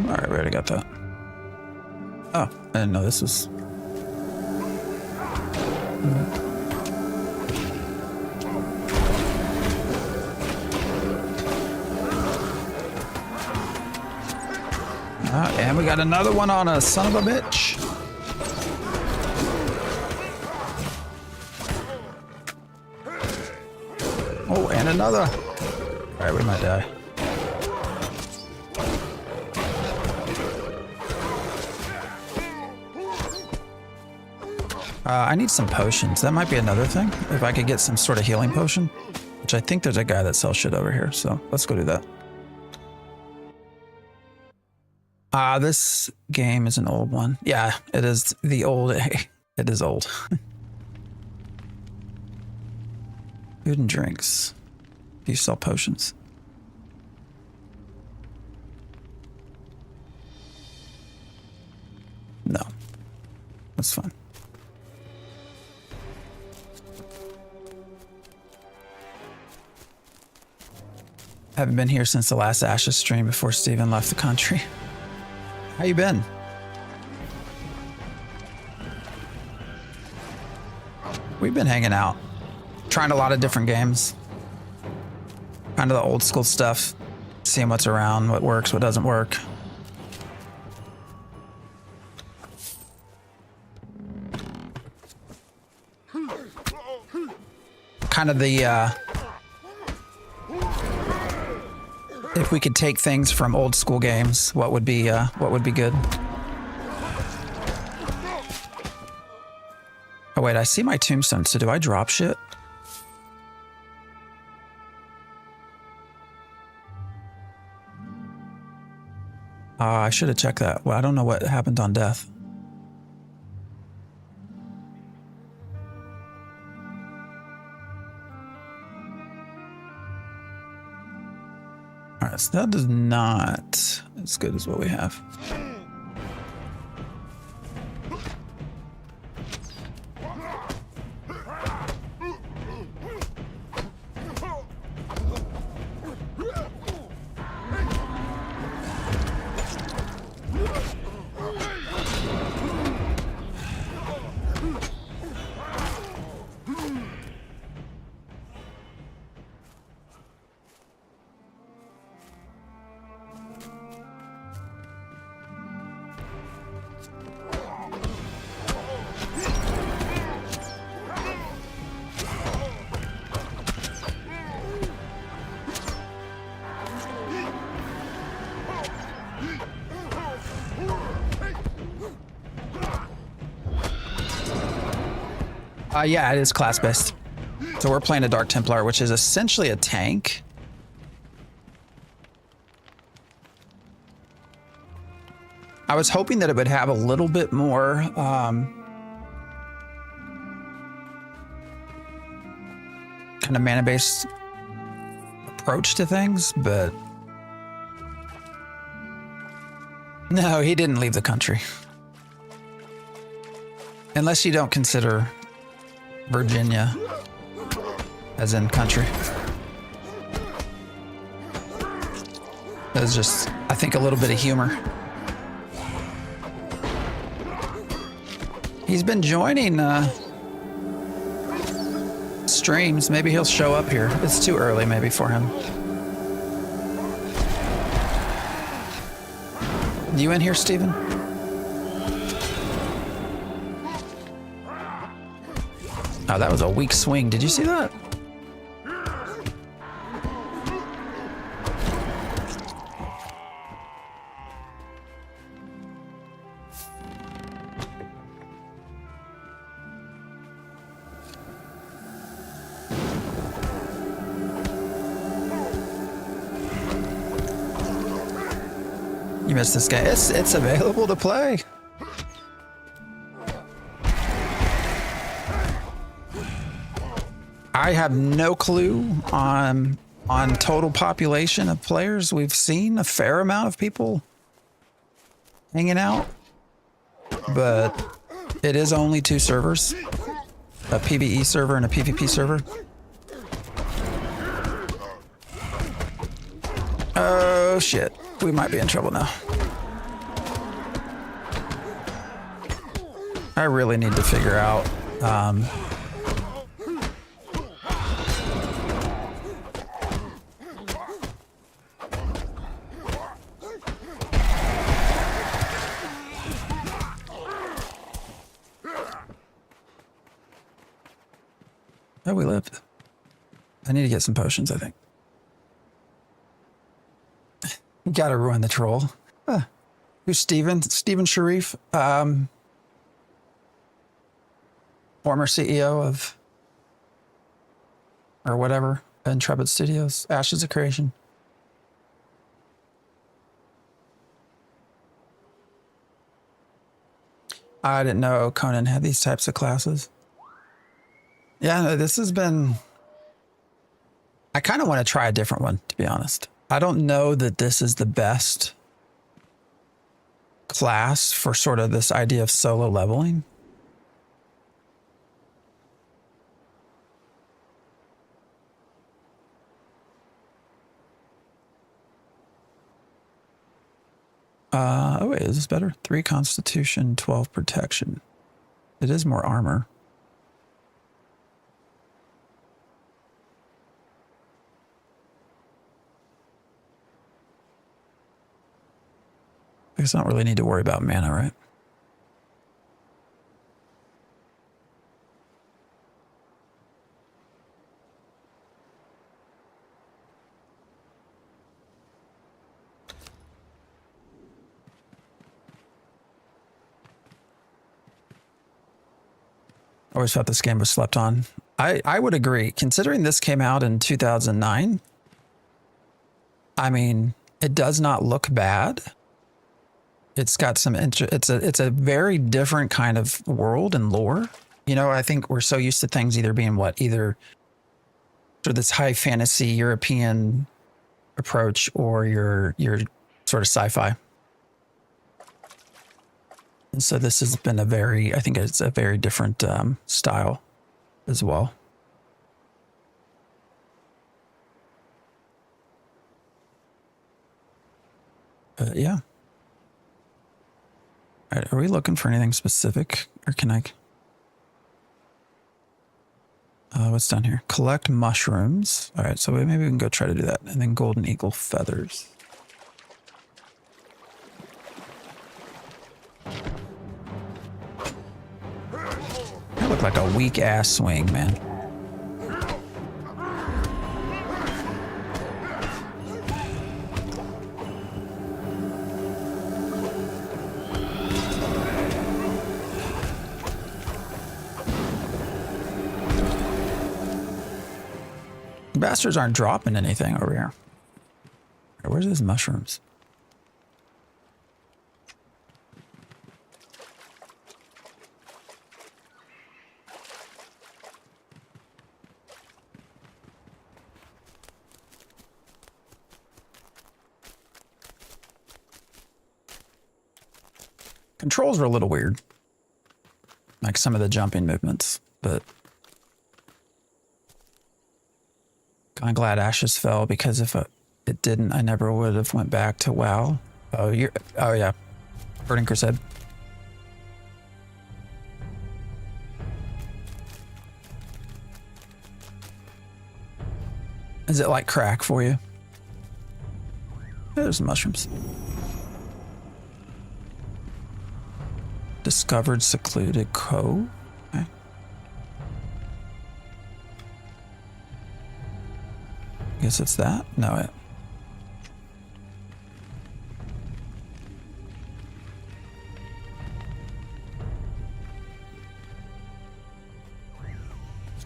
All right, we already got that. Oh, I didn't know this was... And we got another one on a son of a bitch. Oh, and another. All right, we might die. I need some potions. That might be another thing. If I could get some sort of healing potion, which I think there's a guy that sells shit over here. So let's go do that. This game is an old one. Yeah, it is the old. It is old. Food and drinks. Do you sell potions? Haven't been here since the last Ashes stream before Steven left the country. How you been? We've been hanging out, trying a lot of different games. Kind of the old school stuff, seeing what's around, what works, what doesn't work. Kind of the, if we could take things from old school games, what would be good? Oh wait, I see my tombstone, so do I drop shit? I should have checked that. Well, I don't know what happened on death. All right, so that is not as good as what we have. Yeah, it is class-based. So we're playing a Dark Templar, which is essentially a tank. I was hoping that it would have a little bit more kind of mana-based approach to things, but no, he didn't leave the country. Unless you don't consider Virginia as in country. That's just, I think, a little bit of humor. He's been joining streams. Maybe he'll show up here. It's too early maybe for him. You in here, Steven? Oh, that was a weak swing. Did you see that? You missed this game. It's available to play. I have no clue on total population of players. We've seen a fair amount of people hanging out, but it is only 2 servers, a PvE server and a PvP server. Oh shit, we might be in trouble now. I really need to figure out oh, we lived. I need to get some potions, I think. You gotta ruin the troll. Who's Steven? Steven Sharif, former CEO of, or whatever, Intrepid Studios, Ashes of Creation. I didn't know Conan had these types of classes. Yeah, no, this has been... I kind of want to try a different one, to be honest. I don't know that this is the best class for sort of this idea of solo leveling. Oh wait, is this better? 3 constitution, 12 protection. It is more armor. I guess I don't really need to worry about mana, right? I always thought this game was slept on. I would agree. Considering this came out in 2009, I mean, it does not look bad. It's got some it's a very different kind of world and lore. You know, I think we're so used to things either being either sort of this high fantasy European approach or your sort of sci-fi. And so this has been I think it's a very different style as well. Yeah. All right, are we looking for anything specific, or can I? What's down here? Collect mushrooms. All right, so maybe we can go try to do that. And then golden eagle feathers. That looked like a weak ass swing, man. Bastards aren't dropping anything over here. Where's these mushrooms? Controls were a little weird. Like some of the jumping movements, but kind of glad Ashes fell, because if it didn't, I never would have went back to WoW. Oh yeah, Burning Crusade. Is it like crack for you? There's some mushrooms. Discovered secluded cove. Okay. Guess it's that? No, it.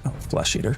Oh, flesh eater.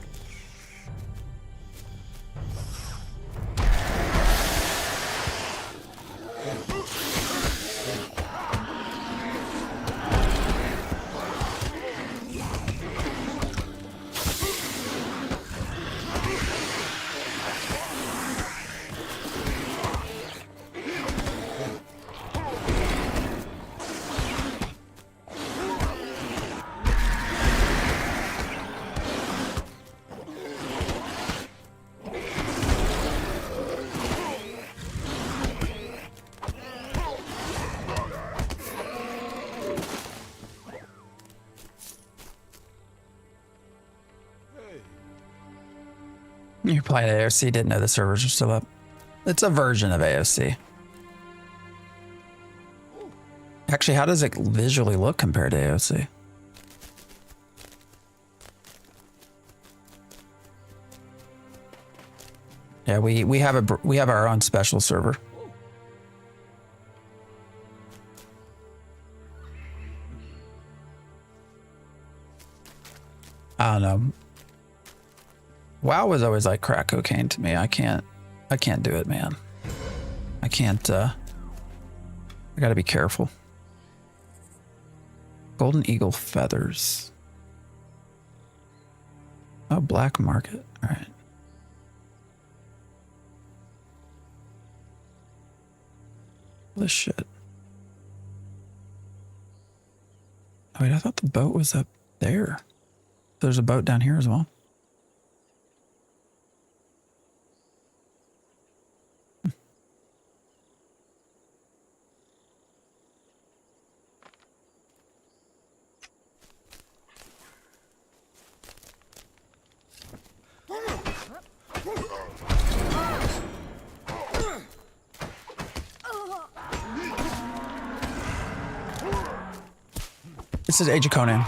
You're playing AOC, didn't know the servers are still up. It's a version of AOC. Actually, how does it visually look compared to AOC? Yeah, we have our own special server. I don't know. WoW was always like crack cocaine to me. I can't do it, man. I can't, I gotta be careful. Golden eagle feathers. Oh, black market. All right. This shit. Oh, wait, I thought the boat was up there. There's a boat down here as well. This is Age of Conan.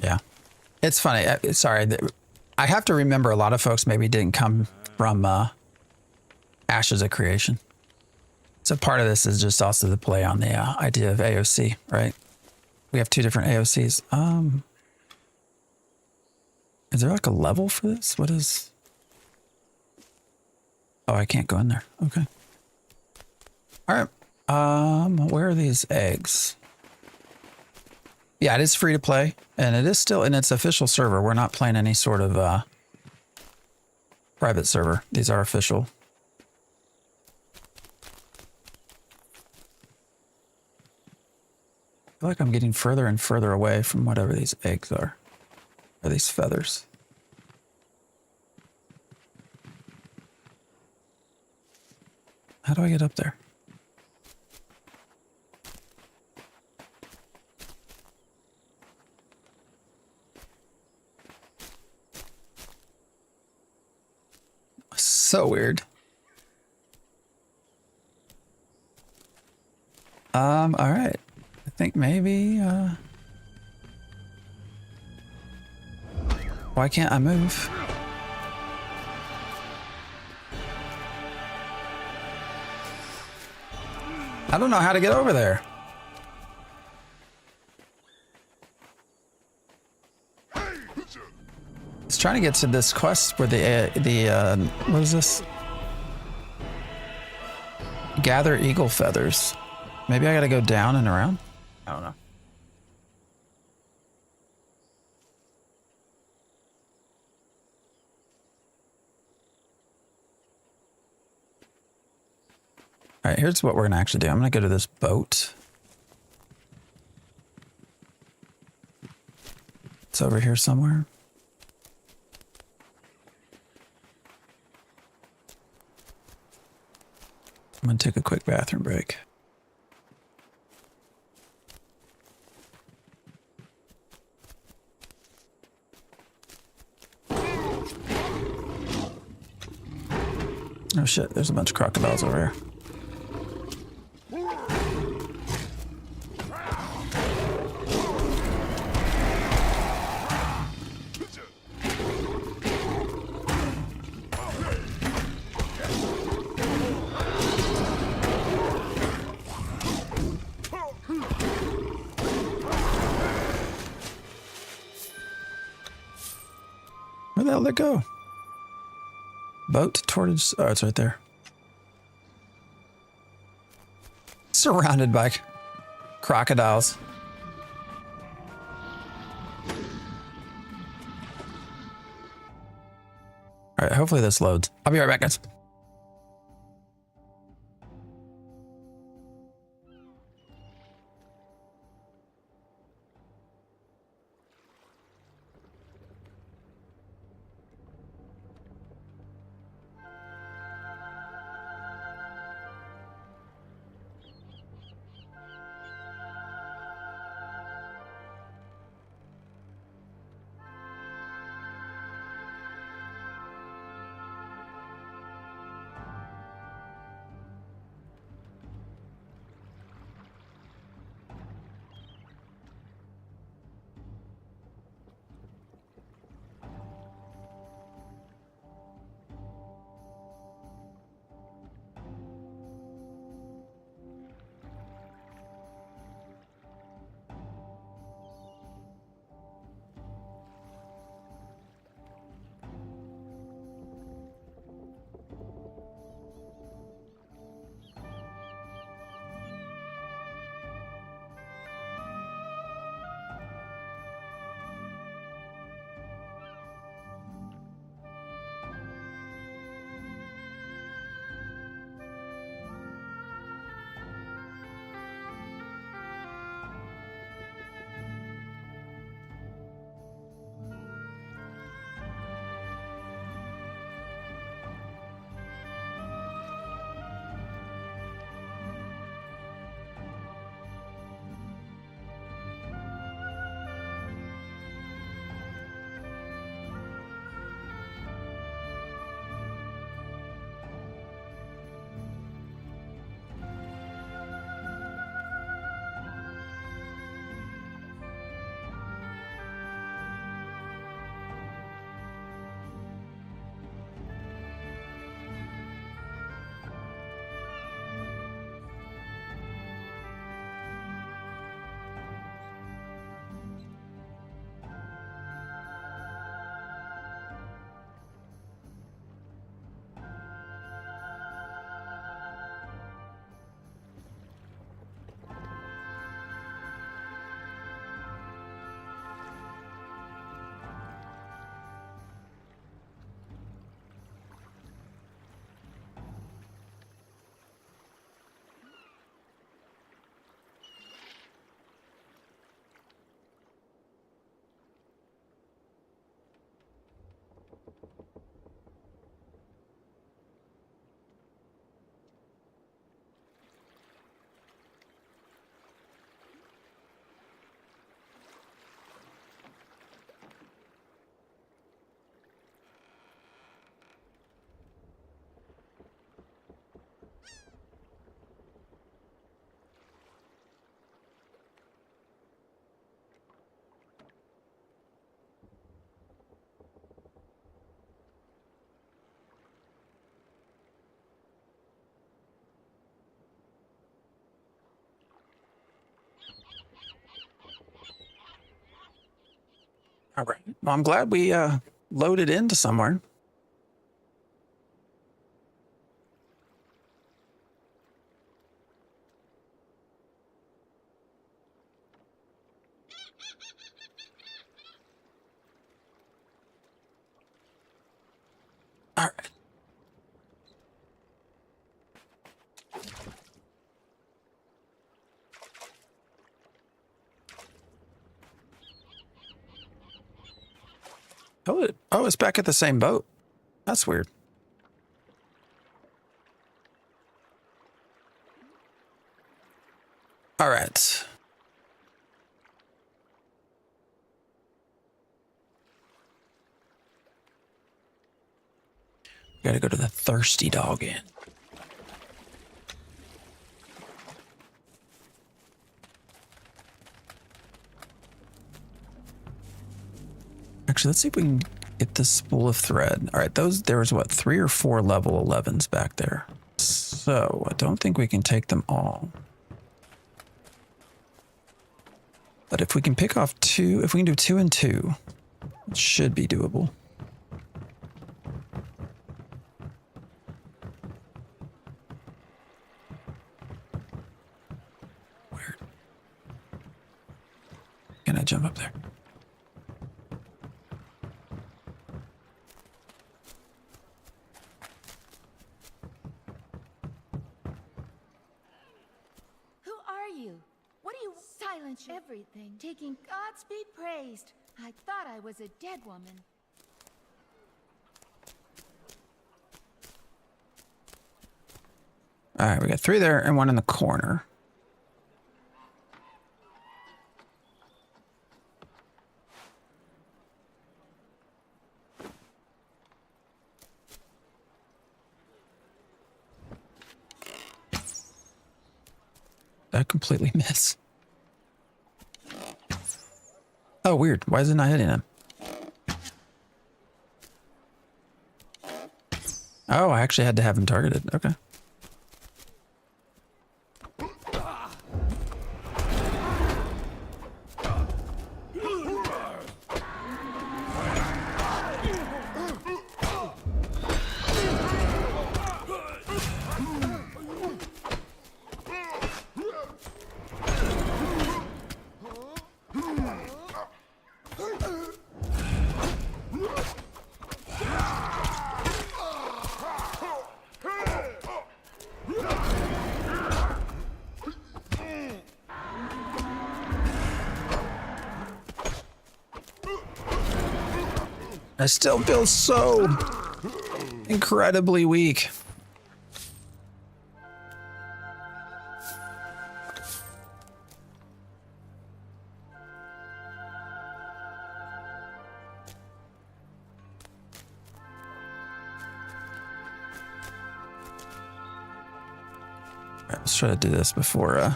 Yeah. It's funny. Sorry. I have to remember a lot of folks maybe didn't come from Ashes of Creation. So part of this is just also the play on the idea of AOC, right? We have two different AOCs. Is there like a level for this? What is... Oh, I can't go in there. Okay. All right. Where are these eggs? Yeah, it is free to play, and it is still in its official server. We're not playing any sort of private server. These are official. I feel like I'm getting further and further away from whatever these eggs are. Or these feathers. How do I get up there? So weird. All right. I think maybe, why can't I move? I don't know how to get over there. It's trying to get to this quest where what is this? Gather eagle feathers. Maybe I gotta go down and around? I don't know. All right, here's what we're gonna actually do. I'm gonna go to this boat. It's over here somewhere. I'm gonna take a quick bathroom break. Oh shit, there's a bunch of crocodiles over here. Where the hell did it go? Boat, tortoise. Oh, it's right there. Surrounded by crocodiles. All right, hopefully this loads. I'll be right back, guys. All right. Well, I'm glad we loaded into somewhere. All right. Oh, it's back at the same boat. That's weird. All right. Gotta go to the Thirsty Dog Inn. Actually, let's see if we can get the spool of thread. All right, there was what, 3 or 4 level 11s back there. So I don't think we can take them all. But if we can pick off 2, if we can do 2 and 2, it should be doable. Weird. Can I jump up there? Everything. Taking God's be praised. I thought I was a dead woman. All right, we got 3 there and 1 in the corner. Did I completely miss? Oh, weird. Why is it not hitting him? Oh, I actually had to have him targeted. Okay. I still feel so incredibly weak. All right, let's try to do this before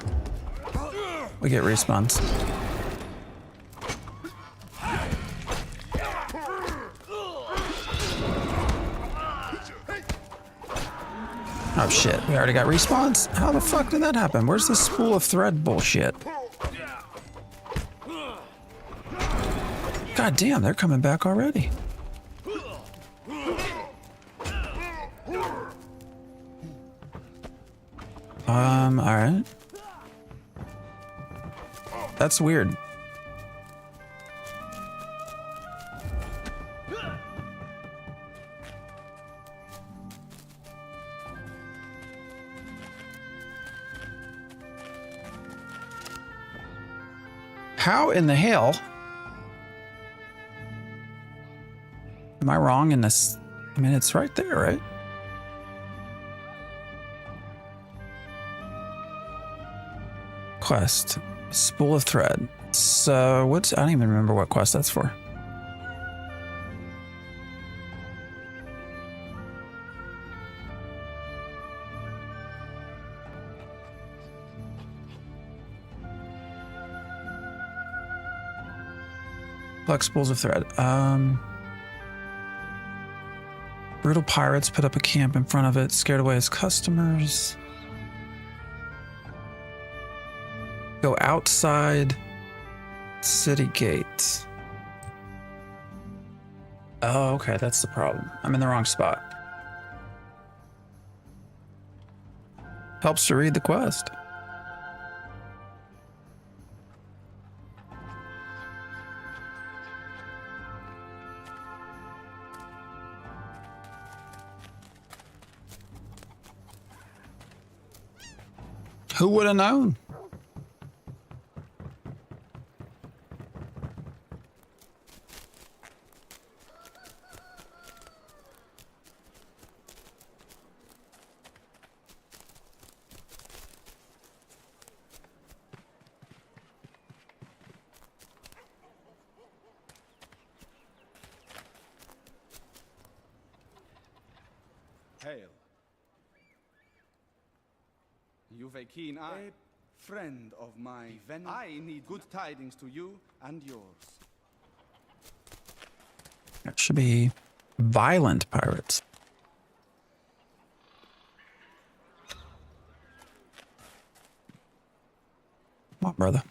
we get respawns. Oh shit, we already got respawns? How the fuck did that happen? Where's the spool of thread bullshit? God damn, they're coming back already. Alright. That's weird. How in the hell am I wrong in this? I mean, it's right there, right? Quest, spool of thread. So what's, I don't even remember what quest that's for. Collect spools of thread. Brutal pirates put up a camp in front of it, scared away his customers. Go outside city gate. Oh, okay, that's the problem. I'm in the wrong spot. Helps to read the quest. Who would have known? Hail. You've a keen eye. A friend of mine. I need good tidings to you and yours. That should be violent pirates. Come on, brother.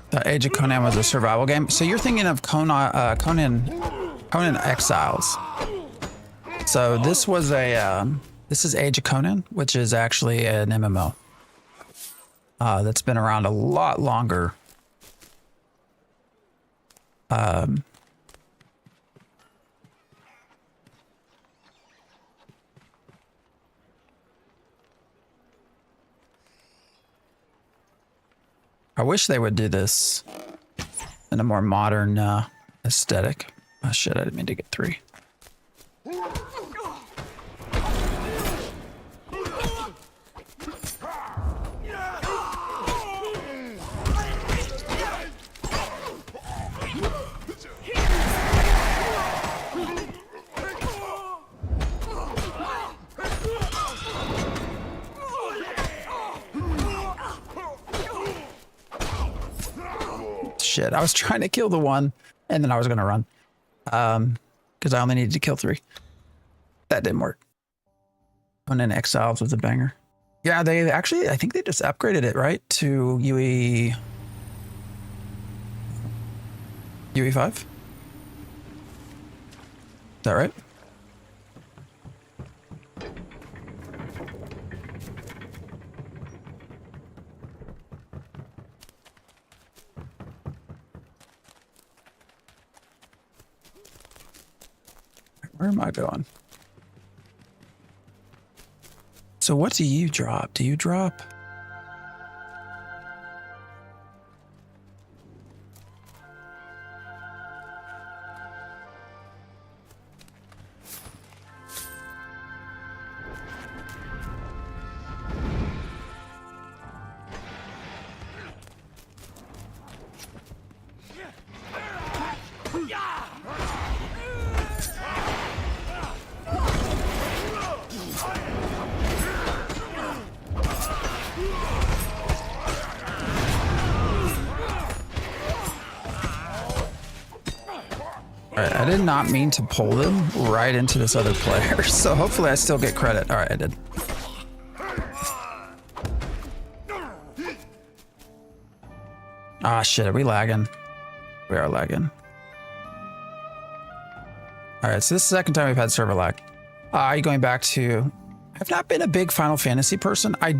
The Age of Conan was a survival game. So you're thinking of Conan Exiles. So this was this is Age of Conan, which is actually an MMO. That's been around a lot longer. I wish they would do this in a more modern aesthetic. Oh shit, I didn't mean to get 3. Shit, I was trying to kill the one and then I was gonna run because I only needed to kill 3. That didn't work. Conan Exiles was a banger. Yeah, they actually, I think they just upgraded it, right, to UE5. Is that right? Where am I going? So what do you drop? Do you drop? Alright, I did not mean to pull them right into this other player, so hopefully I still get credit. Alright, I did. Ah, shit, are we lagging? We are lagging. Alright, so this is the second time we've had server lag. Are you going back to... I've not been a big Final Fantasy person. I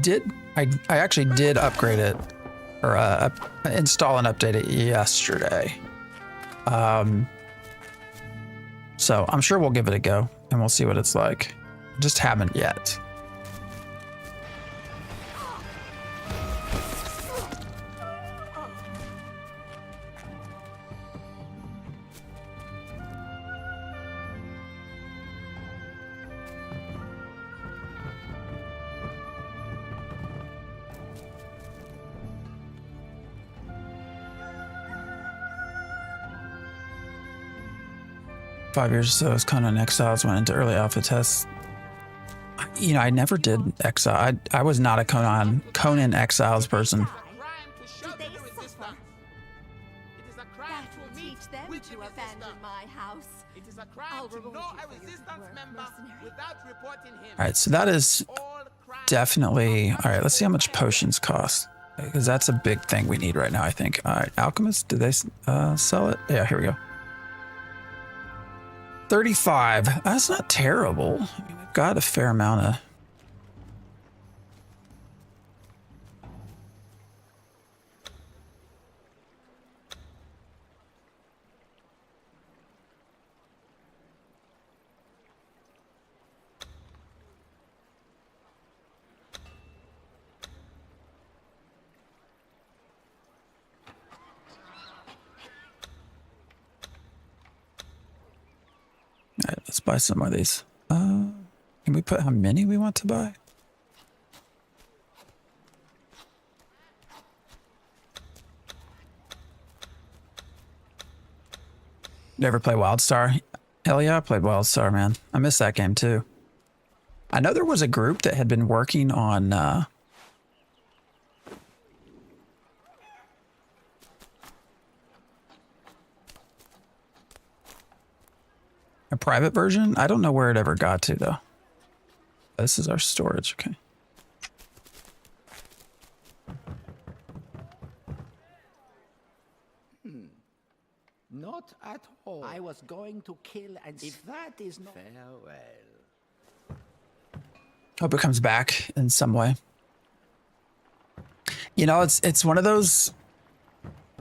actually did upgrade it, or install and update it yesterday. So I'm sure we'll give it a go and we'll see what it's like. Just haven't yet. Five years or so as Conan Exiles went into early alpha tests. You know, I never did Exile. I was not a Conan Exiles person. That will teach them did you abandon my house? It is a crime I'll to reward know you a for your resistance work, member mercenary. without reporting him. All right, so that is definitely all right. Let's see how much potions cost, because that's a big thing we need right now, I think. All right, alchemist, do they sell it? Yeah, here we go. 35. That's not terrible. I mean, we've got a fair amount of. All right, let's buy some of these. Can we put how many we want to buy? You ever play WildStar? Hell yeah, I played WildStar, man. I miss that game too. I know there was a group that had been working on a private version. I don't know where it ever got to though. This is our storage, okay. Not at all. I was going to kill and if that is not farewell. Hope it comes back in some way. You know, it's one of those,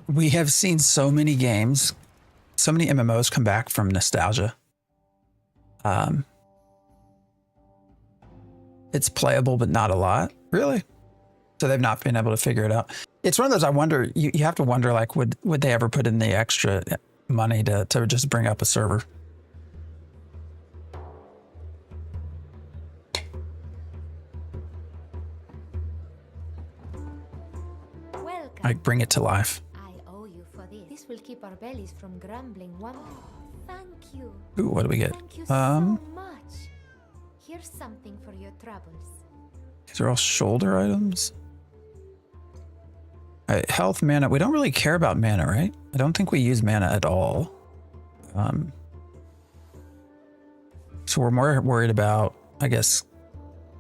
we have seen so many games, so many MMOs come back from nostalgia. It's playable, but not a lot, really. So they've not been able to figure it out. It's one of those, I wonder, you have to wonder, like, would they ever put in the extra money to just bring up a server? Welcome. Like, bring it to life. I owe you for this. This will keep our bellies from grumbling one. Thank you. Ooh, what do we get? Thank you so much. Here's something for your troubles. These are all shoulder items. All right, health, mana. We don't really care about mana, right? I don't think we use mana at all. So we're more worried about, I guess,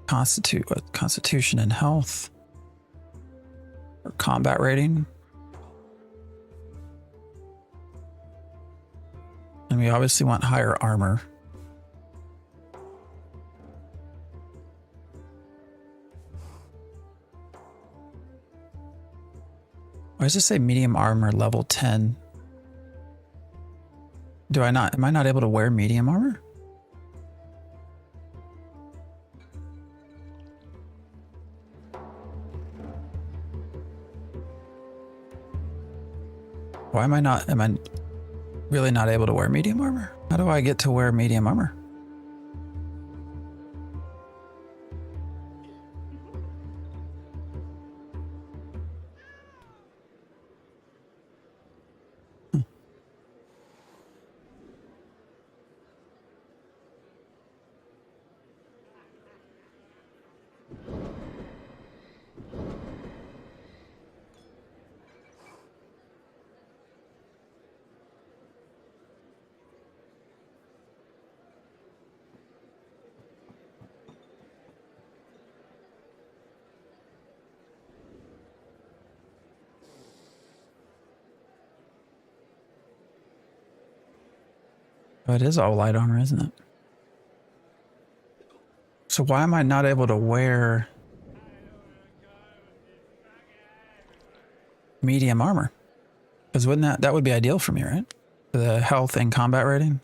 constitution and health. Or combat rating. And we obviously want higher armor. Why does it say medium armor level 10? Am I not able to wear medium armor? Why am I really not able to wear medium armor? How do I get to wear medium armor? Oh, it is all light armor, isn't it? So why am I not able to wear medium armor? Because wouldn't that would be ideal for me, right? The health and combat rating.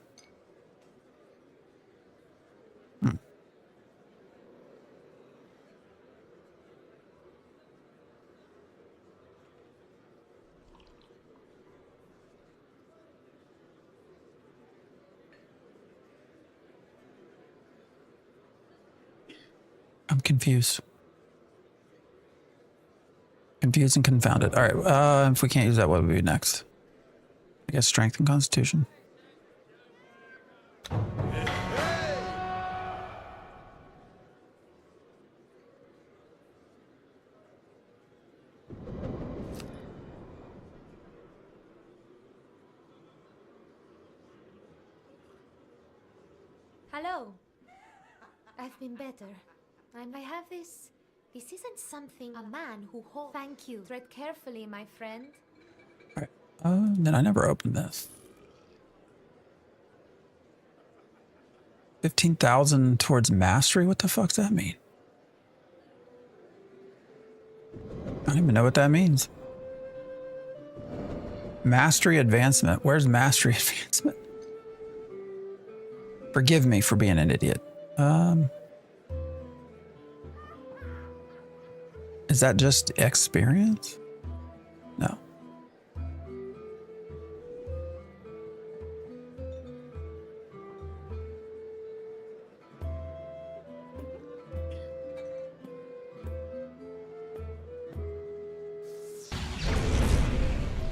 I'm confused. Confused and confounded. All right, if we can't use that, what would be next? I guess strength and constitution. Hello. I've been better. I have this. This isn't something a man who holds. Thank you. Tread carefully, my friend. Alright. Then I never opened this. 15,000 towards mastery? What the fuck's that mean? I don't even know what that means. Mastery advancement. Where's mastery advancement? Forgive me for being an idiot. Is that just experience? No.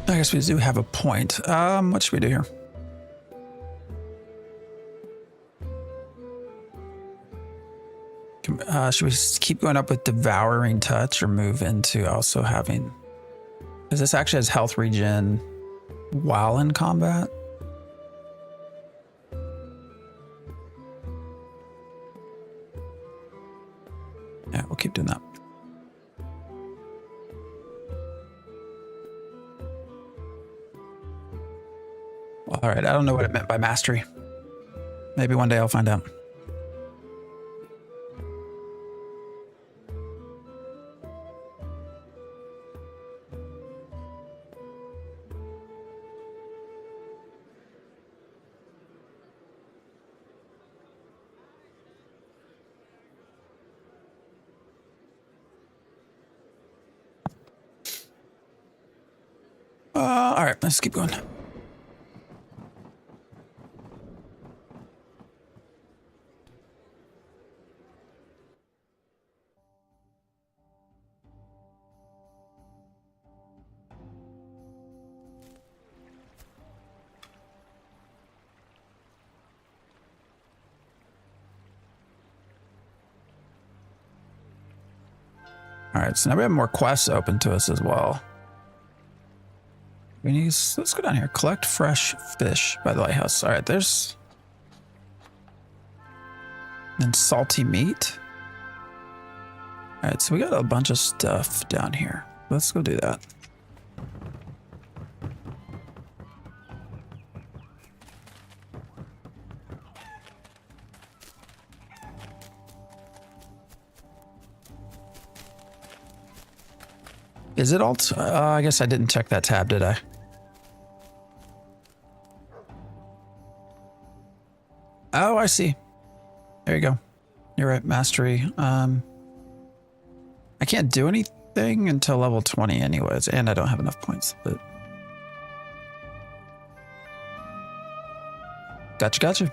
I guess we do have a point. What should we do here? Should we keep going up with Devouring Touch or move into also having... Because this actually has health regen while in combat? Yeah, we'll keep doing that. All right, I don't know what it meant by mastery. Maybe one day I'll find out. All right, let's keep going. All right, so now we have more quests open to us as well. We need, let's go down here. Collect fresh fish by the lighthouse. All right, there's... Then salty meat. All right, so we got a bunch of stuff down here. Let's go do that. Is it alt? I guess I didn't check that tab, did I? Oh, I see. There you go. You're right, mastery. I can't do anything until level 20 anyways, and I don't have enough points, but... Gotcha.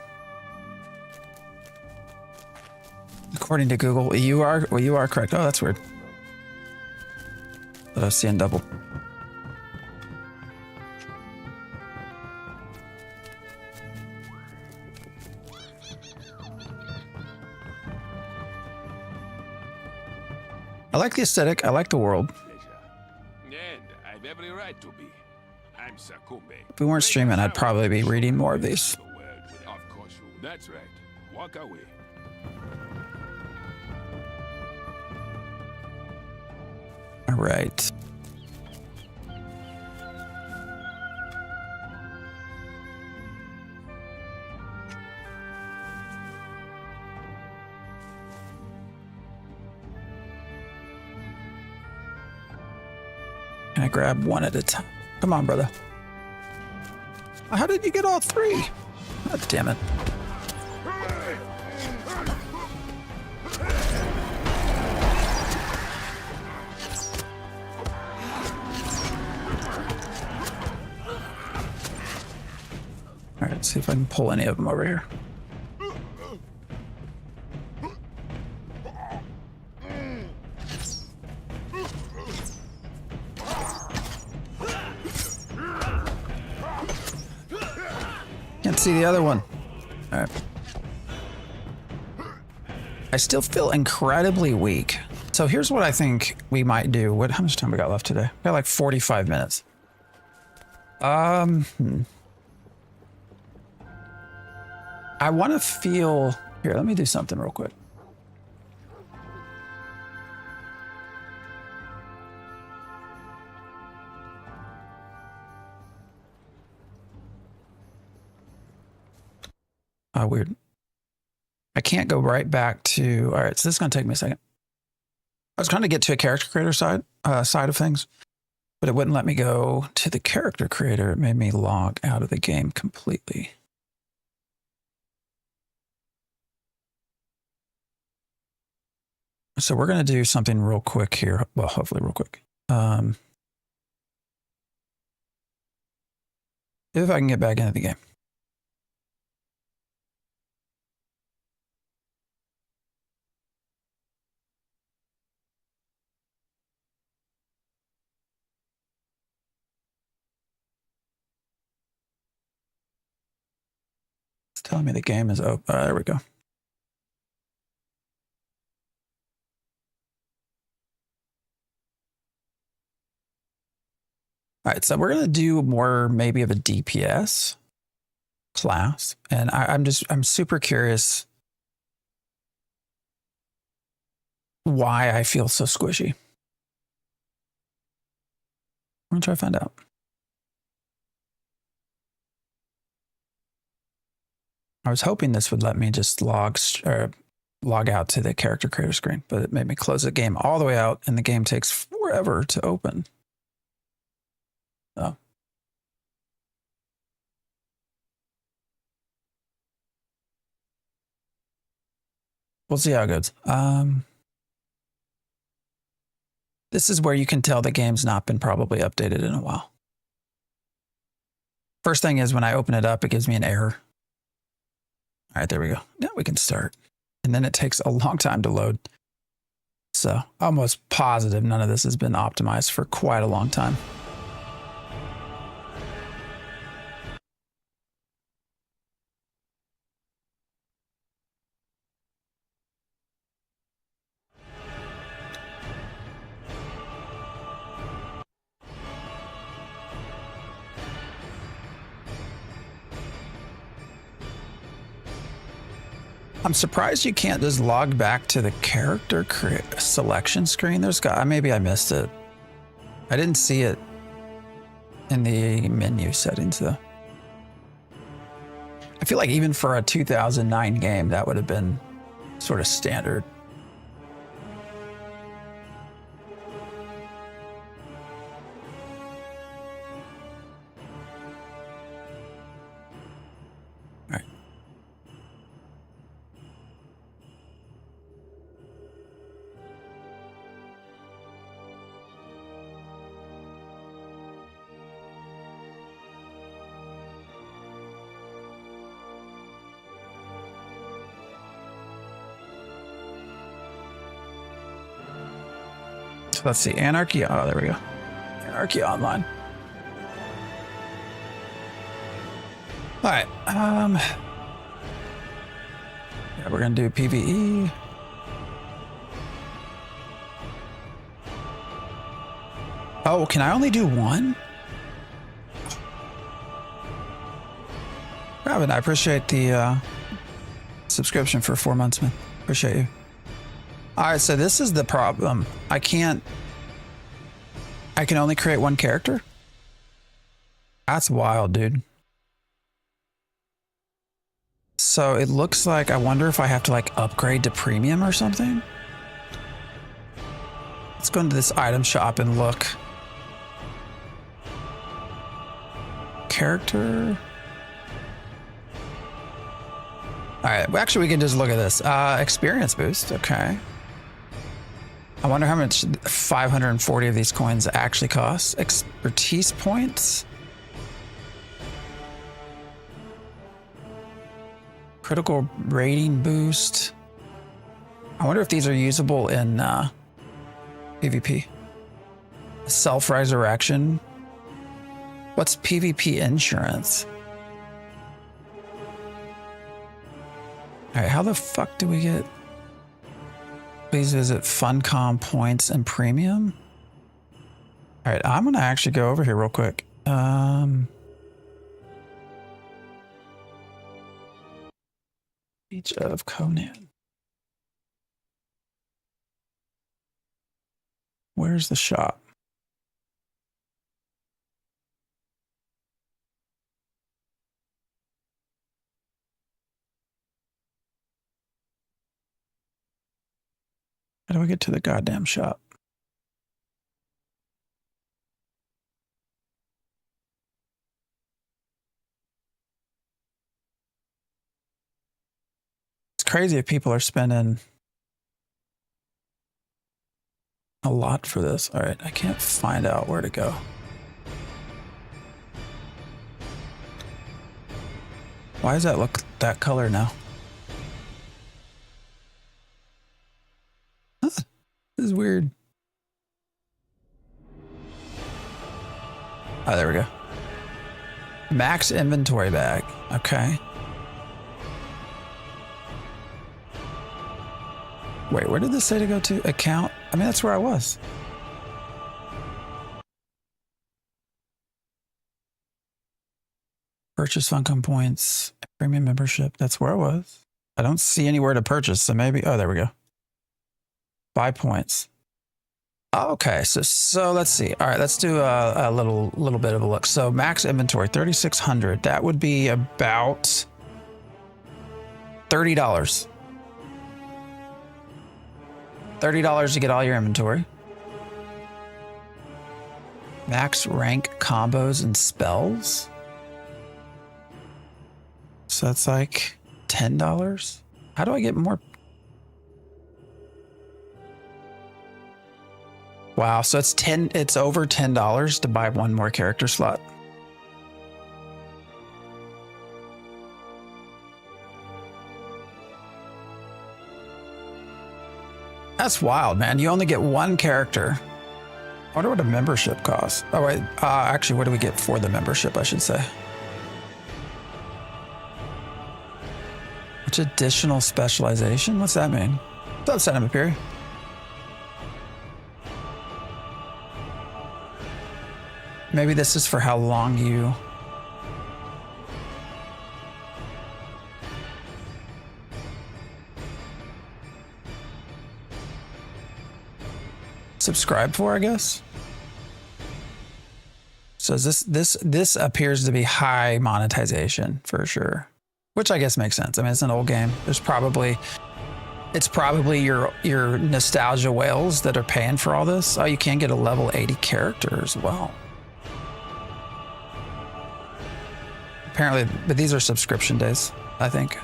According to Google, you are correct. Oh, that's weird. But I was seeing double. I like the aesthetic. I like the world. And I've every right to be. I'm Sakumbe. If we weren't streaming, I'd probably be reading more of these. Of course you. That's right. Walk away. All right. Can I grab one at a time? Come on, brother. How did you get all three? God damn it. All right, let's see if I can pull any of them over here. Can't see the other one. All right. I still feel incredibly weak. So here's what I think we might do. How much time we got left today? We got like 45 minutes. I I want to feel here. Let me do something real quick. Weird. I can't go right back to. All right, so this is gonna take me a second. I was trying to get to a character creator side of things, but it wouldn't let me go to the character creator. It made me log out of the game completely. So we're gonna do something real quick here. Well, hopefully real quick. If I can get back into the game. It's telling me the game is open. There we go. All right, so we're gonna do more maybe of a DPS class, and I'm super curious why I feel so squishy. I'm gonna try to find out. I was hoping this would let me just log out to the character creator screen, but it made me close the game all the way out, and the game takes forever to open. Oh. We'll see how it goes. This is where you can tell the game's not been probably updated in a while. First thing is when I open it up, it gives me an error. All right, there we go. Now we can start. And then it takes a long time to load. So almost positive none of this has been optimized for quite a long time. I'm surprised you can't just log back to the character selection screen. Maybe I missed it. I didn't see it in the menu settings though. I feel like even for a 2009 game, that would have been sort of standard. Let's see, Anarchy. Oh, there we go. Anarchy Online. All right. Yeah, we're gonna do PvE. Oh, can I only do one? Robin, I appreciate the subscription for 4 months, man. Appreciate you. All right, so this is the problem. I can only create one character? That's wild, dude. So it looks like, I wonder if I have to like upgrade to premium or something. Let's go into this item shop and look. Character. All right, well, actually we can just look at this. Experience boost, okay. I wonder how much 540 of these coins actually cost. Expertise points. Critical rating boost. I wonder if these are usable in PvP. Self-resurrection. What's PvP insurance? All right, how the fuck do we get... Please visit Funcom points and premium. All right, I'm gonna actually go over here real quick. Age of Conan. Where's the shop? How do I get to the goddamn shop? It's crazy if people are spending a lot for this. All right, I can't find out where to go. Why does that look that color now? Huh, this is weird. Oh, there we go. Max inventory bag. Okay. Wait, where did this say to go to? Account? I mean, that's where I was. Purchase Funcom points, premium membership. That's where I was. I don't see anywhere to purchase, so maybe. Oh, there we go. Buy points. Okay, so let's see. All right, let's do a little bit of a look. So max inventory 3,600. That would be about $30. $30 to get all your inventory. Max rank combos and spells. So that's like $10. How do I get more? Wow, so it's over $10 to buy one more character slot. That's wild, man. You only get one character. I wonder what a membership costs. Oh, wait. Actually, what do we get for the membership, I should say? Which additional specialization? What's that mean? What's up, Cinema Fury? Maybe this is for how long you... subscribe for, I guess. So this appears to be high monetization for sure, which I guess makes sense. I mean, it's an old game. It's probably your nostalgia whales that are paying for all this. Oh, you can get a level 80 character as well. Apparently, but these are subscription days, I think.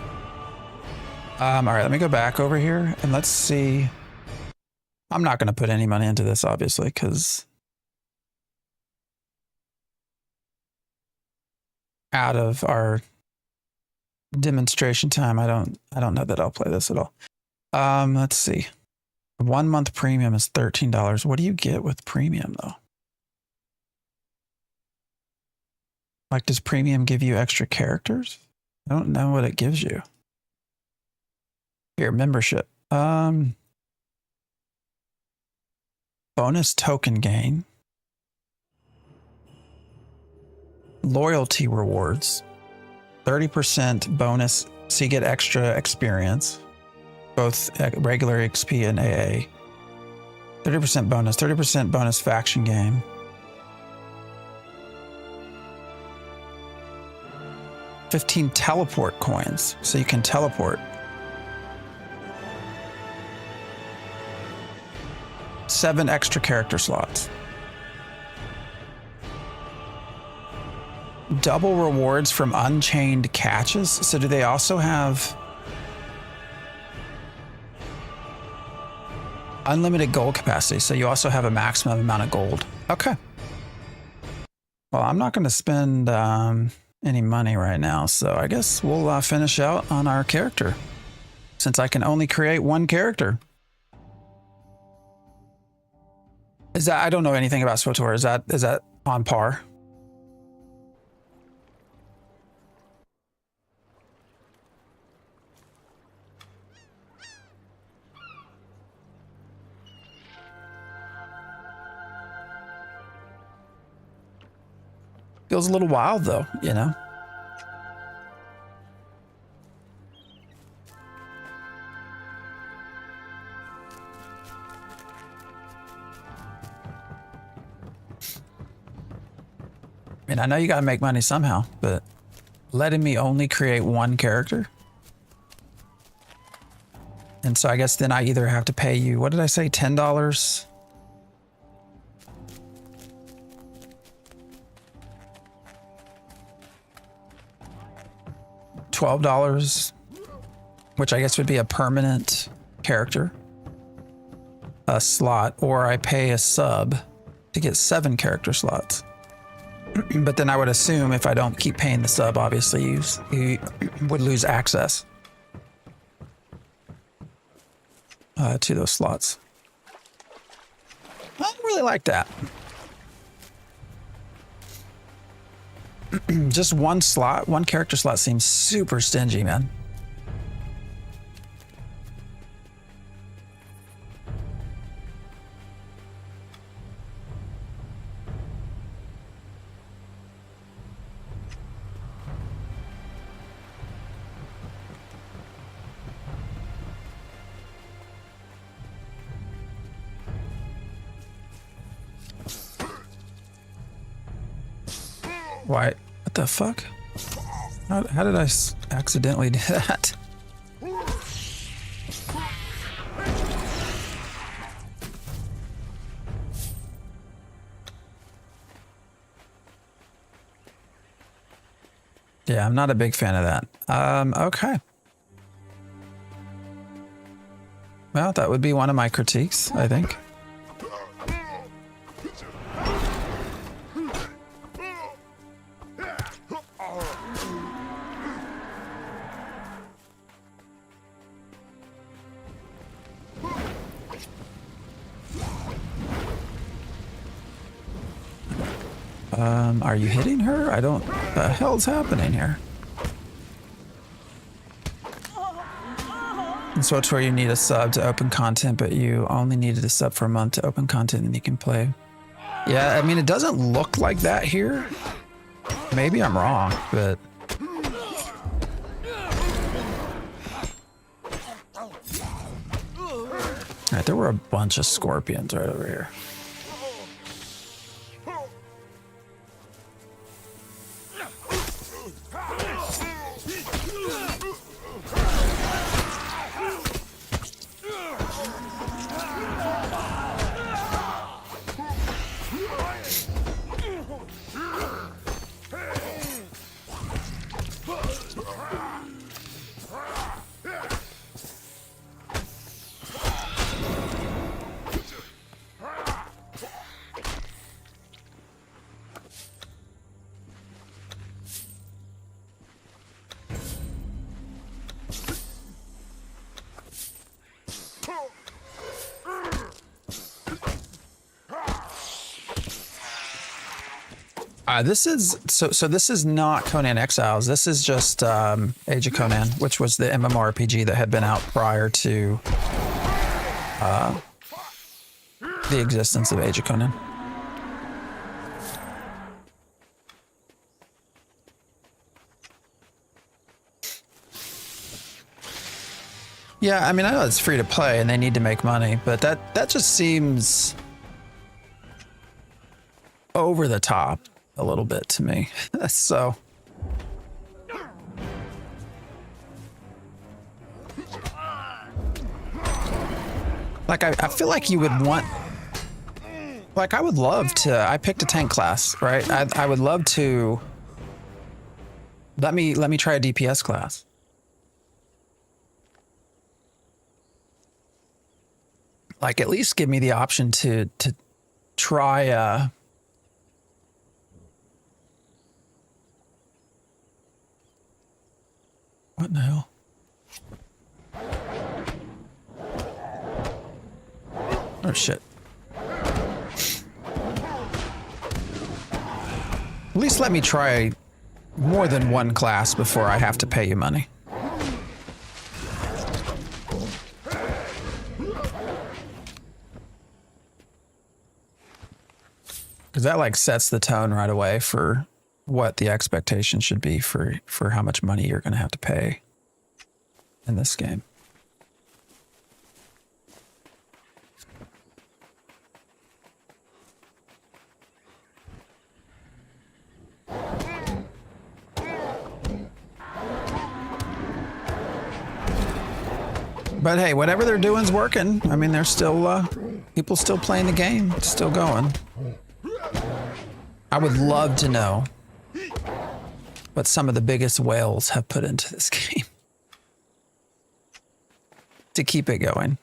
All right, let me go back over here and let's see. I'm not going to put any money into this, obviously, because out of our demonstration time, I don't know that I'll play this at all. Let's see. 1 month premium is $13. What do you get with premium though? Like, does premium give you extra characters? I don't know what it gives you. Here, membership. Bonus token gain. Loyalty rewards. 30% bonus, so you get extra experience. Both regular XP and AA. 30% bonus, 30% bonus faction game. $15 teleport coins, so you can teleport. 7 extra character slots. Double rewards from Unchained catches. So do they also have unlimited gold capacity? So you also have a maximum amount of gold. Okay. Well, I'm not going to spend any money right now, so I guess we'll finish out on our character, since I can only create one character. Is that, I don't know anything about SWTOR. Is that on par? Feels a little wild though, you know? I mean, I know you gotta make money somehow, but letting me only create one character? And so I guess then I either have to pay you, what did I say, $10? $12, which I guess would be a permanent character, a slot, or I pay a sub to get 7 character slots. But then I would assume if I don't keep paying the sub, obviously you would lose access to those slots. I don't really like that. Just one slot, one character slot seems super stingy, man. Why? What the fuck? How did I accidentally do that? Yeah, I'm not a big fan of that. Okay. Well, that would be one of my critiques, I think. Are you hitting her? I don't... What the hell's happening here? And so it's where you need a sub to open content, but you only needed a sub for a month to open content and you can play. Yeah, I mean, it doesn't look like that here. Maybe I'm wrong, but... Alright, there were a bunch of scorpions right over here. This is so this is not Conan Exiles. This is just Age of Conan, which was the MMORPG that had been out prior to the existence of Age of Conan. Yeah, I mean, I know it's free to play and they need to make money, but that just seems over the top a little bit to me. So like I feel like you would want, like I would love to, I picked a tank class, right? I would love to let me try a DPS class. Like at least give me the option to try what in the hell? Oh shit. At least let me try more than one class before I have to pay you money. Because that like sets the tone right away for what the expectation should be for how much money you're going to have to pay in this game. But hey, whatever they're doing's working. I mean, they're still, people still playing the game. It's still going. I would love to know what some of the biggest whales have put into this game to keep it going.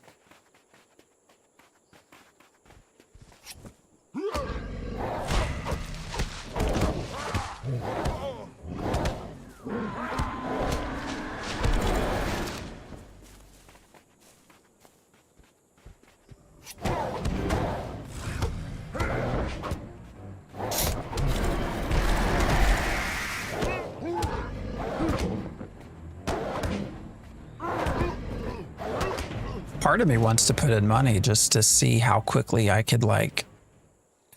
Part of me wants to put in money just to see how quickly I could, like,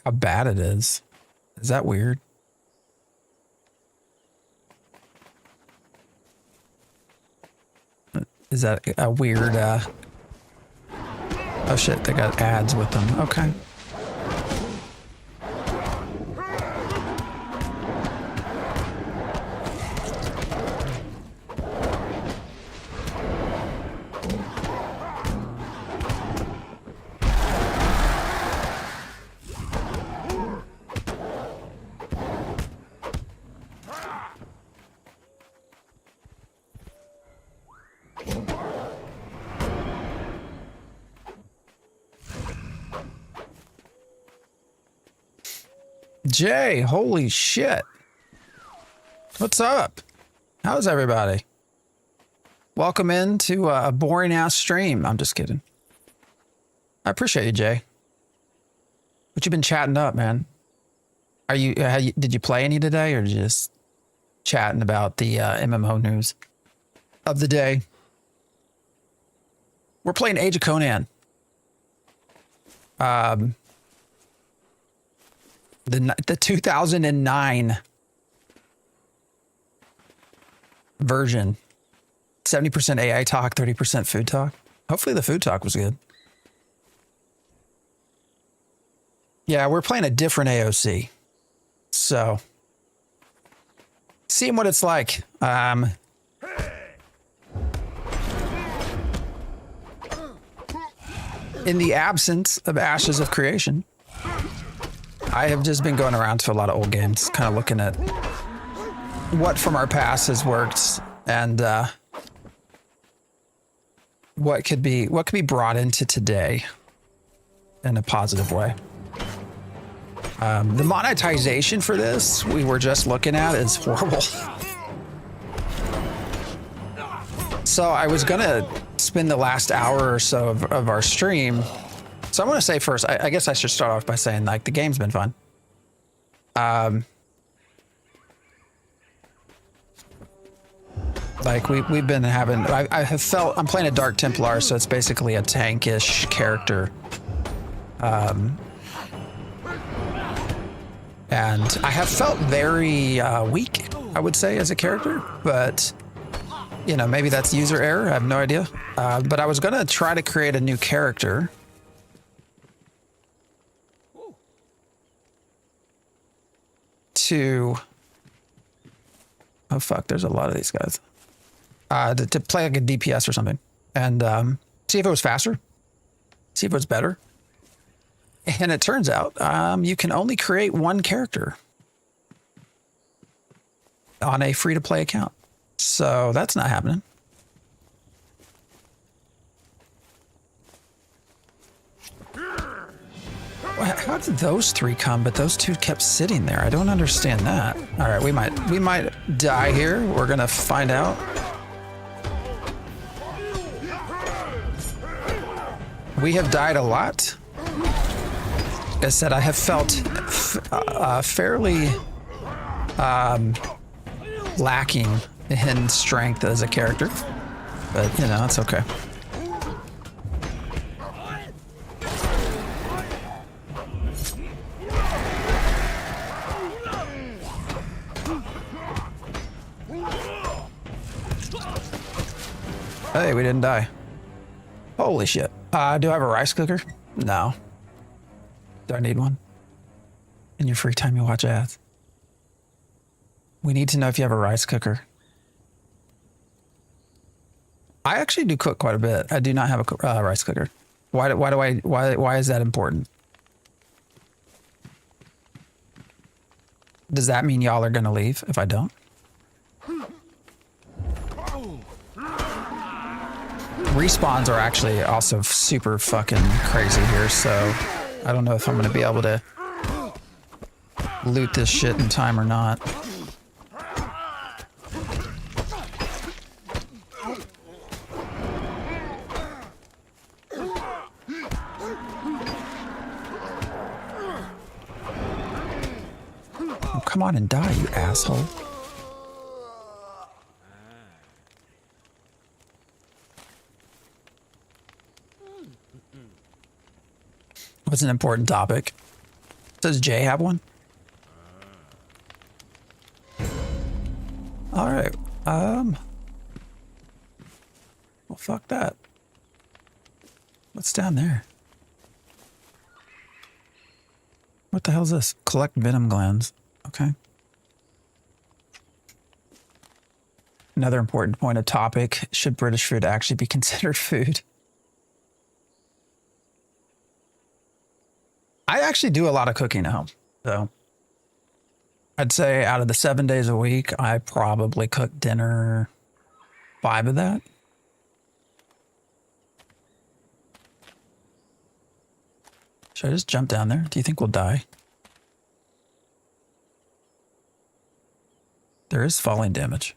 how bad it is. Is that weird? Is that a weird, oh shit, they got ads with them. Okay. Jay, holy shit. What's up? How's everybody? Welcome into a boring ass stream. I'm just kidding. I appreciate you, Jay. What you been chatting up, man? Are you, did you play any today or just chatting about the MMO news of the day? We're playing Age of Conan. The 2009 version. 70% AI talk, 30% food talk. Hopefully the food talk was good. Yeah, we're playing a different AOC. So, seeing what it's like. In the absence of Ashes of Creation, I have just been going around to a lot of old games, kind of looking at what from our past has worked and what could be brought into today in a positive way. The monetization for this we were just looking at is horrible. So I was gonna spend the last hour or so of our stream. So I want to say first, I guess I should start off by saying, like, the game's been fun. Like we've been having, I have felt, I'm playing a Dark Templar, so it's basically a tankish character. And I have felt very weak, I would say, as a character, but you know, maybe that's user error. I have no idea. But I was gonna try to create a new character. Oh fuck, there's a lot of these guys. To play like a DPS or something, and see if it was faster, see if it was better. And it turns out you can only create one character on a free-to-play account, so that's not happening. How did those three come, but those two kept sitting there? I don't understand that. All right, we might die here. We're gonna find out. We have died a lot. Like I said, I have felt fairly lacking in strength as a character, but you know, it's okay. Hey, we didn't die. Holy shit. Do I have a rice cooker? No. Do I need one? In your free time you watch ads. We need to know if you have a rice cooker. I actually do cook quite a bit. I do not have a rice cooker. Why is that important? Does that mean y'all are gonna leave if I don't? Respawns are actually also super fucking crazy here, so I don't know if I'm gonna be able to loot this shit in time or not. Oh, come on and die, you asshole. What's an important topic? Does Jay have one? All right. Well, fuck that. What's down there? What the hell is this? Collect venom glands. Okay. Another important point of topic. Should British food actually be considered food? I actually do a lot of cooking at home. So I'd say out of the 7 days a week, I probably cook dinner 5 of that. Should I just jump down there? Do you think we'll die? There is falling damage.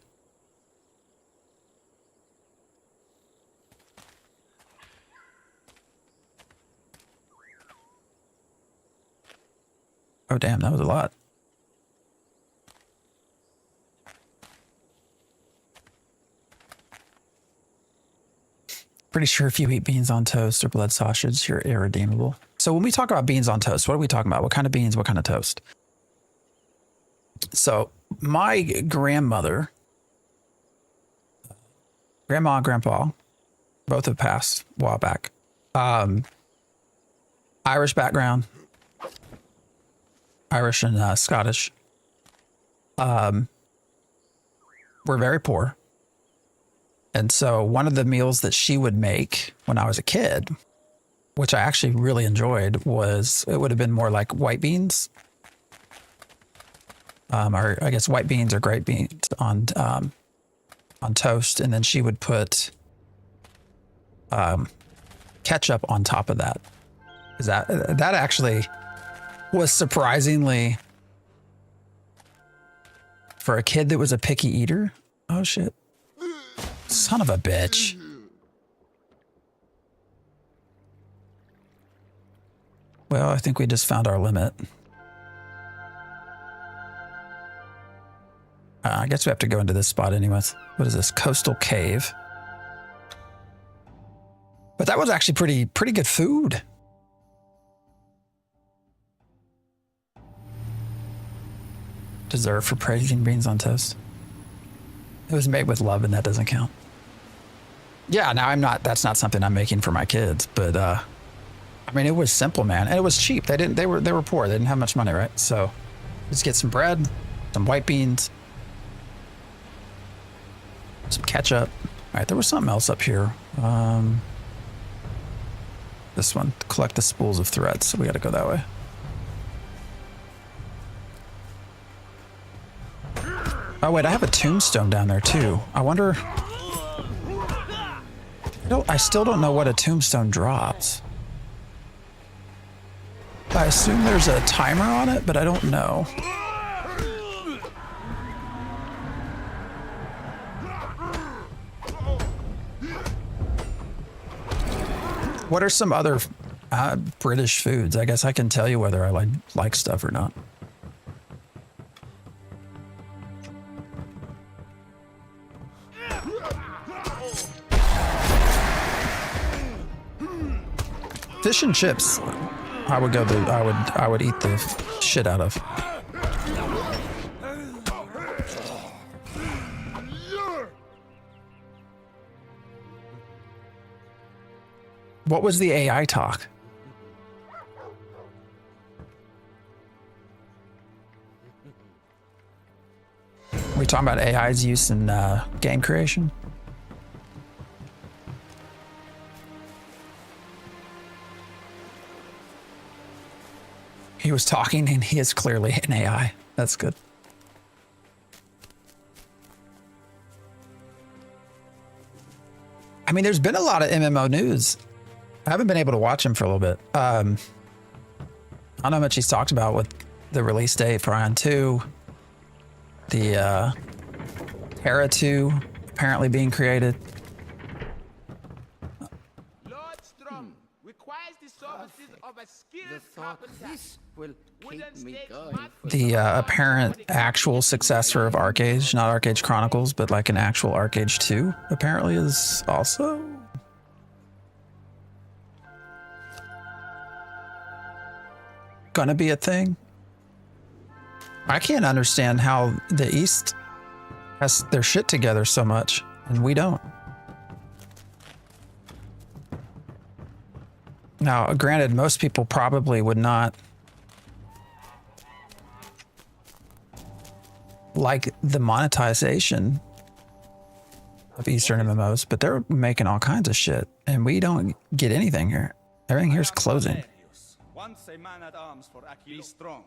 Oh, damn, that was a lot. Pretty sure if you eat beans on toast or blood sausage, you're irredeemable. So when we talk about beans on toast, what are we talking about? What kind of beans? What kind of toast? So my grandmother, grandma and grandpa, both have passed a while back. Irish background. Irish and Scottish. We're very poor. And so one of the meals that she would make when I was a kid, which I actually really enjoyed, was it would have been more like white beans. Or I guess white beans or great beans on toast. And then she would put ketchup on top of that. That actually was surprisingly, for a kid that was a picky eater. Oh shit. Son of a bitch. Well, I think we just found our limit. I guess we have to go into this spot anyways. What is this? Coastal cave. But that was actually pretty good food. Dessert for praising beans on toast. It was made with love and that doesn't count. Yeah, now that's not something I'm making for my kids, but I mean, it was simple, man. And it was cheap. They were poor. They didn't have much money, right? So let's get some bread, some white beans, some ketchup. All right, there was something else up here. This one, collect the spools of threads. So we got to go that way. Oh wait, I have a tombstone down there too. I wonder. I still don't know what a tombstone drops. I assume there's a timer on it, but I don't know. What are some other British foods? I guess I can tell you whether I like stuff or not. Fish and chips, I would eat the shit out of. What was the AI talk? Are we talking about AI's use in game creation? he was talking, and he is clearly an AI. That's good. I mean, there's been a lot of MMO news. I haven't been able to watch him for a little bit. I don't know how much he's talked about with the release date for Ion 2, the Terra 2 apparently being created. Lord Strom requires the services of a skilled carpenter. This will keep me going. The apparent actual successor of Arcage, not Arcage Chronicles, but like an actual Arcage 2 apparently is also gonna be a thing. I can't understand how the East has their shit together so much and we don't. Now, granted, most people probably would not like the monetization of Eastern MMOs, but they're making all kinds of shit and we don't get anything here. Everything here is closing. Once a man at arms for Be strong.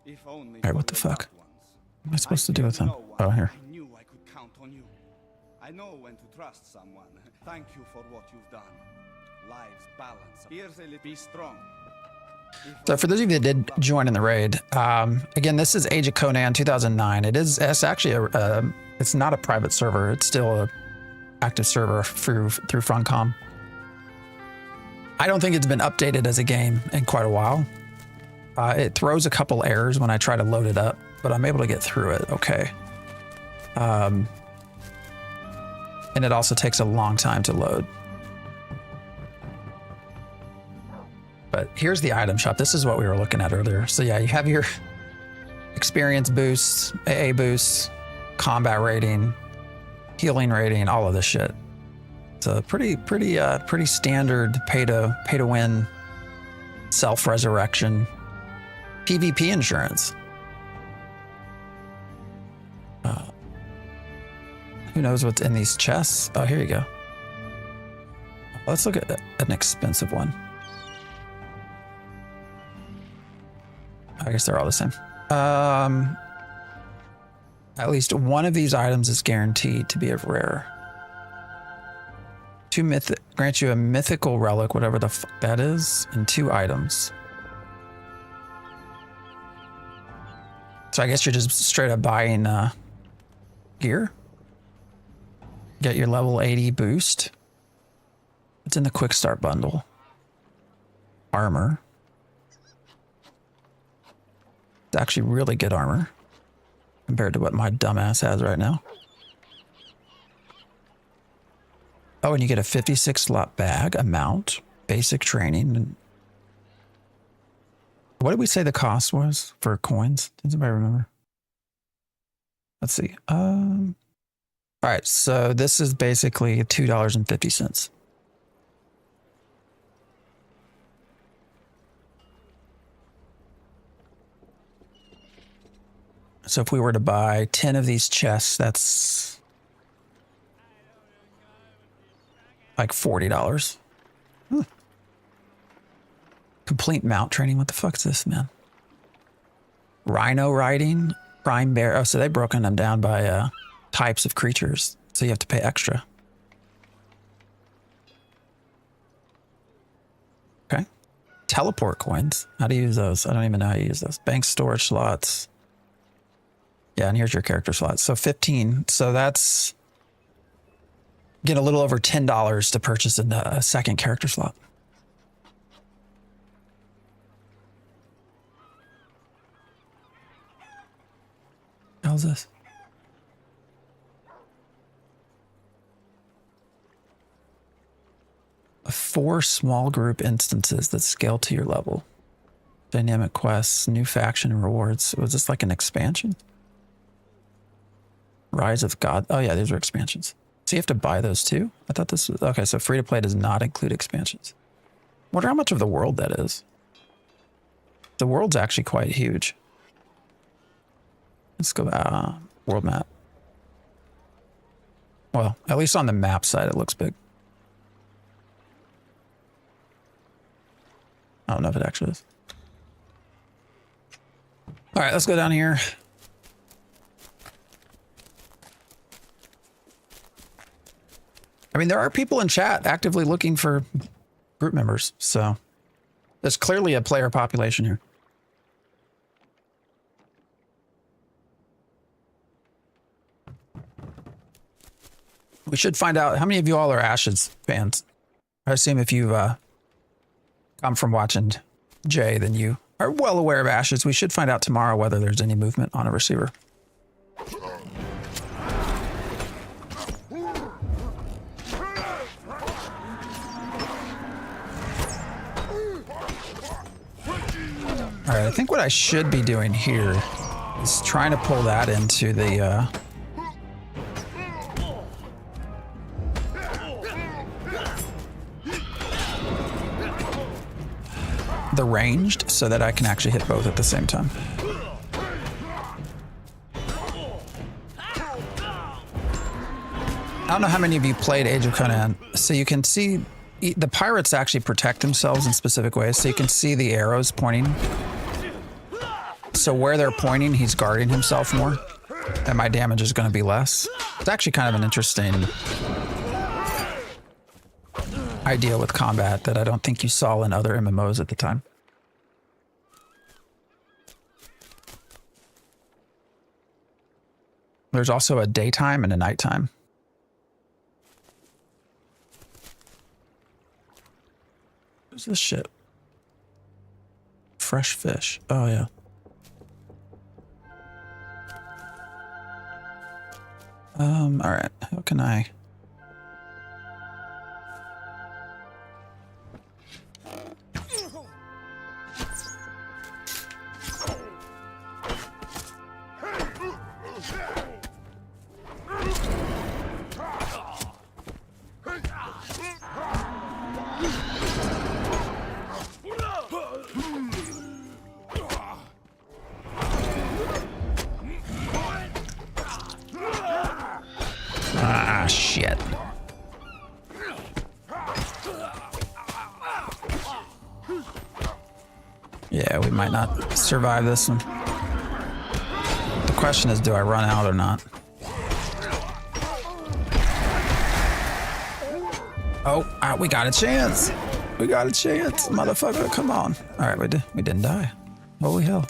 If only Alright, what the fuck? What am I supposed to do with him? Oh, here. I knew I could count on you. I know when to trust someone. Thank you for what you've done. Life's balance. Here's a little. Be strong. So for those of you that did join in the raid, again, this is Age of Conan 2009. It's actually it's not a private server. It's still a active server through Funcom. I don't think it's been updated as a game in quite a while. It throws a couple errors when I try to load it up, but I'm able to get through it okay. And it also takes a long time to load. But here's the item shop. This is what we were looking at earlier. So yeah, you have your experience boosts, AA boosts, combat rating, healing rating, all of this shit. It's a pretty standard pay to win, self-resurrection, PvP insurance. Who knows what's in these chests? Oh, here you go. Let's look at an expensive one. I guess they're all the same. At least one of these items is guaranteed to be a rare. Grant you a mythical relic, whatever the fuck that is, and 2 items. So I guess you're just straight up buying gear. Get your level 80 boost. It's in the quick start bundle. Armor. It's actually really good armor compared to what my dumbass has right now. Oh, and you get a 56 slot bag, a mount, basic training. What did we say the cost was for coins? Does anybody remember? Let's see. All right, so this is basically $2.50. So if we were to buy 10 of these chests, that's like $40. Complete mount training. What the fuck is this, man? Rhino riding, prime bear. Oh, so they've broken them down by types of creatures. So you have to pay extra. Okay. Teleport coins. How do you use those? I don't even know how you use those. Bank storage slots. Yeah, and here's your character slots. So 15. So that's get a little over $10 to purchase a second character slot. How's this? Four small group instances that scale to your level. Dynamic quests, new faction and rewards. Was this like an expansion? Rise of God. Oh yeah, these are expansions. So you have to buy those too? I thought this was... Okay, so free to play does not include expansions. Wonder how much of the world that is. The world's actually quite huge. Let's go world map. Well, at least on the map side, it looks big. I don't know if it actually is. All right, let's go down here. I mean, there are people in chat actively looking for group members, so there's clearly a player population here. We should find out how many of you all are Ashes fans. I assume if you've come from watching Jay, then you are well aware of Ashes. We should find out tomorrow whether there's any movement on a receiver. All right, I think what I should be doing here is trying to pull that into the ranged so that I can actually hit both at the same time. I don't know how many of you played Age of Conan, so you can see the pirates actually protect themselves in specific ways, so you can see the arrows pointing. So where they're pointing, he's guarding himself more, and my damage is going to be less. It's actually kind of an interesting idea with combat that I don't think you saw in other MMOs at the time. There's also a daytime and a nighttime. What's this shit? Fresh fish. Oh, yeah. All right. How can I... shit. Yeah, we might not survive this one. The question is, do I run out or not? Oh, we got a chance. We got a chance, motherfucker. Come on. All right, we didn't die. Holy hell.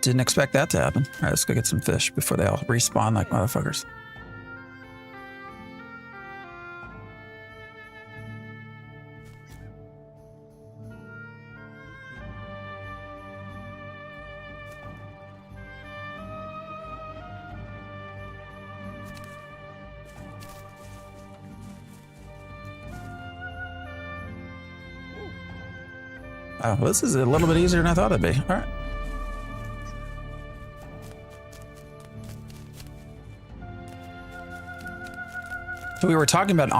Didn't expect that to happen. All right, let's go get some fish before they all respawn like motherfuckers. Oh, well, this is a little bit easier than I thought it'd be. All right. So we were talking about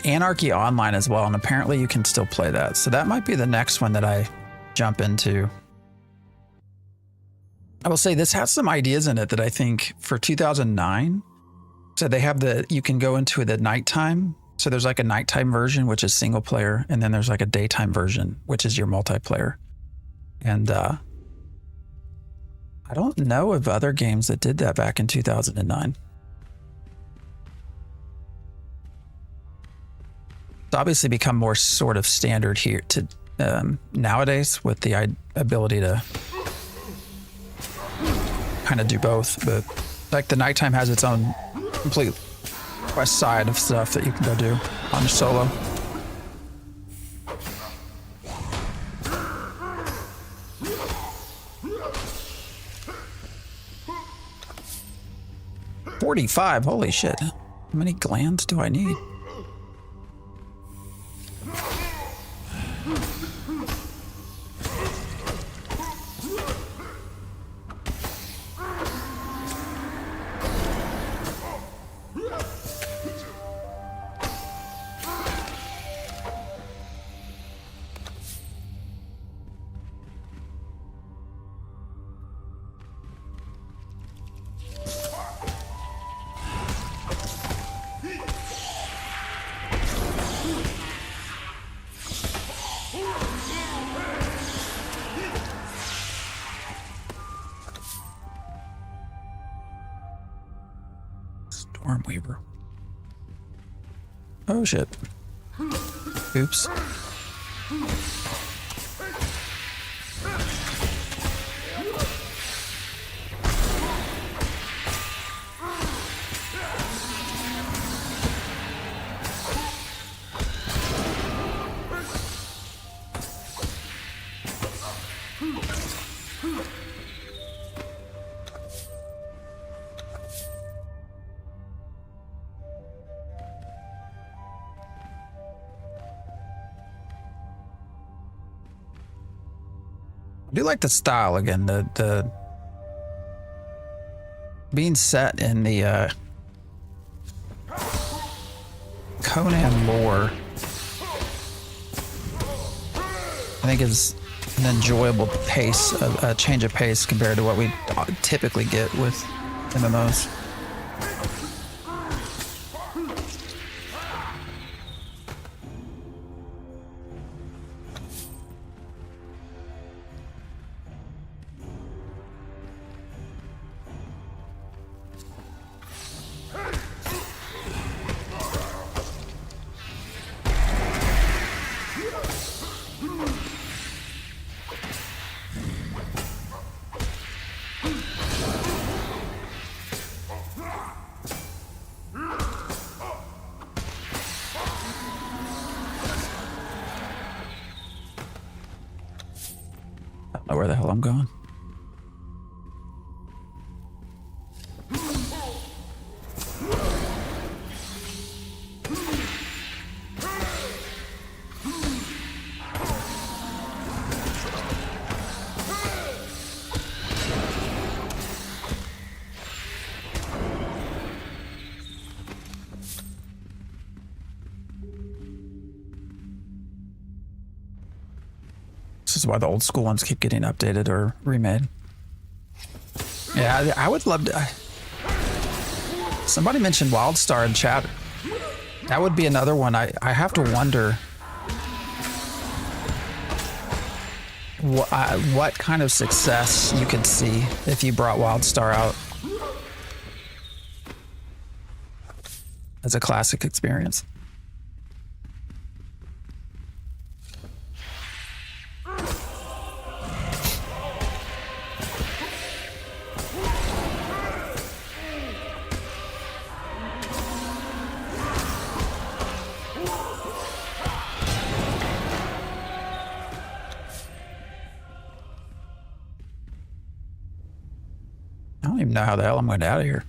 Anarchy Online as well, and apparently you can still play that. So that might be the next one that I jump into. I will say this has some ideas in it that I think for 2009. So they have you can go into the nighttime. So there's like a nighttime version, which is single player, and then there's like a daytime version, which is your multiplayer. And I don't know of other games that did that back in 2009. It's obviously become more sort of standard here to nowadays with the ability to kind of do both. But like the nighttime has its own complete west side of stuff that you can go do on your solo. $45, holy shit. How many glands do I need? you, bro. Oh shit. Oops. I do like the style again, the being set in the Conan lore. I think is an enjoyable pace, a change of pace compared to what we typically get with MMOs. I don't know where the hell I'm going. This is why the old school ones keep getting updated or remade. Yeah, I would love to. Somebody mentioned WildStar in chat. That would be another one. I have to wonder what kind of success you could see if you brought WildStar out as a classic experience. I don't even know how the hell I'm going out of here.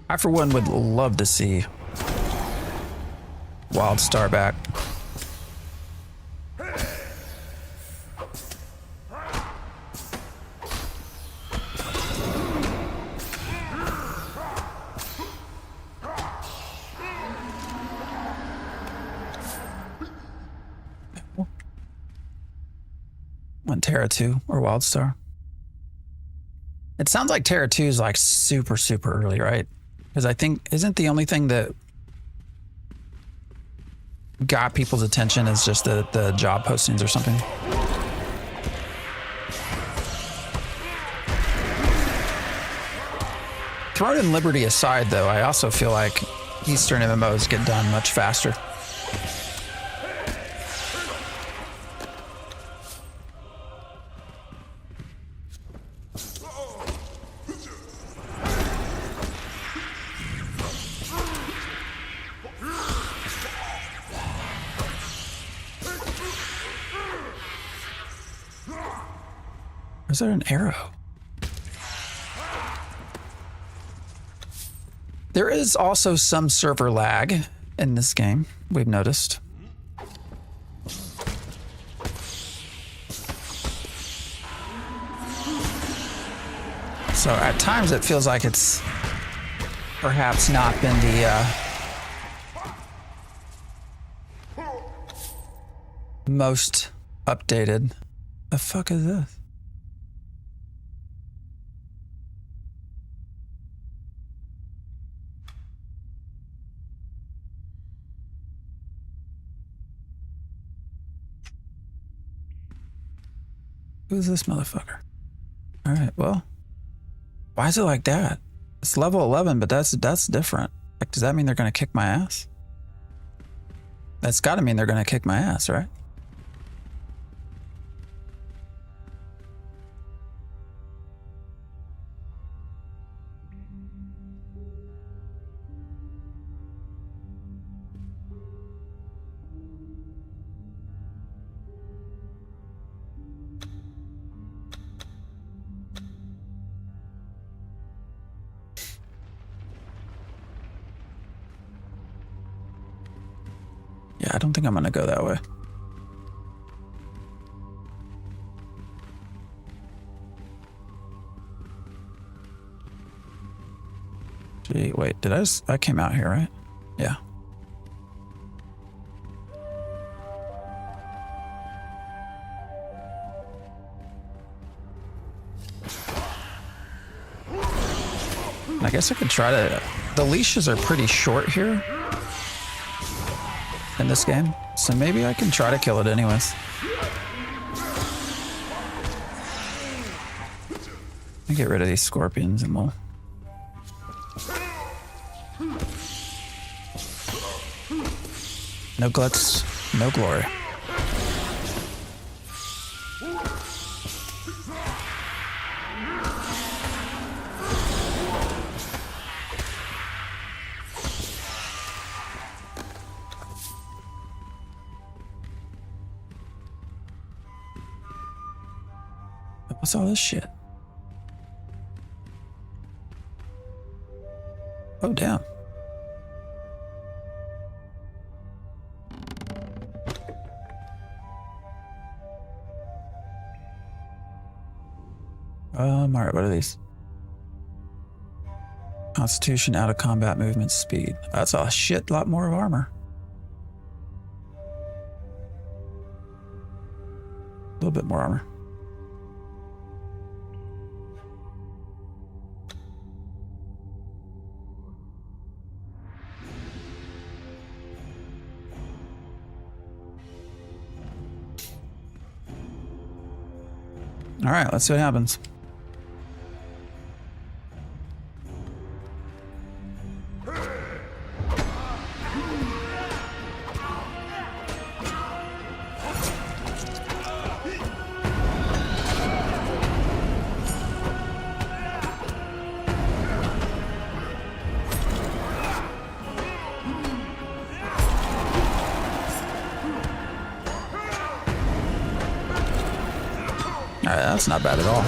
I, for one, would love to see WildStar back. On Terra 2 or WildStar. It sounds like Terra 2 is like super early, right? Because I think, isn't the only thing that got people's attention is just the job postings or something? Throne and Liberty aside, though, I also feel like Eastern MMOs get done much faster. Is there an arrow? There is also some server lag in this game, we've noticed. So at times it feels like it's perhaps not been the most updated. The fuck is this? Who's this motherfucker? All right, well, why is it like that? It's level 11, but that's different. Like, does that mean they're gonna kick my ass? That's gotta mean they're gonna kick my ass, right? Yeah, I don't think I'm gonna go that way. Gee, wait, I came out here, right? Yeah. I guess I could try to, the leashes are pretty short here in this game, so maybe I can try to kill it anyways. Let me get rid of these scorpions and we'll... No glutz, no glory. What's all this shit? Oh, damn. Alright, what are these? Constitution, out of combat movement speed. That's a shit lot more of armor. A little bit more armor. All right, let's see what happens. All right, that's not bad at all.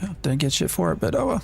Oh, didn't get shit for it, but oh well.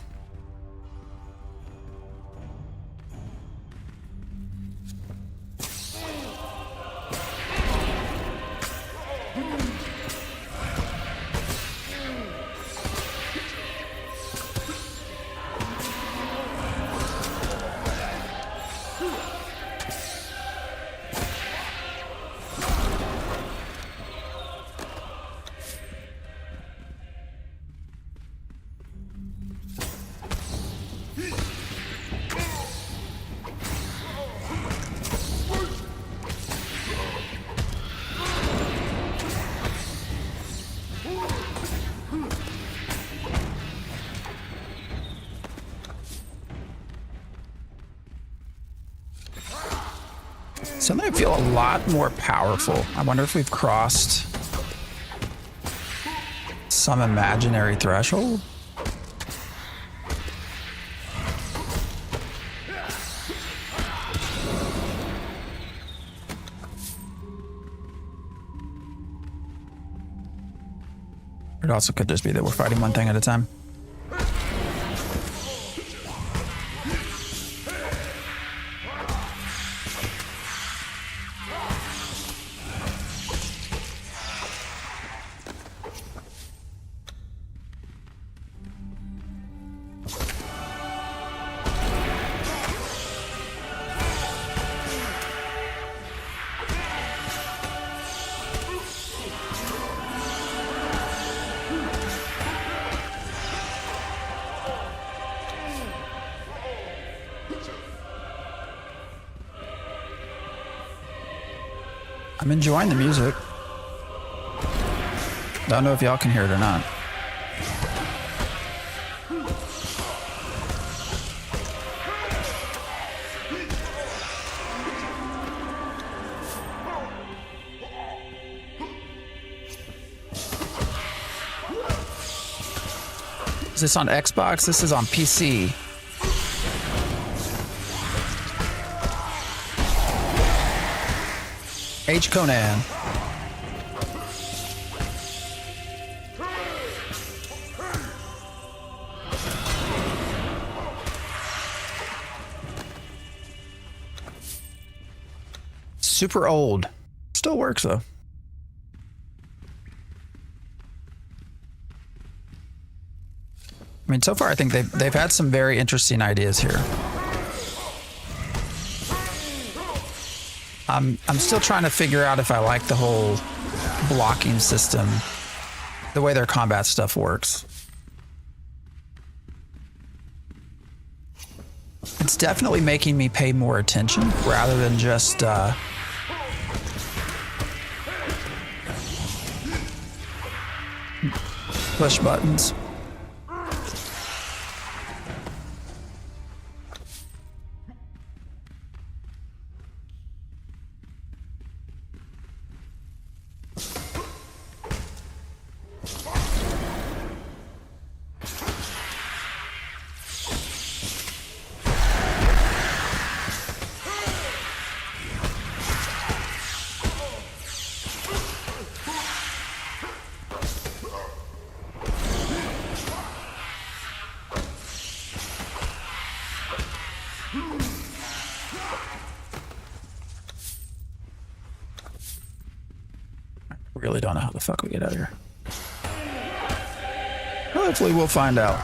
Suddenly I feel a lot more powerful. I wonder if we've crossed some imaginary threshold. It also could just be that we're fighting one thing at a time. I'm enjoying the music. Don't know if y'all can hear it or not. Is this on Xbox? This is on PC. Age Conan. Super old. Still works though. I mean, so far I think they've had some very interesting ideas here. I'm still trying to figure out if I like the whole blocking system, the way their combat stuff works. It's definitely making me pay more attention rather than just push buttons. Really don't know how the fuck we get out of here. Hopefully we'll find out.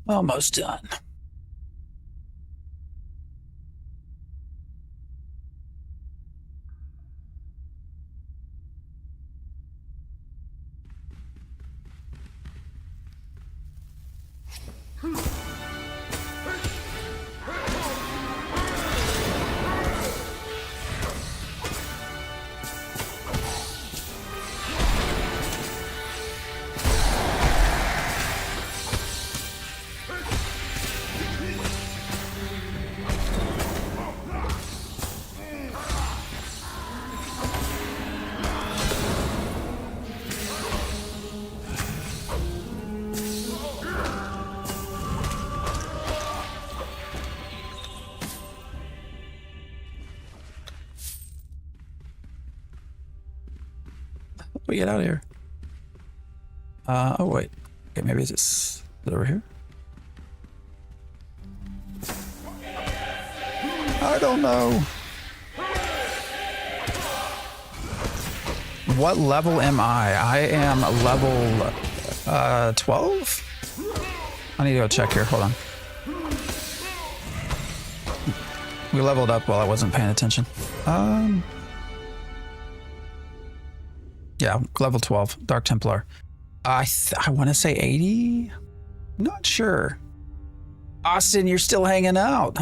Almost done. We get out of here. Oh wait. Okay, maybe it's this. Is it over here? I don't know. What level am I? I am level 12? I need to go check here. Hold on. We leveled up while I wasn't paying attention. Yeah, level 12, Dark Templar. I want to say 80? Not sure. Austin, you're still hanging out.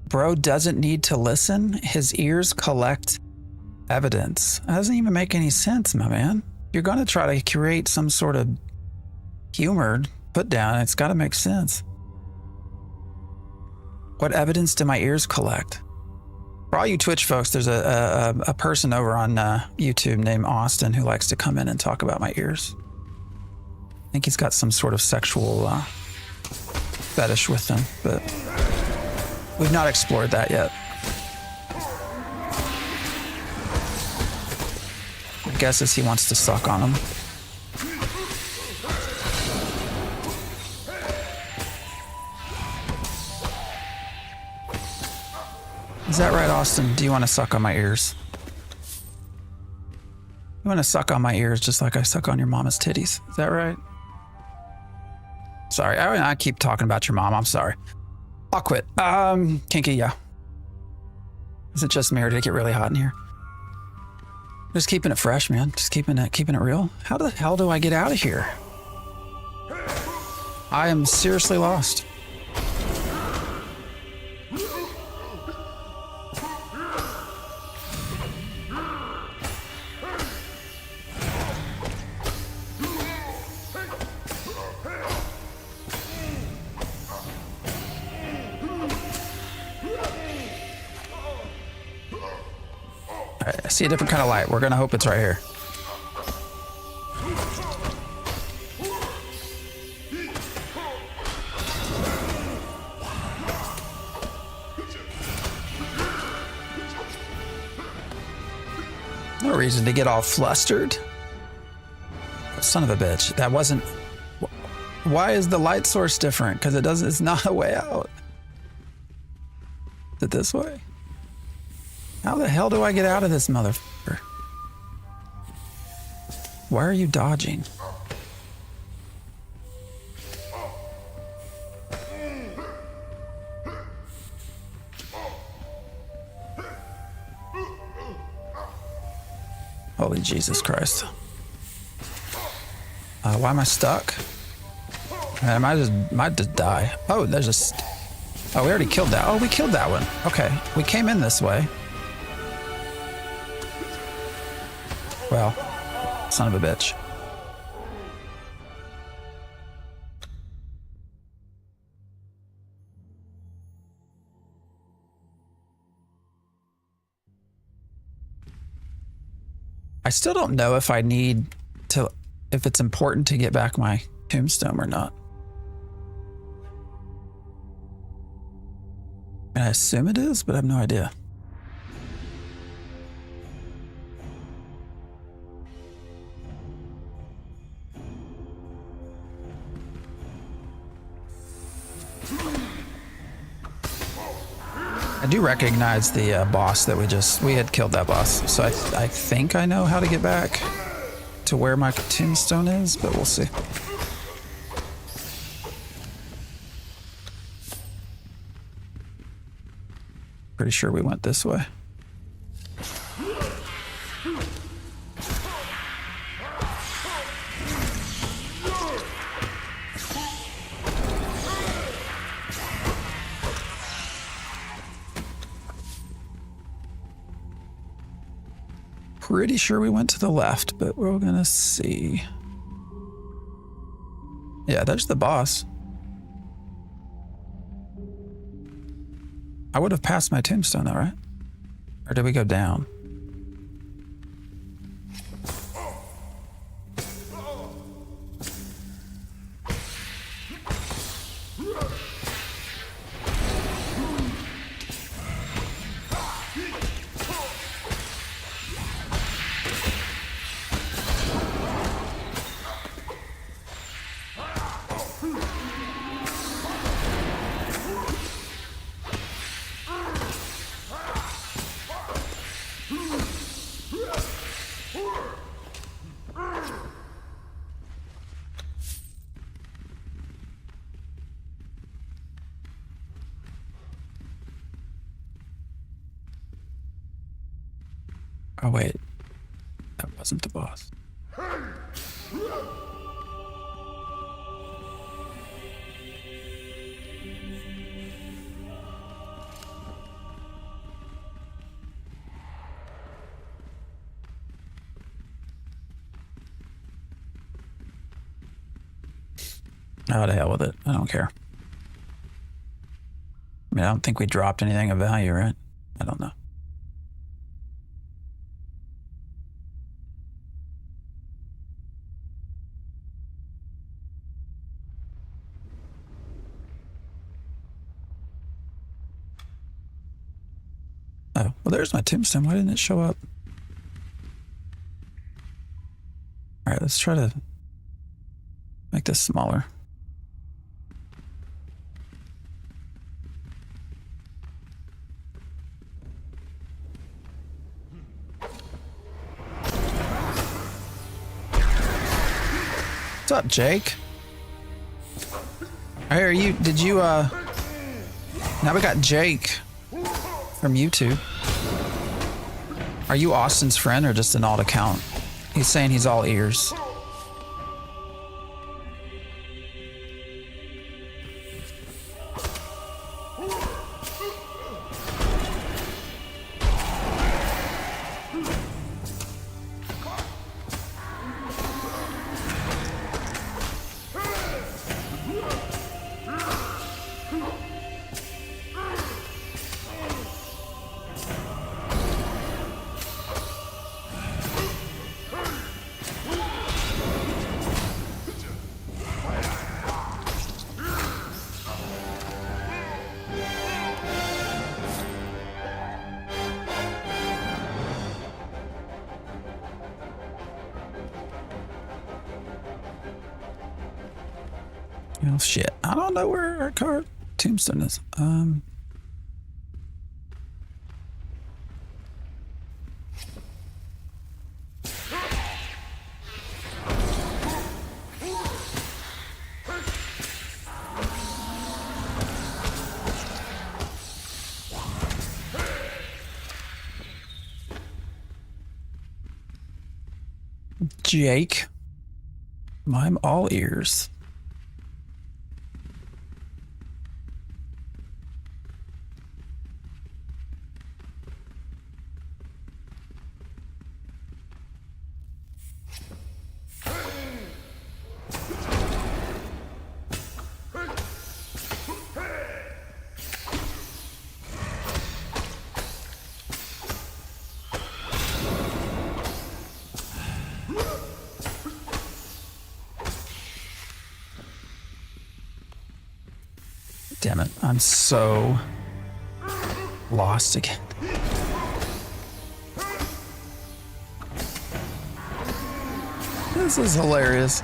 Bro doesn't need to listen. His ears collect evidence. That doesn't even make any sense, my man. You're going to try to create some sort of humor put down. It's got to make sense. What evidence do my ears collect? For all you Twitch folks, there's a person over on YouTube named Austin who likes to come in and talk about my ears. I think he's got some sort of sexual fetish with them, but we've not explored that yet. My guess is he wants to suck on them. Is that right, Austin? Do you want to suck on my ears? You want to suck on my ears just like I suck on your mama's titties. Is that right? Sorry, I keep talking about your mom. I'm sorry. I'll quit. Kinky, yeah. Is it just me or did it get really hot in here? Just keeping it fresh, man. Just keeping it real. How the hell do I get out of here? I am seriously lost. I see a different kind of light. We're gonna hope it's right here. No reason to get all flustered. Son of a bitch. That wasn't... Why is the light source different? Because it doesn't... It's not a way out. Is it this way? How the hell do I get out of this motherfucker? Why are you dodging? Holy Jesus Christ. Why am I stuck? Man, I might just die. Oh, there's just... Oh, we already killed that. Oh, we killed that one. Okay, we came in this way. Well, son of a bitch. I still don't know if I need to, if it's important to get back my tombstone or not. And I assume it is, but I have no idea. I do recognize the boss that we had killed that boss. So I think I know how to get back to where my tombstone is, but we'll see. Pretty sure we went this way. Pretty sure we went to the left, but we're gonna see. Yeah, there's the boss. I would have passed my tombstone though, right? Or did we go down? Oh wait, that wasn't the boss. Oh, to hell with it. I don't care. I mean, I don't think we dropped anything of value, right? I don't know. Oh, well, there's my tombstone. Why didn't it show up? All right, let's try to make this smaller. What's up, Jake? I hear you. Did you, now we got Jake from YouTube. Are you Austin's friend or just an alt account? He's saying he's all ears. Oh shit. I don't know where our card tombstone is. Jake. I'm all ears. Damn it, I'm so lost again. This is hilarious.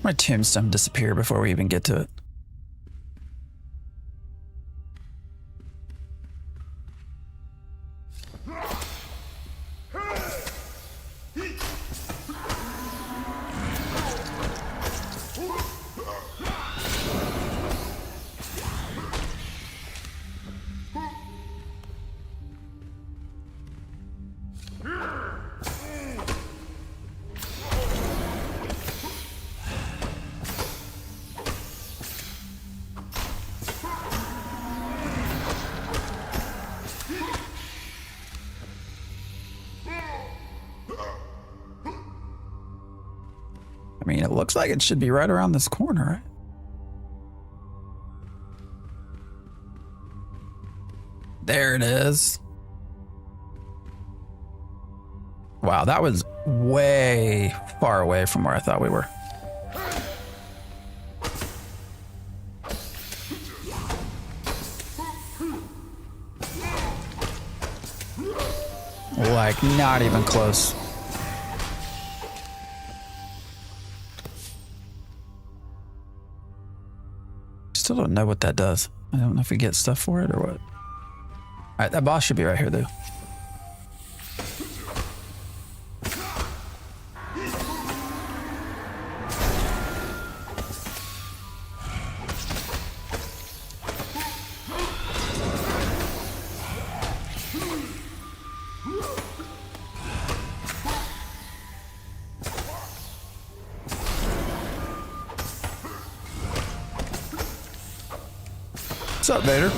My tombstone disappear before we even get to it. I mean, it looks like it should be right around this corner, right? There it is. Wow, that was way far away from where I thought we were. Like, not even close. Still don't know what that does. I don't know if we get stuff for it or what. Alright, that boss should be right here though. What's up, Vader?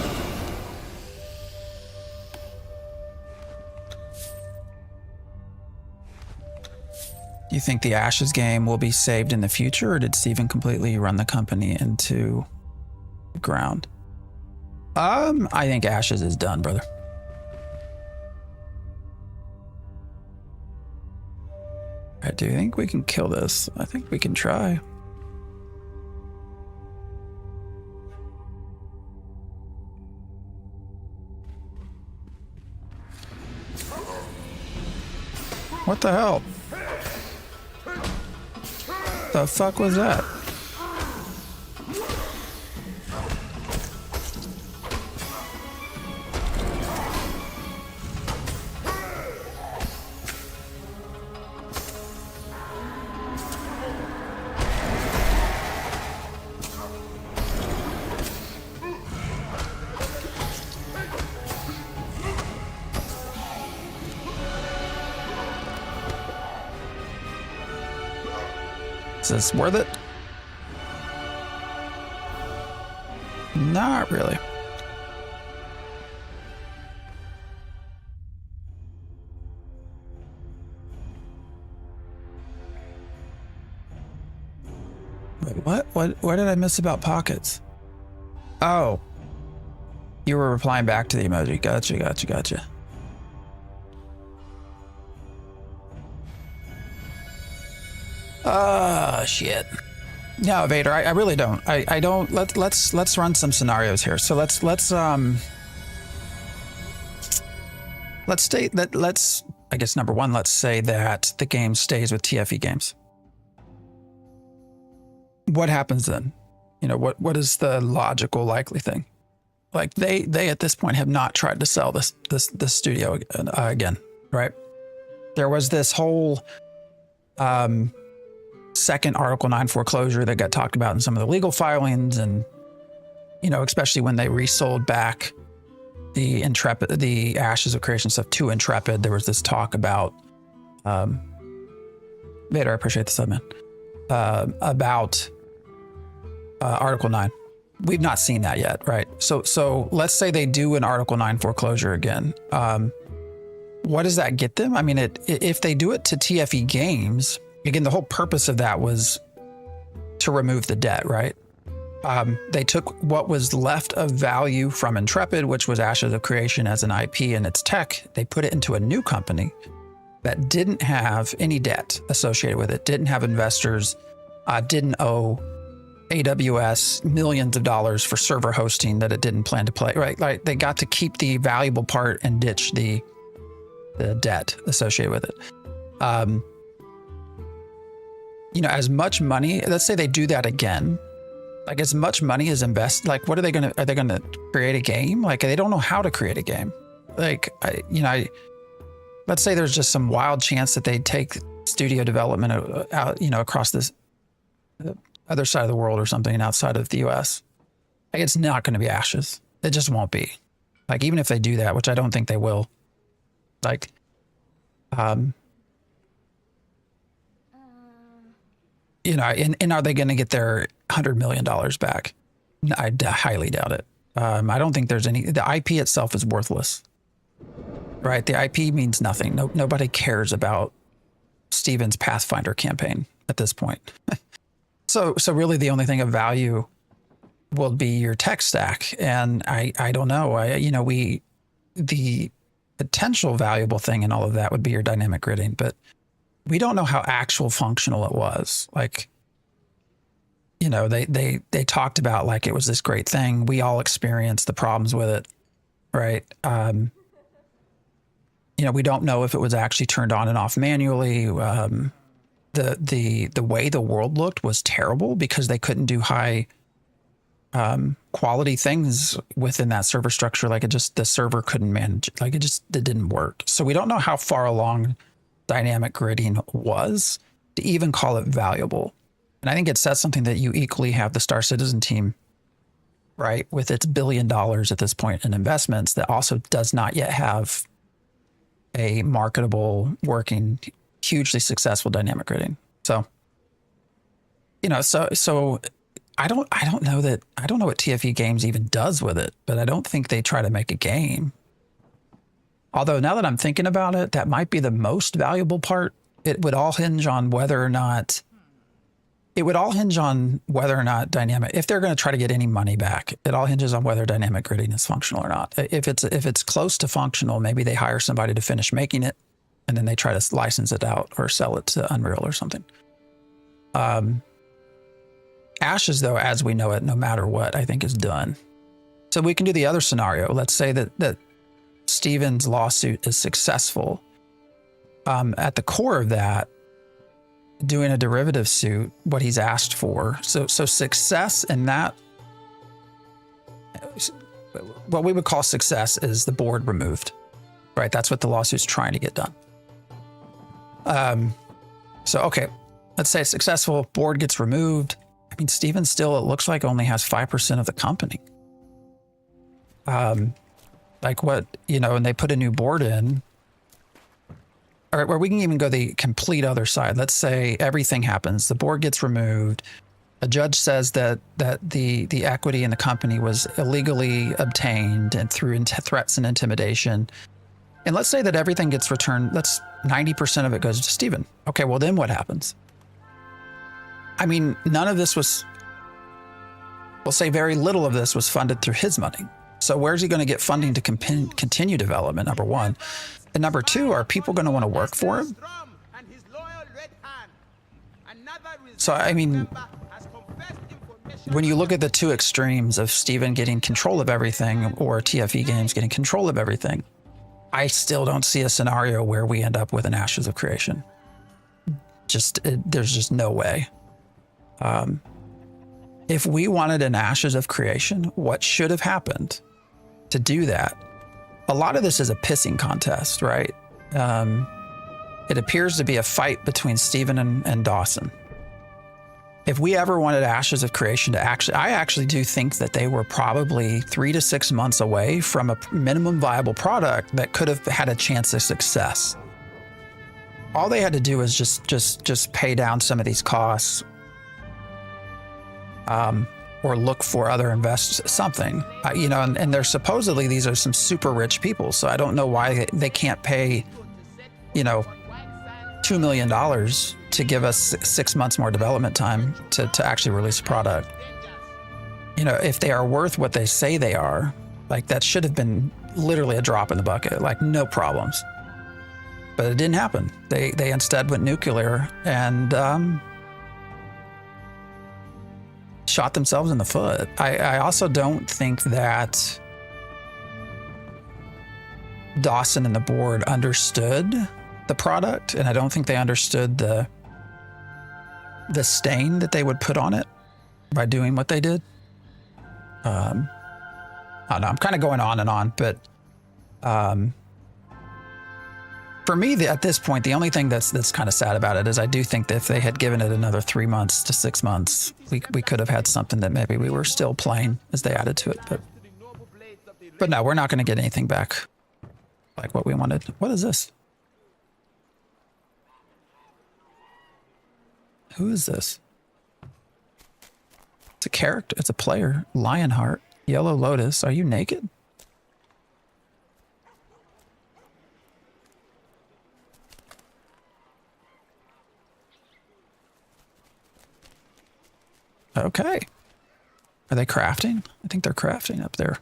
Do you think the Ashes game will be saved in the future, or did Steven completely run the company into the ground? I think Ashes is done, brother. right, do you think we can kill this? I think we can try. What the hell? The fuck was that? Is this worth it? Not really. Wait, what did I miss about pockets? Oh. You were replying back to the emoji. Gotcha. Shit. No, Vader, I really don't. I don't. Let's run some scenarios here. So let's state that I guess number one, let's say that the game stays with TFE Games. What happens then? You know, what is the logical likely thing? Like they at this point have not tried to sell this studio again, right? There was this whole second Article 9 foreclosure that got talked about in some of the legal filings, and you know, especially when they resold back the Ashes of Creation stuff to Intrepid, there was this talk about Vader, I appreciate the sub, man, about Article 9. We've not seen that yet, right? So let's say they do an Article 9 foreclosure again. What does that get them? I mean, if they do it to TFE Games, again, the whole purpose of that was to remove the debt, right? They took what was left of value from Intrepid, which was Ashes of Creation as an IP and its tech. They put it into a new company that didn't have any debt associated with it, didn't have investors, didn't owe AWS millions of dollars for server hosting that it didn't plan to play, right? Like they got to keep the valuable part and ditch the debt associated with it. You know, as much money, let's say they do that again, like as much money is invested, like what are they going to create a game? Like they don't know how to create a game. Like, let's say there's just some wild chance that they take studio development out, you know, across this other side of the world or something outside of the US. Like it's not going to be Ashes. It just won't be. Like even if they do that, which I don't think they will, like, you know, and are they going to get their $100 million back? I highly doubt it. I don't think there's the IP itself is worthless, right? The IP means nothing. Nobody cares about Steven's Pathfinder campaign at this point. So really the only thing of value will be your tech stack. And I don't know. The potential valuable thing in all of that would be your dynamic gridding, but we don't know how actual functional it was. Like, you know, they talked about like it was this great thing. We all experienced the problems with it, right? You know, we don't know if it was actually turned on and off manually. The way the world looked was terrible because they couldn't do high quality things within that server structure. Like the server couldn't manage it. Like it didn't work. So we don't know how far along dynamic gridding was to even call it valuable. And I think it says something that you equally have the Star Citizen team, right, with its $1 billion at this point in investments that also does not yet have a marketable, working, hugely successful dynamic gridding. So, you know, so I don't know what TFE Games even does with it, but I don't think they try to make a game. Although now that I'm thinking about it, that might be the most valuable part. It would all hinge on whether or not dynamic, if they're going to try to get any money back, it all hinges on whether dynamic gridding is functional or not. If it's close to functional, maybe they hire somebody to finish making it and then they try to license it out or sell it to Unreal or something. Ashes, though, as we know it, no matter what, I think is done. So we can do the other scenario. Let's say that Steven's lawsuit is successful. At the core of that, doing a derivative suit, what he's asked for. So success in that, what we would call success is the board removed, right? That's what the lawsuit's trying to get done. So, okay, let's say it's successful, board gets removed. I mean, Steven still, it looks like, only has 5% of the company. Like what, and they put a new board in. All right, where we can even go the complete other side. Let's say everything happens. The board gets removed. A judge says that the equity in the company was illegally obtained and through threats and intimidation. And let's say that everything gets returned. 90% of it goes to Steven. Okay, well then what happens? I mean, none of this was, we'll say very little of this was funded through his money. So where's he going to get funding to continue development, number one? And number two, are people going to want to work for him? So, I mean, when you look at the two extremes of Steven getting control of everything or TFE Games getting control of everything, I still don't see a scenario where we end up with an Ashes of Creation. There's just no way. If we wanted an Ashes of Creation, what should have happened to do that? A lot of this is a pissing contest, right? It appears to be a fight between Steven and Dawson. If we ever wanted Ashes of Creation to I actually do think that they were probably 3 to 6 months away from a minimum viable product that could have had a chance of success. All they had to do was just pay down some of these costs, or look for other investors, something, and they're supposedly, these are some super rich people. So I don't know why they can't pay, $2 million to give us 6 months more development time to actually release a product. If they are worth what they say they are, like that should have been literally a drop in the bucket, like no problems. But it didn't happen. They instead went nuclear and shot themselves in the foot. I also don't think that Dawson and the board understood the product, and I don't think they understood the stain that they would put on it by doing what they did. I don't know, I'm kind of going on and on, but for me, at this point, the only thing that's kind of sad about it is I do think that if they had given it another 3 months to 6 months, we could have had something that maybe we were still playing as they added to it. But no, we're not going to get anything back like what we wanted. What is this? Who is this? It's a character. It's a player. Lionheart. Yellow Lotus. Are you naked? Okay. Are they crafting? I think they're crafting up there.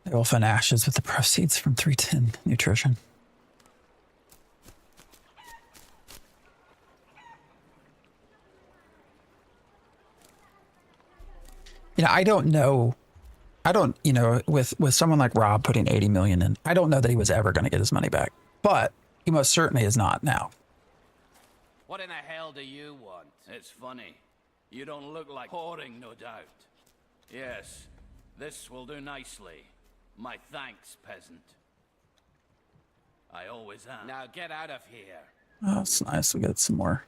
They will find ashes with the proceeds from 310 nutrition. I don't know. With someone like Rob putting 80 million in, I don't know that he was ever going to get his money back, but he most certainly is not now. What in the hell do you want? It's funny. You don't look like whoring, no doubt. Yes, this will do nicely. My thanks, peasant. I always am. Now get out of here. Oh, that's nice. We got some more.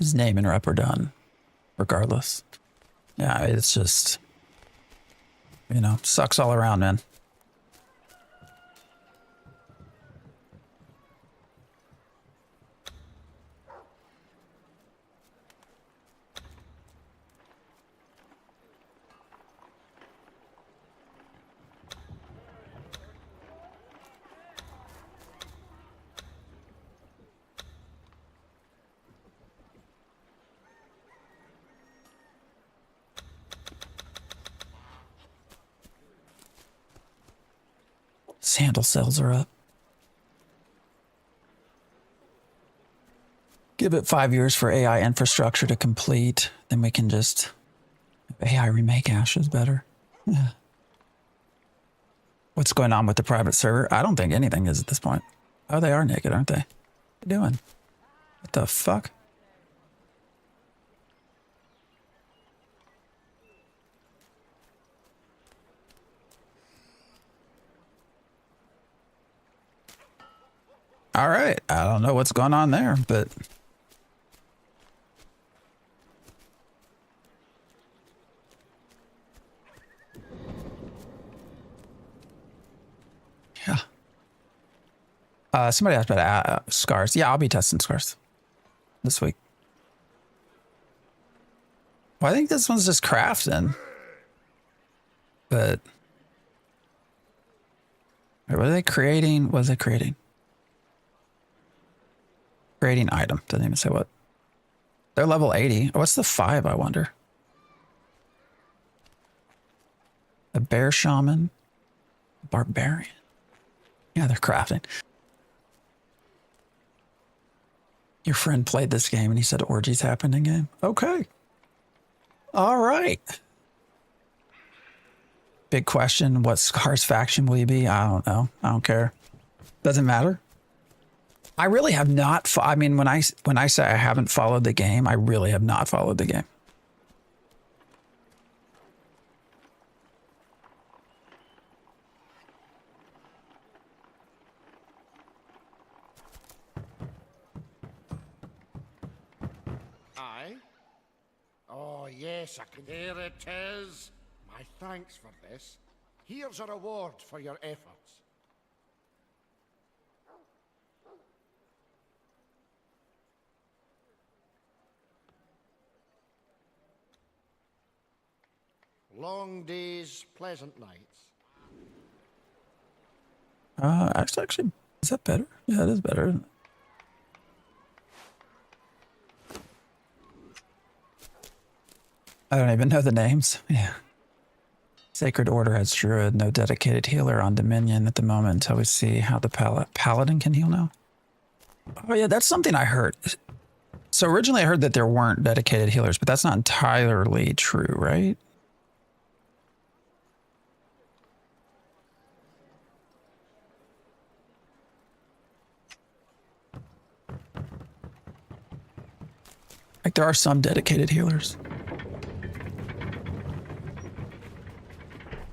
His name and rep are done, regardless. Yeah, it's just, you know, sucks all around, man. Sandal cells are up. Give it 5 years for AI infrastructure to complete. Then we can just AI remake Ashes better. Yeah. What's going on with the private server? I don't think anything is at this point. Oh, they are naked, aren't they? What are they doing? What the fuck? All right. I don't know what's going on there, but yeah. Somebody asked about scars. Yeah, I'll be testing scars this week. Well, I think this one's just crafting, but wait, what are they creating? What is it creating? Creating item. Doesn't even say what. They're level 80. What's the 5, I wonder? The bear shaman. Barbarian. Yeah, they're crafting. Your friend played this game and he said orgies happened in game. Okay. All right. Big question. What Scars faction will you be? I don't know. I don't care. Doesn't matter. I really have not. I mean, when I say I haven't followed the game, I really have not followed the game. Aye? Oh, yes, I can. There it is. My thanks for this. Here's a reward for your efforts. Long days, pleasant nights. Actually, is that better? Yeah, it is better, isn't it? I don't even know the names. Yeah. Sacred Order has Druid, no dedicated healer on Dominion at the moment until we see how the Paladin can heal now. Oh yeah, that's something I heard. So originally I heard that there weren't dedicated healers, but that's not entirely true, right? Like there are some dedicated healers.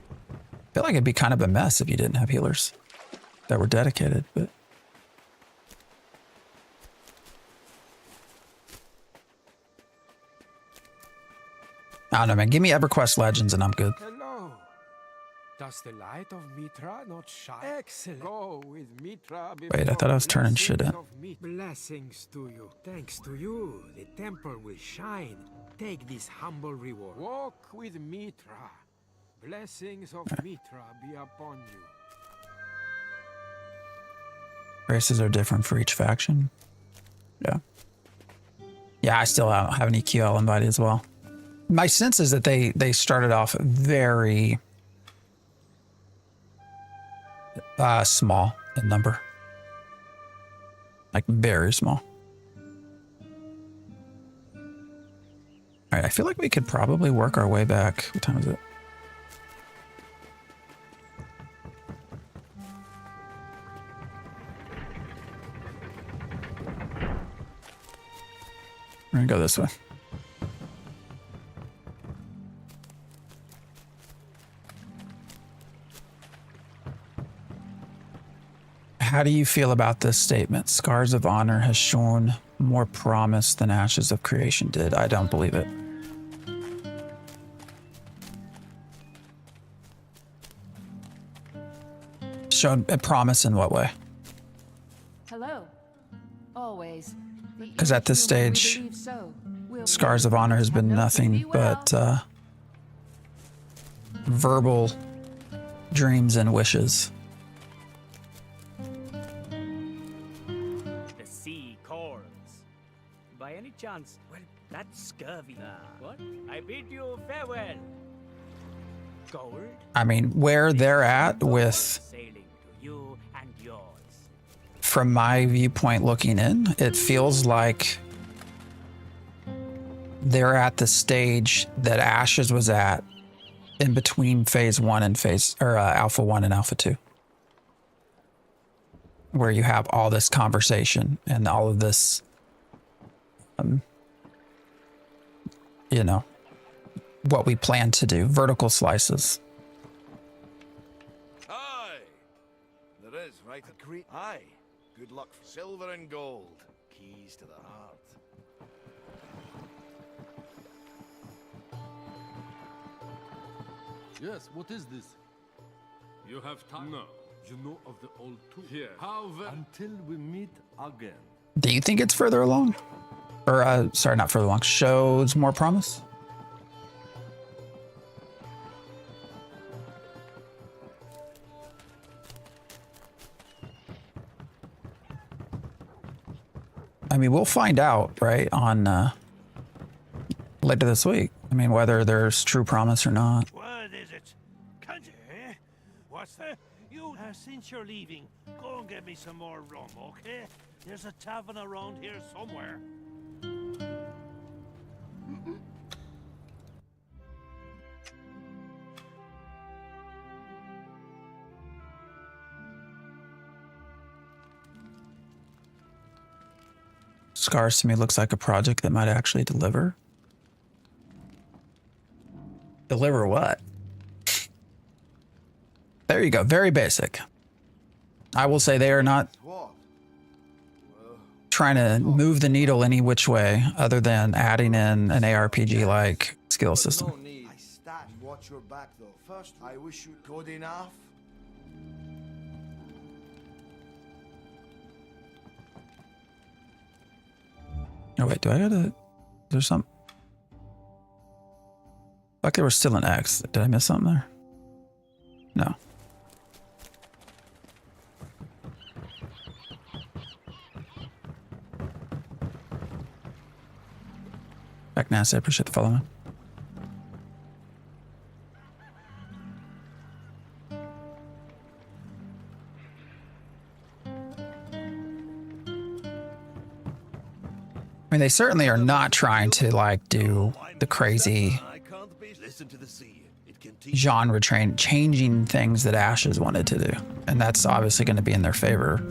I feel like it'd be kind of a mess if you didn't have healers that were dedicated, but I don't know, man. Give me EverQuest Legends and I'm good. Hello. Does the light of Mitra not shine? Excellent. Go with Mitra. Wait, I thought I was turning shit in. Blessings to you. Thanks to you, the temple will shine. Take this humble reward. Walk with Mitra. Blessings of Mitra be upon you. Races are different for each faction. Yeah. Yeah, I still have an EQL invited as well. My sense is that they started off very small in number. Like very small. All right, I feel like we could probably work our way back. What time is it? We're gonna go this way. How do you feel about this statement? Scars of Honor has shown more promise than Ashes of Creation did. I don't believe it. Showed a promise in what way? Hello. Always. Because at this stage, Scars of Honor has been nothing but verbal dreams and wishes. The sea calls. By any chance, well, that's scurvy. What? I bid you farewell. Gold? I mean, where they're at with, Sailing to you and yours. from my viewpoint looking in, it feels like they're at the stage that Ashes was at in between phase 1 and Alpha 1 and Alpha 2. Where you have all this conversation and all of this, you know, what we plan to do, vertical slices. Aye. There is, right? Agree. Aye. Good luck. Silver and gold. Keys to the heart. Yes, what is this? You have time? No. You know of the old tool? Here. However, until we meet again. Do you think it's further along? Or, sorry, not further along. Shows more promise? I mean, we'll find out, right, on later this week. I mean, whether there's true promise or not. What is it? Can't you, eh? What's that? You, since you're leaving, go and get me some more rum, okay? There's a tavern around here somewhere. Scars to me looks like a project that might actually deliver. Deliver what? There you go. Very basic. I will say they are not trying to move the needle any which way other than adding in an ARPG-like skill system. I stand. Watch your back, though. First, I wish you good enough. Oh wait, do I gotta? There's some. Like there was still an X. Did I miss something there? No. Back nasty. I appreciate the follow, man. I mean, they certainly are not trying to like do the crazy genre changing things that Ashes wanted to do, and that's obviously going to be in their favor.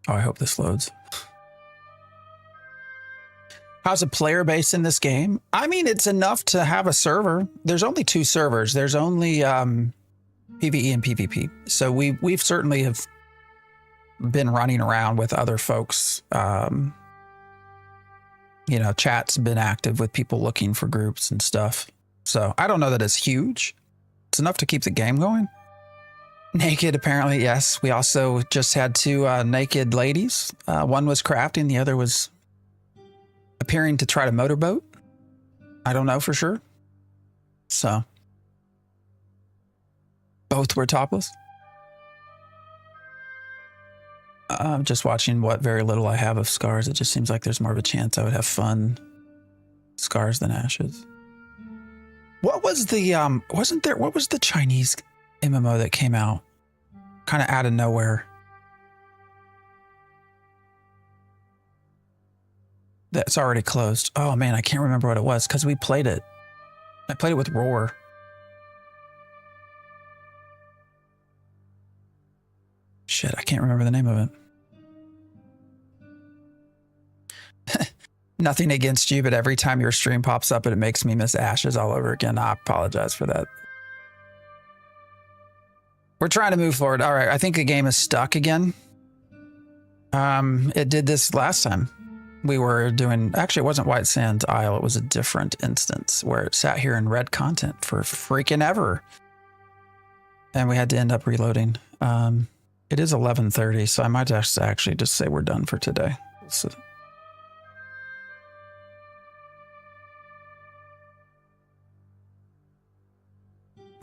Oh, I hope this loads. How's a player base in this game? I mean, it's enough to have a server. There's only 2 servers. There's only PvE and PvP. So we've certainly have been running around with other folks. You know, chat's been active with people looking for groups and stuff. So I don't know that it's huge. It's enough to keep the game going. Naked, apparently, yes. We also just had 2 naked ladies. One was crafting, the other was appearing to try to motorboat. I don't know for sure. So, both were topless. I'm just watching what very little I have of Scars. It just seems like there's more of a chance I would have fun Scars than Ashes. What was the, what was the Chinese MMO that came out kind of out of nowhere? that's already closed. Oh man, I can't remember what it was because we played it. I played it with Roar. Shit, I can't remember the name of it. Nothing against you, but every time your stream pops up, it makes me miss Ashes all over again. I apologize for that. We're trying to move forward. All right, I think the game is stuck again. It did this last time. We were doing, actually it wasn't White Sands Isle, it was a different instance where it sat here and read content for freaking ever. And we had to end up reloading. It is 11:30, so I might just actually just say we're done for today. So,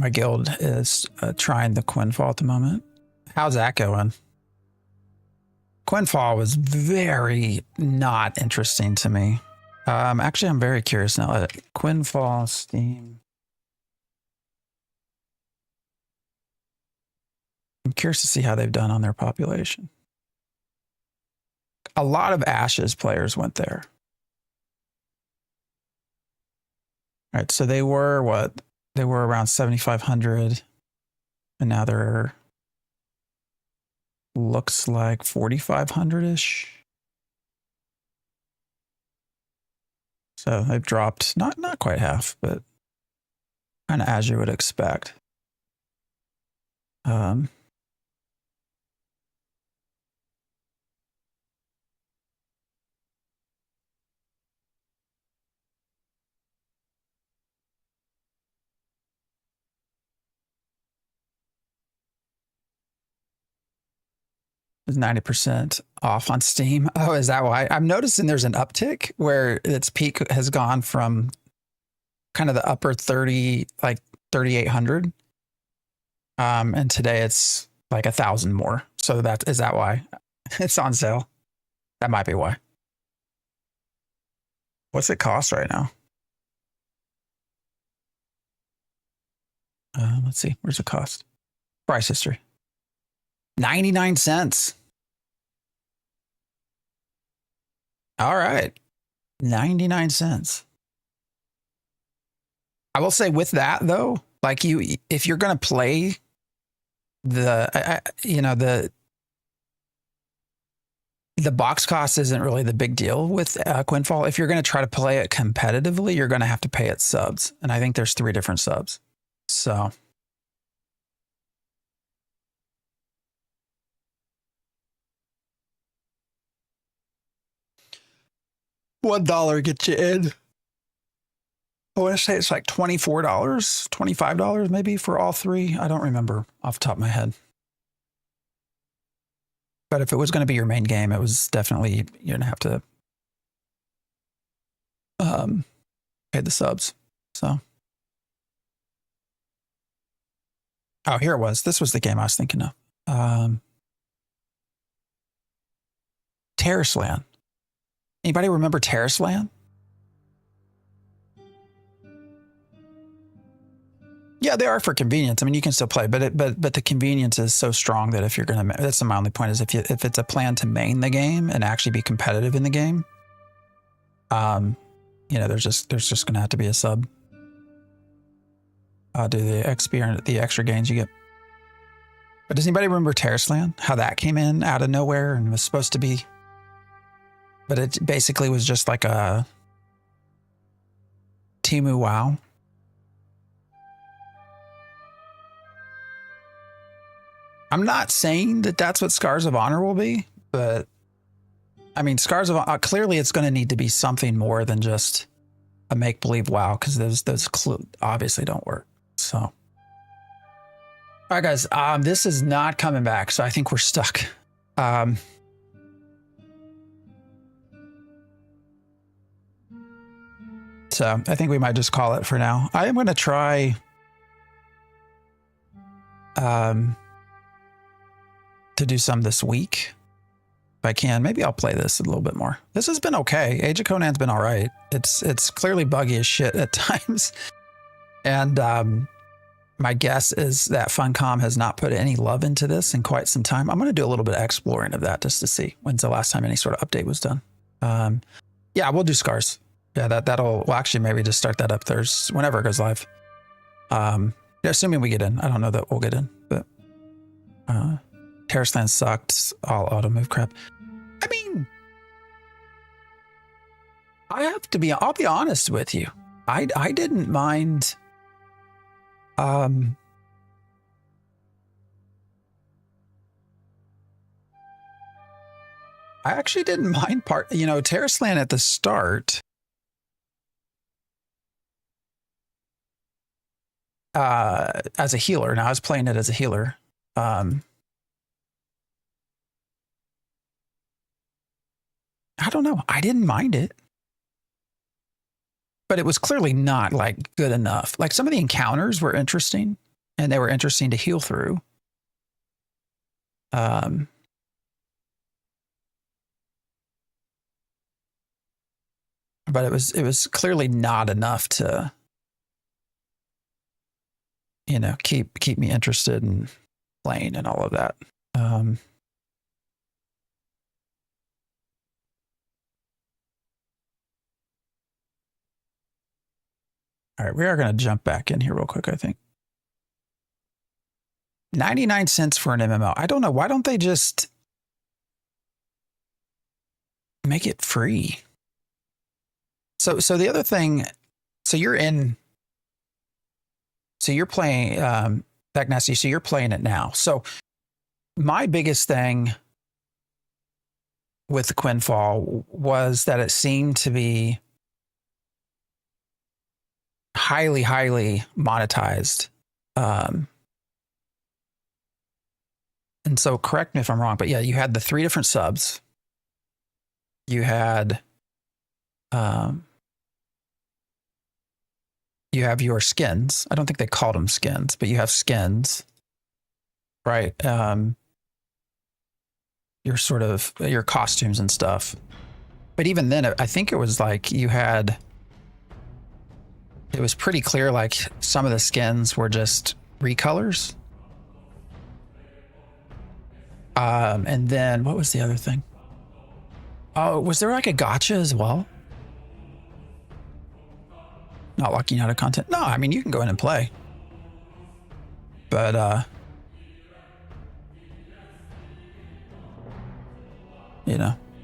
my guild is trying the Quinfall at the moment. How's that going? Quinfall was very not interesting to me. Actually, I'm very curious now. Quinfall, Steam. I'm curious to see how they've done on their population. A lot of Ashes players went there. All right, so they were what? They were around 7,500, and now they're looks like 4,500-ish. So they've dropped not quite half, but kind of as you would expect. It's 90% off on Steam. Oh, is that why? I'm noticing there's an uptick where its peak has gone from kind of the upper 30, like 3,800. And today it's like 1,000 more. So is that why? It's on sale. That might be why. What's it cost right now? Let's see. Where's it cost? Price history. 99 cents. All right. 99 cents. I will say with that though, like if you're going to play the box cost isn't really the big deal with Quinfall. If you're going to try to play it competitively, you're going to have to pay its subs. And I think there's 3 different subs. So $1 gets you in. I want to say it's like $24, $25 maybe for all 3. I don't remember off the top of my head. But if it was going to be your main game, it was definitely, you're going to have to pay the subs. So. Oh, here it was. This was the game I was thinking of. Terraceland. Anybody remember Terraceland? Yeah, they are for convenience. I mean, you can still play, but the convenience is so strong that if you're gonna, that's my only point is if it's a plan to main the game and actually be competitive in the game, there's just gonna have to be a sub. Do the XP, the extra gains you get. But does anybody remember Terraceland? How that came in out of nowhere and was supposed to be, but it basically was just like a Temu WoW. I'm not saying that that's what Scars of Honor will be, but I mean, Scars of Honor, clearly it's going to need to be something more than just a make-believe WoW, because those obviously don't work. So, all right, guys, this is not coming back, so I think we're stuck. So I think we might just call it for now. I am going to try to do some this week. If I can, maybe I'll play this a little bit more. This has been okay. Age of Conan's been all right. It's clearly buggy as shit at times. And my guess is that Funcom has not put any love into this in quite some time. I'm going to do a little bit of exploring of that just to see when's the last time any sort of update was done. Yeah, we'll do scars. Yeah, that'll well actually maybe just start that up Thursday whenever it goes live. Yeah, assuming we get in. I don't know that we'll get in, but Terrace Land sucked. All auto move crap. I mean, I'll be honest with you. I didn't mind I actually didn't mind Terrace Land at the start. As a healer. Now I was playing it as a healer. I don't know. I didn't mind it. But it was clearly not like good enough. Like some of the encounters were interesting and they were interesting to heal through. But it was clearly not enough to, keep me interested in playing and all of that. All right, we are going to jump back in here real quick, I think. 99 cents for an MMO. I don't know. Why don't they just make it free? So the other thing, you're playing, Back Nasty, so you're playing it now. So my biggest thing with the Quinfall was that it seemed to be highly monetized. And so correct me if I'm wrong, but yeah, you had the 3 different subs. You had, you have your skins. I don't think they called them skins, but you have skins, right? Your sort of your costumes and stuff. But even then, I think it was like it was pretty clear, like some of the skins were just recolors. And then what was the other thing? Oh, was there like a gacha as well? Not locking out of content. No, I mean, you can go in and play. But,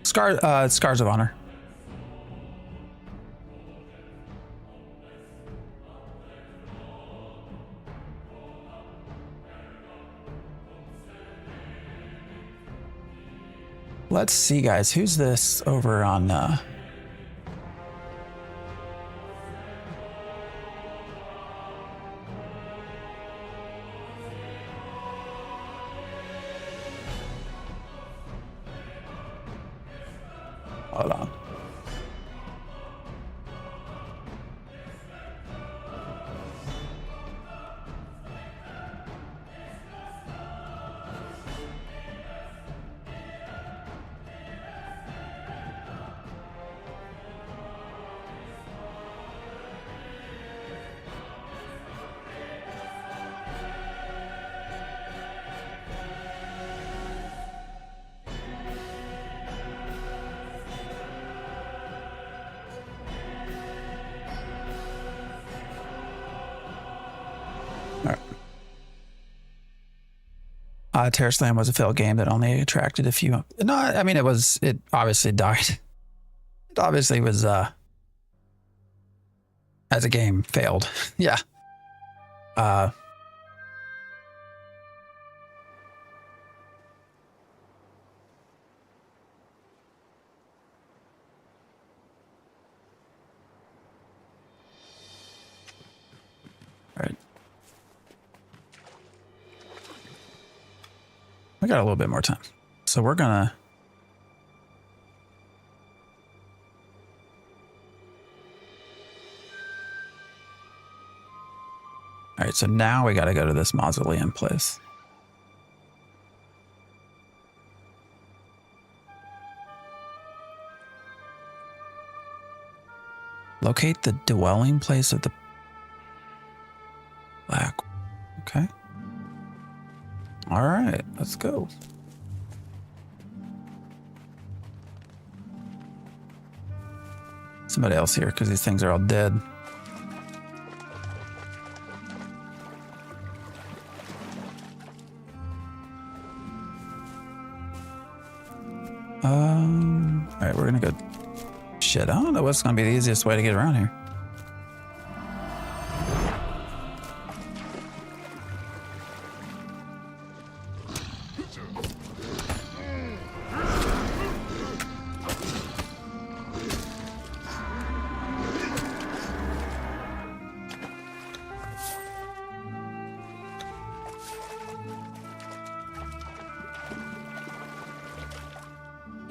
Scars of Honor. Let's see, guys. Who's this over on... Hold on. Terrace Land was a failed game that only attracted a few. No, I mean, it obviously died. It obviously was, as a game, failed. Yeah. All right. We got a little bit more time. So we're gonna... All right, so now we got to go to this mausoleum place. Locate the dwelling place of the Black. Okay. All right, let's go. somebody else here because these things are all dead. All right, we're gonna go. Shit, I don't know what's gonna be the easiest way to get around here.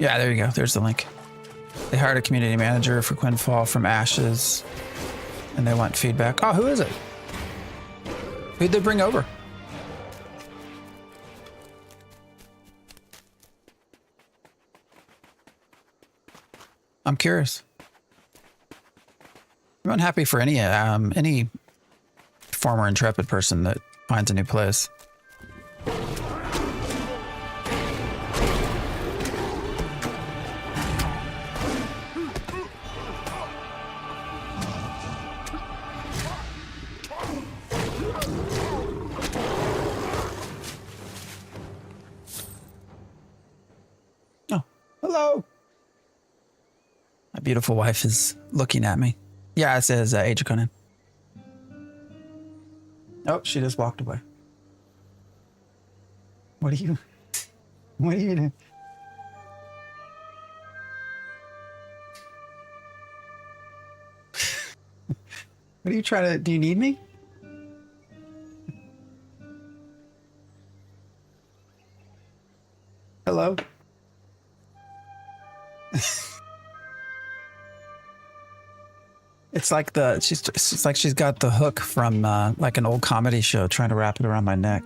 Yeah, there you go. There's the link. They hired a community manager for Quinfall from Ashes, and they want feedback. Oh, who is it? Who'd they bring over? I'm curious. I'm unhappy for any former Intrepid person that finds a new place. Hello. My beautiful wife is looking at me. Yeah, it says Age of Conan. Oh, she just walked away. What are you doing? What are you trying to, do you need me? Hello? It's like it's like she's got the hook from like an old comedy show trying to wrap it around my neck.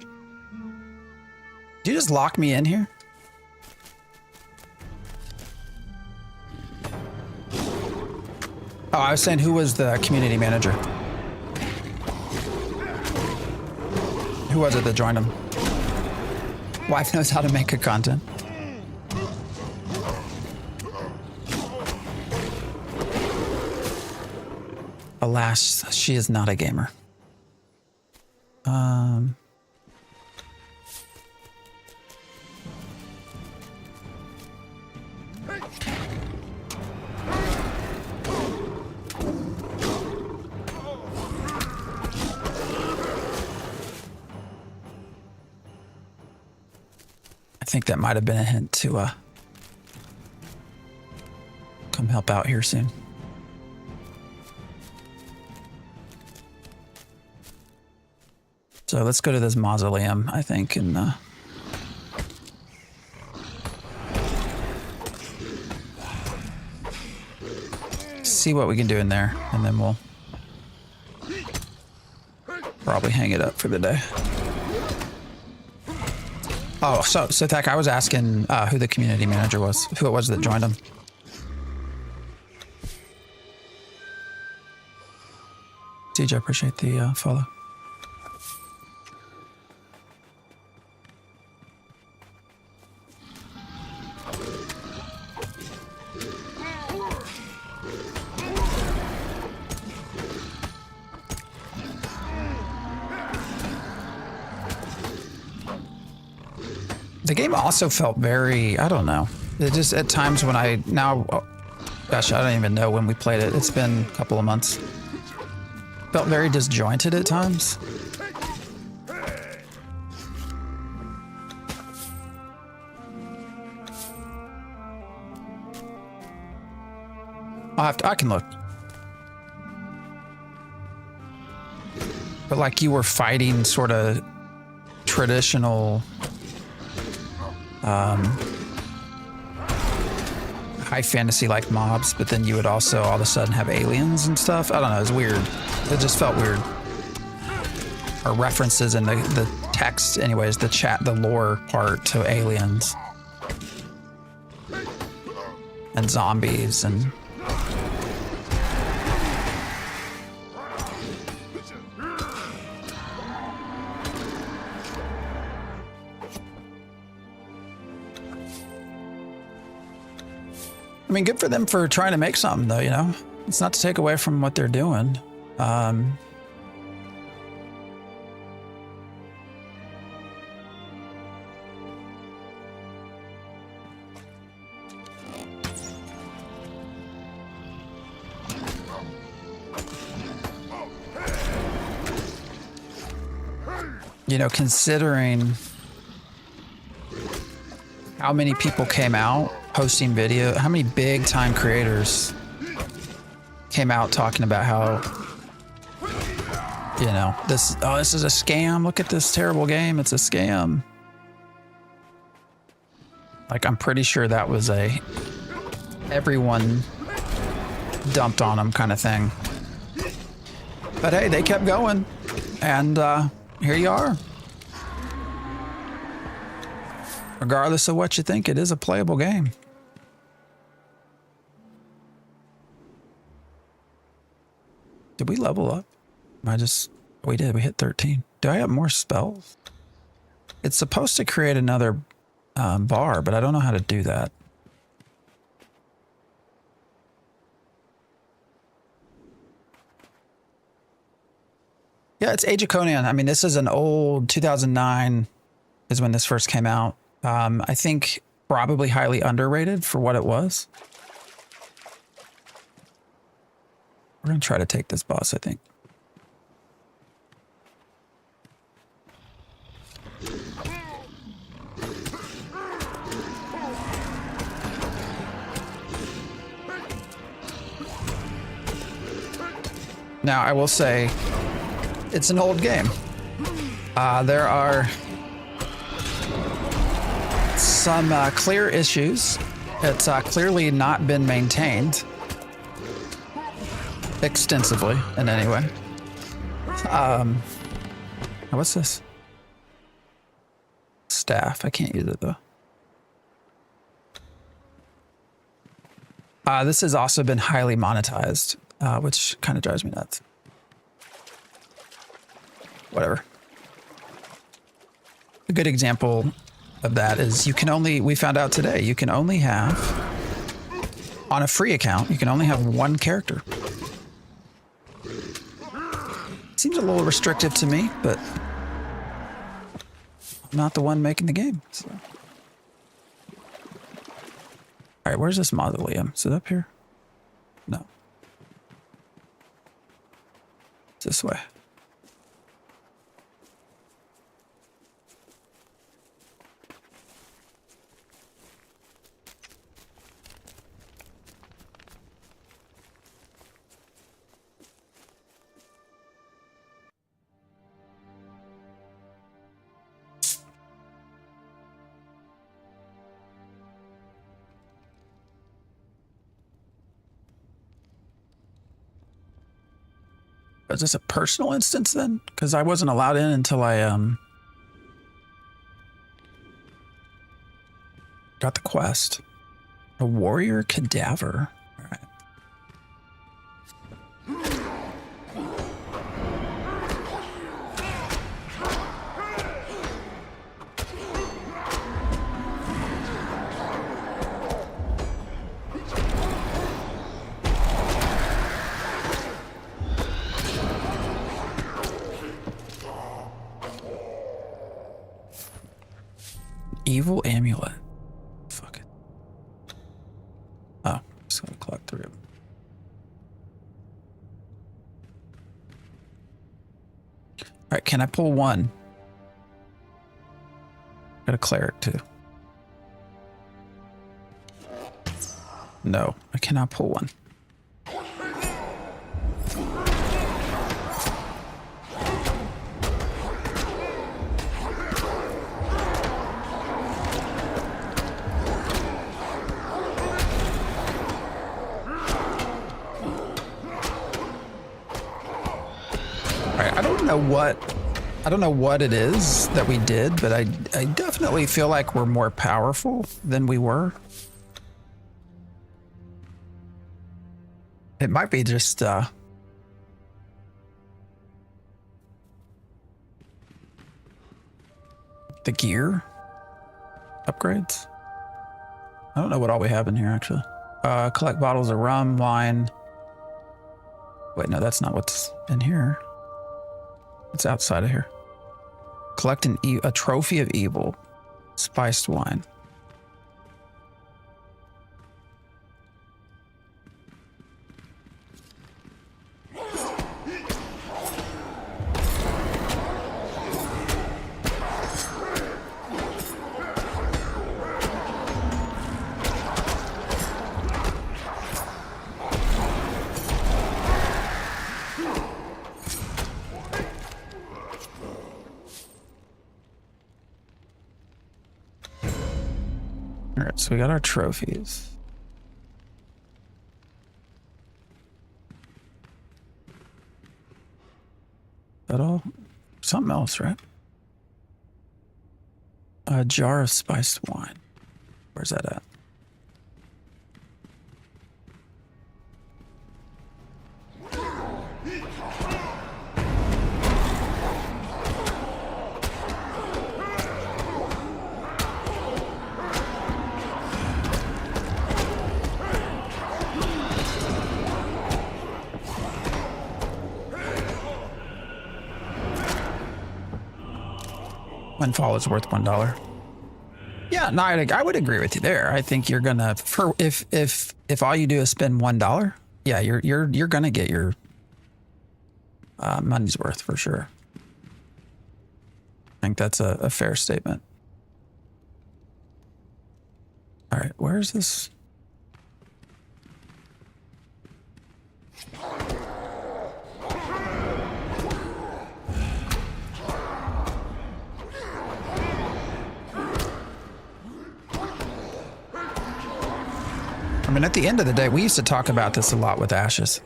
Did you just lock me in here? Oh, I was saying who was the community manager? Who was it that joined him? Wife knows how to make good content. Alas, she is not a gamer. I think that might have been a hint to come help out here soon. So let's go to this mausoleum, I think, and see what we can do in there, and then we'll probably hang it up for the day. Oh, so Tech, I was asking who the community manager was, who it was that joined him. CJ, appreciate the follow. The game also felt very, I don't know. It just, at times when gosh, I don't even know when we played it. It's been a couple of months. Felt very disjointed at times. I can look. But like you were fighting sort of traditional high fantasy like mobs, but then you would also all of a sudden have aliens and stuff. I don't know, it was weird. It just felt weird. Or references in the text, anyways, the lore part to aliens and zombies and I mean, good for them for trying to make something, though, you know? It's not to take away from what they're doing. You know, considering how many people came out posting video, how many big time creators came out talking about how, you know, this is a scam. Look at this terrible game. It's a scam. Like, I'm pretty sure that was a everyone dumped on them kind of thing. But hey, they kept going, and here you are. Regardless of what you think, it is a playable game. Did we level up? We did. We hit 13. Do I have more spells? It's supposed to create another bar, but I don't know how to do that. Yeah, it's Age of Conan. I mean, this is an old 2009 is when this first came out. I think probably highly underrated for what it was. We're going to try to take this boss, I think. Now, I will say, it's an old game. There are some clear issues. It's clearly not been maintained extensively in any way. What's this? Staff. I can't use it though. This has also been highly monetized, which kind of drives me nuts. Whatever. A good example of that is we found out today, you can only have, on a free account, you can only have one character. Seems a little restrictive to me, but I'm not the one making the game. So. All right, where's this mausoleum? Is it up here? No. It's this way. Is this a personal instance then? Because I wasn't allowed in until I got the quest. A warrior cadaver. All right. Evil amulet. Fuck it. Oh, just gonna collect 3 of them. All right, can I pull one? Got a cleric too. No, I cannot pull one. I don't know what it is that we did, but I definitely feel like we're more powerful than we were. It might be just the gear upgrades. I don't know what all we have in here actually. Collect bottles of rum, wine, Wait, no, that's not what's in here. It's outside of here. Collect a trophy of evil. Spiced wine. Alright, so we got our trophies. Is that all? Something else, right? A jar of spiced wine. Where's that at? Windfall is worth $1. Yeah, no, I would agree with you there. I think you're gonna if all you do is spend $1, yeah, you're gonna get your money's worth for sure. I think that's a fair statement. All right, where's this? I mean, at the end of the day, we used to talk about this a lot with Ashes,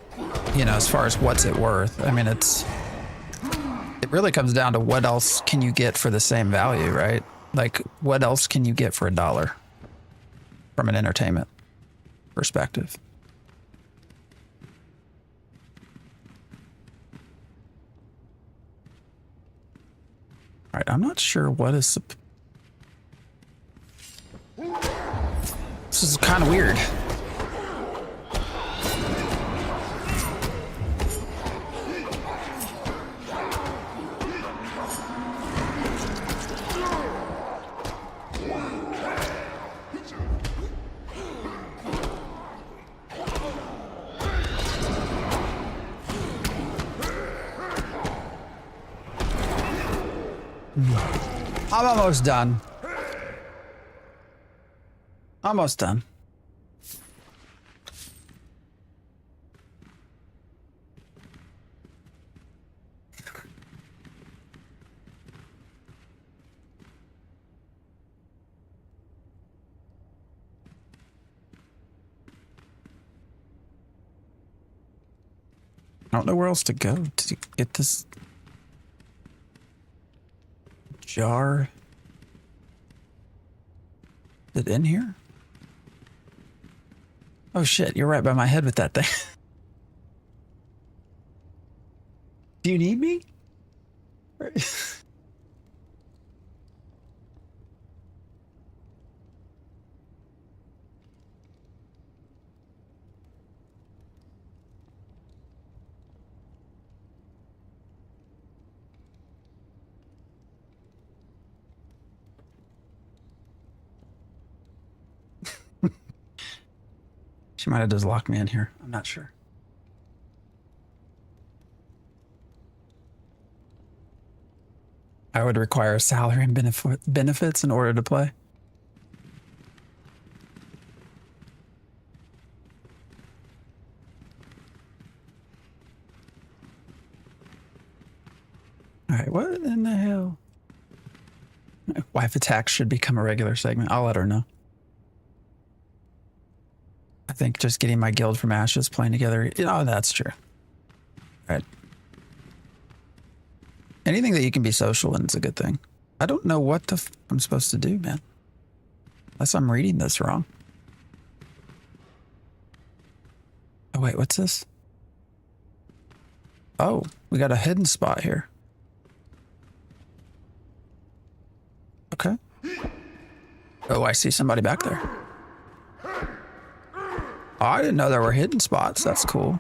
you know, as far as what's it worth. I mean, it really comes down to what else can you get for the same value, right? Like, what else can you get for $1 from an entertainment perspective? All right, I'm not sure what is... This is kind of weird. I'm almost done. Almost done. I don't know where else to go to get this jar. Is it in here? Oh shit, you're right by my head with that thing. Do you need me? She might have just locked me in here. I'm not sure. I would require a salary and benefits in order to play. All right, what in the hell? Wife attacks should become a regular segment. I'll let her know. I think just getting my guild from Ashes playing together, you know, that's true. Right. Anything that you can be social in is a good thing. I don't know what the I'm supposed to do, man. Unless I'm reading this wrong. Oh, wait, what's this? Oh, we got a hidden spot here. Okay. Oh, I see somebody back there. Oh, I didn't know there were hidden spots. That's cool.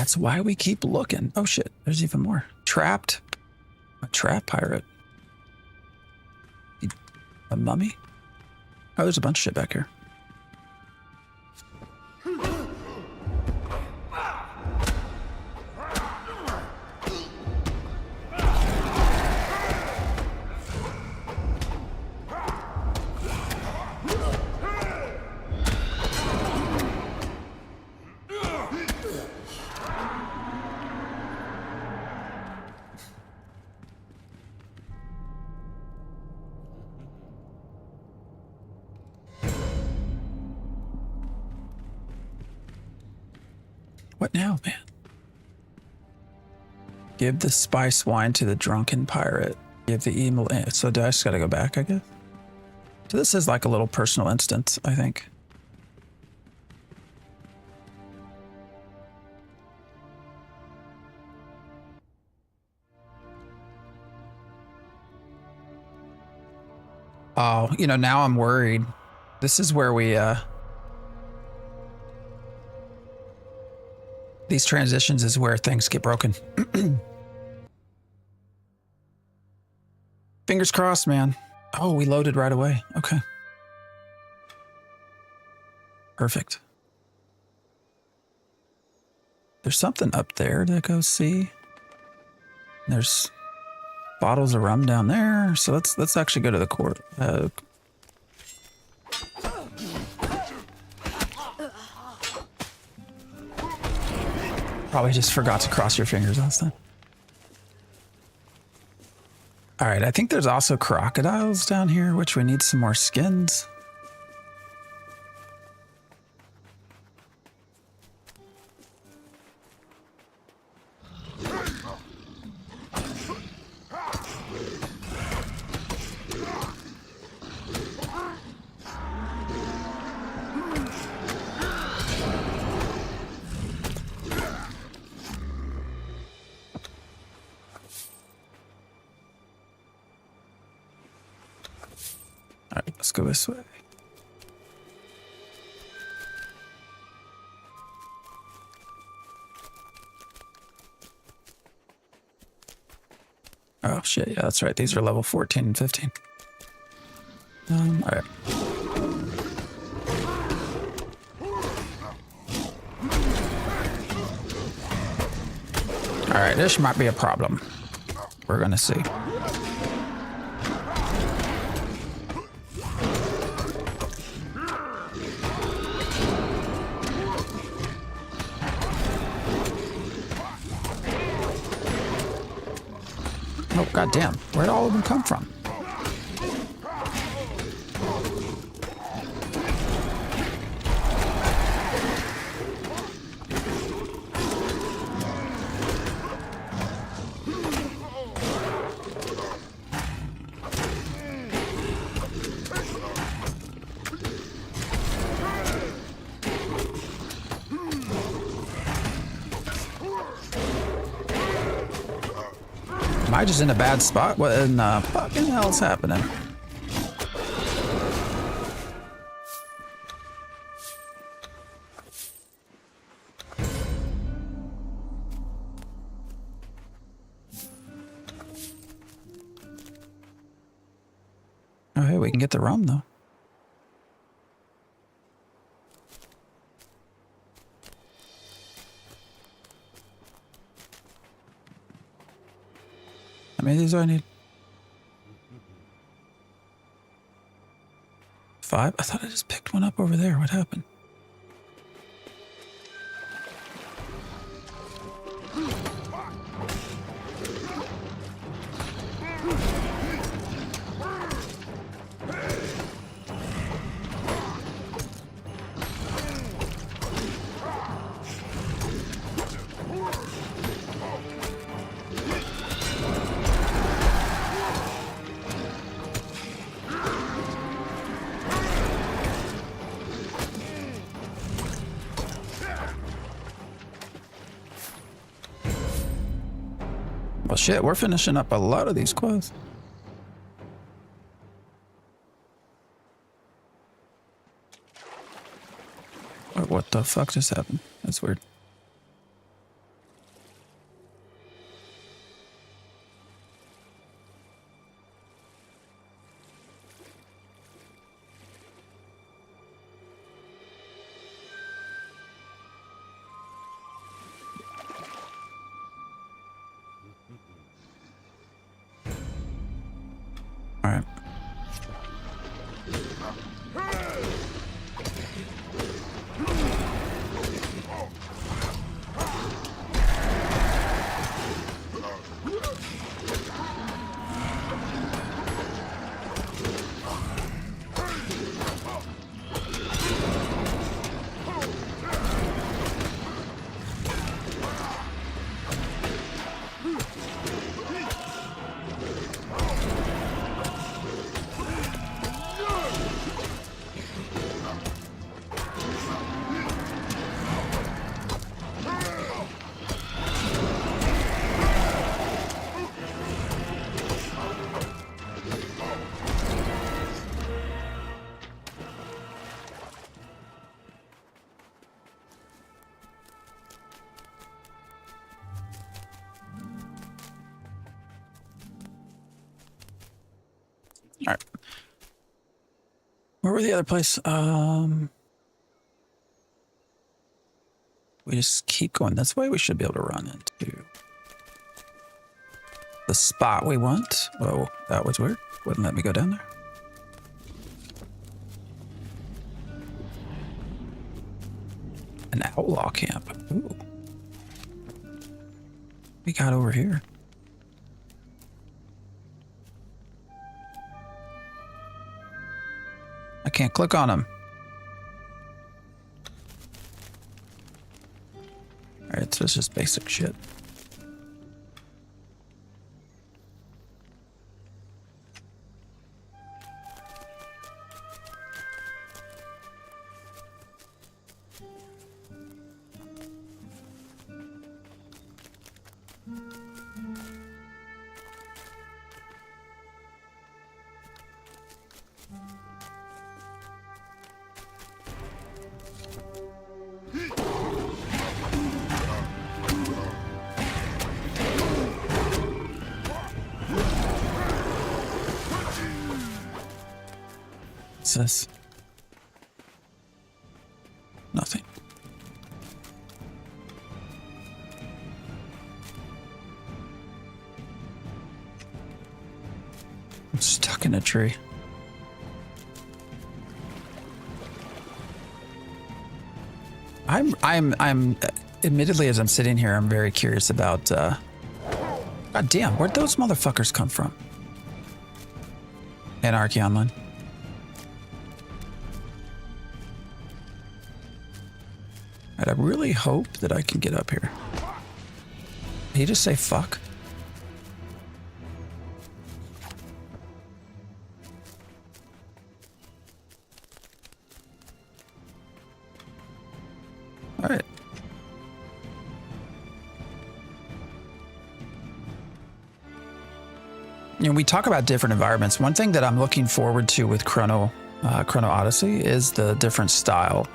That's why we keep looking. Oh shit, there's even more. Trapped. A trap pirate. A mummy? Oh, there's a bunch of shit back here. What now, man? Give the spice wine to the drunken pirate. Give the email. So I just gotta go back, I guess. So this is like a little personal instance, I think. Oh, you know, now I'm worried. This is where we, these transitions is where things get broken. Fingers crossed, man. Oh, we loaded right away. Okay. Perfect. There's something up there to go see. There's bottles of rum down there. So let's actually go to the court. Probably just forgot to cross your fingers last time. All right, I think there's also crocodiles down here, which we need some more skins. All right, let's go this way. Oh shit, yeah, that's right. These are level 14 and 15. All right. All right, this might be a problem. We're gonna see. Oh, goddamn. Where'd all of them come from? Am I just in a bad spot? What in the fucking hell's happening? Oh, hey, we can get the rum though. How many of these do I need? 5? I thought I just picked one up over there. What happened? Well, shit, we're finishing up a lot of these quests. What the fuck just happened? That's weird. All right. Where were the other place? We just keep going this way. We should be able to run into the spot we want. Whoa, that was weird. Wouldn't let me go down there. An outlaw camp. Ooh. We got over here. I can't click on them. Alright, so it's just basic shit. What's this? Nothing. I'm stuck in a tree. I'm admittedly, as I'm sitting here, I'm very curious about God damn, where'd those motherfuckers come from? Anarchy Online. I really hope that I can get up here. Did he just say fuck? All right. You know, we talk about different environments. One thing that I'm looking forward to with Chrono Odyssey is the different style.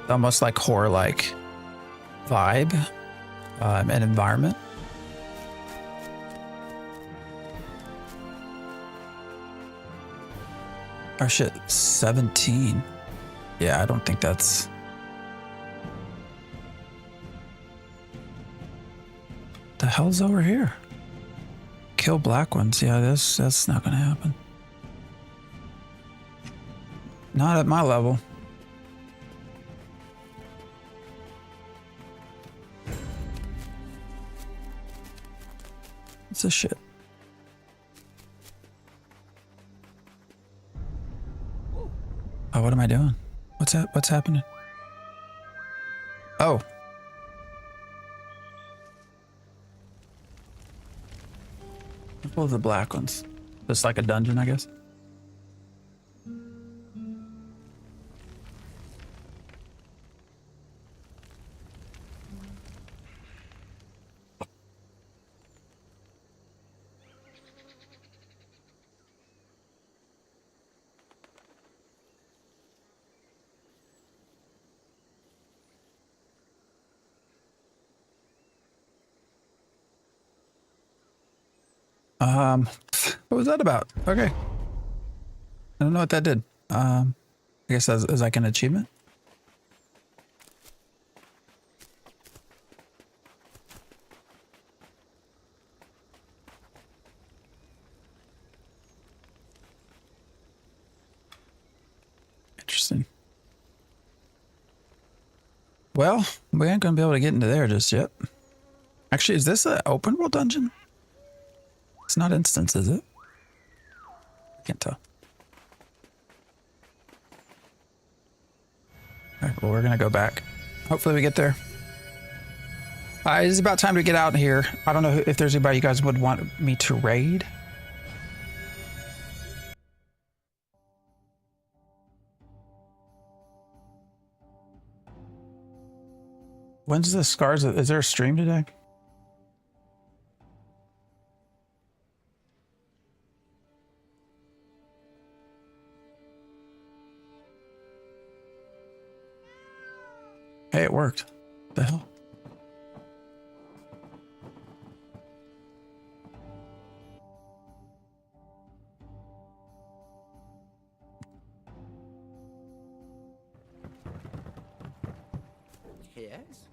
Almost like horror-like vibe and environment. Oh shit, 17. Yeah, I don't think that's... The hell's over here? Kill black ones. Yeah, that's not gonna happen. Not at my level. What's this shit? Oh, what am I doing? What's that? What's happening? Oh. What are the black ones? Just like a dungeon, I guess. What was that about? Okay. I don't know what that did. I guess that's is like an achievement. Interesting. Well, we ain't gonna be able to get into there just yet. Actually, is this an open world dungeon? It's not instance, is it? I can't tell. All right, well, we're gonna go back. Hopefully we get there. It's about time to get out here. I don't know if there's anybody you guys would want me to raid. When's the Scars? Is there a stream today? Hey, it worked. What the hell? Yes?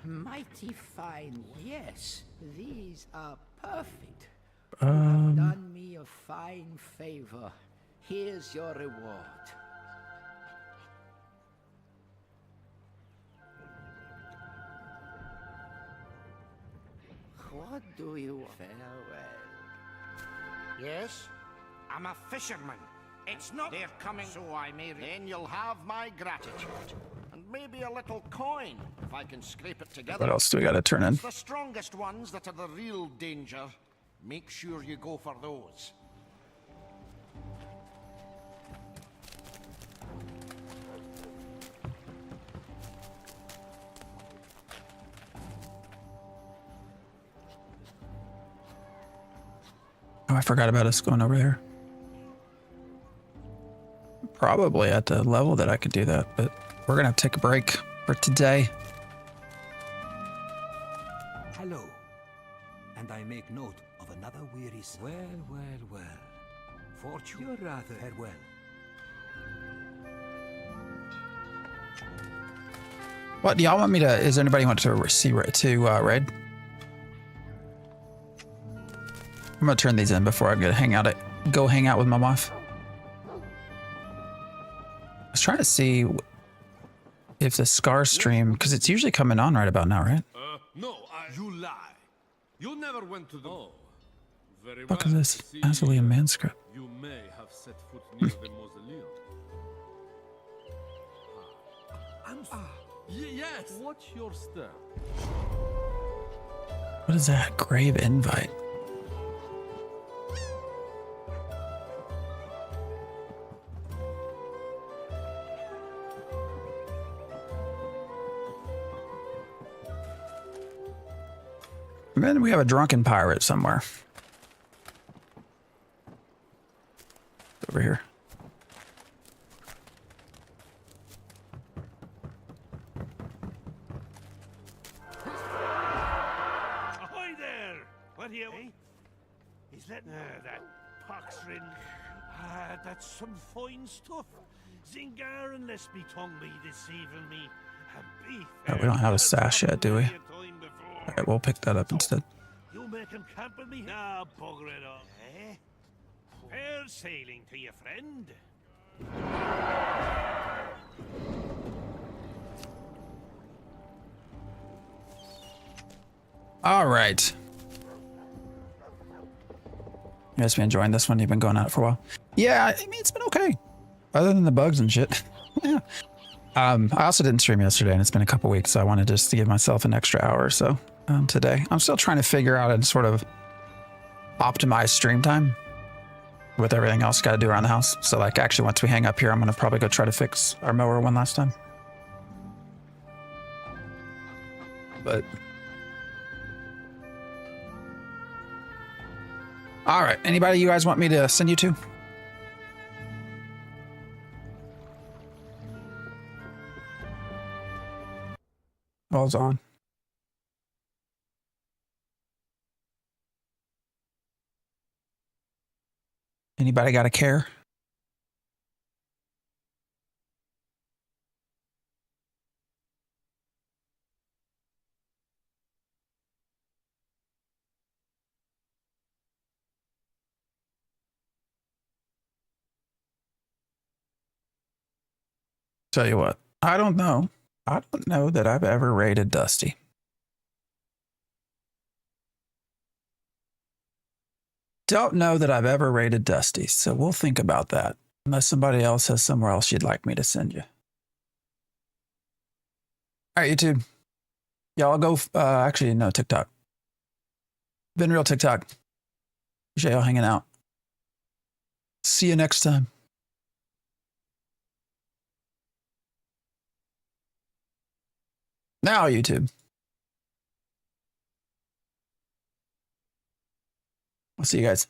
Mighty fine. Yes, these are perfect. You have done me a fine favor. Here's your reward. What do you farewell? Yes? I'm a fisherman. It's not they're coming, so I may. Then you'll have my gratitude. And maybe a little coin, if I can scrape it together. What else do we got to turn in? It's the strongest ones that are the real danger. Make sure you go for those. Oh, I forgot about us going over there. Probably at the level that I could do that, but we're gonna have to take a break for today. Hello. And I make note of another weary... Well. Fortune... You're rather... Farewell. What do y'all want me to? Is there anybody want to see raid? I'm gonna turn these in before I go hang out with my wife. I was trying to see if the Scar stream, because it's usually coming on right about now, right? No, you lie. You never went to the... Oh, very What is this? Azalean manuscript. You may have set foot near the mausoleum. Yes. Watch your step. What is that? Grave invite. And then we have a drunken pirate somewhere. Over here. Ahoy there! What do you... Is that... that poxrin... that's some fine stuff. Zingar and let's be tongue me deceiving me. Oh, we don't have a sash yet, do we? Alright, we'll pick that up instead. You make him camp with me? Nah, bugger it up. Eh? Fair sailing to your friend. Alright. You guys been enjoying this one? You've been going at it for a while? Yeah, I mean, it's been okay. Other than the bugs and shit. Yeah. I also didn't stream yesterday, and it's been a couple weeks, so I wanted just to give myself an extra hour or so today. I'm still trying to figure out and sort of optimize stream time with everything else got to do around the house. So, like, actually, once we hang up here, I'm going to probably go try to fix our mower one last time. But... all right. Anybody you guys want me to send you to? All's on. Anybody got a care? Tell you what, I don't know. I don't know that I've ever raided Dusty. Don't know that I've ever raided Dusty, so we'll think about that. Unless somebody else has somewhere else you'd like me to send you. All right, YouTube. Y'all go, actually, no, TikTok. Been real TikTok. Appreciate y'all hanging out. See you next time. Now, YouTube. I'll see you guys.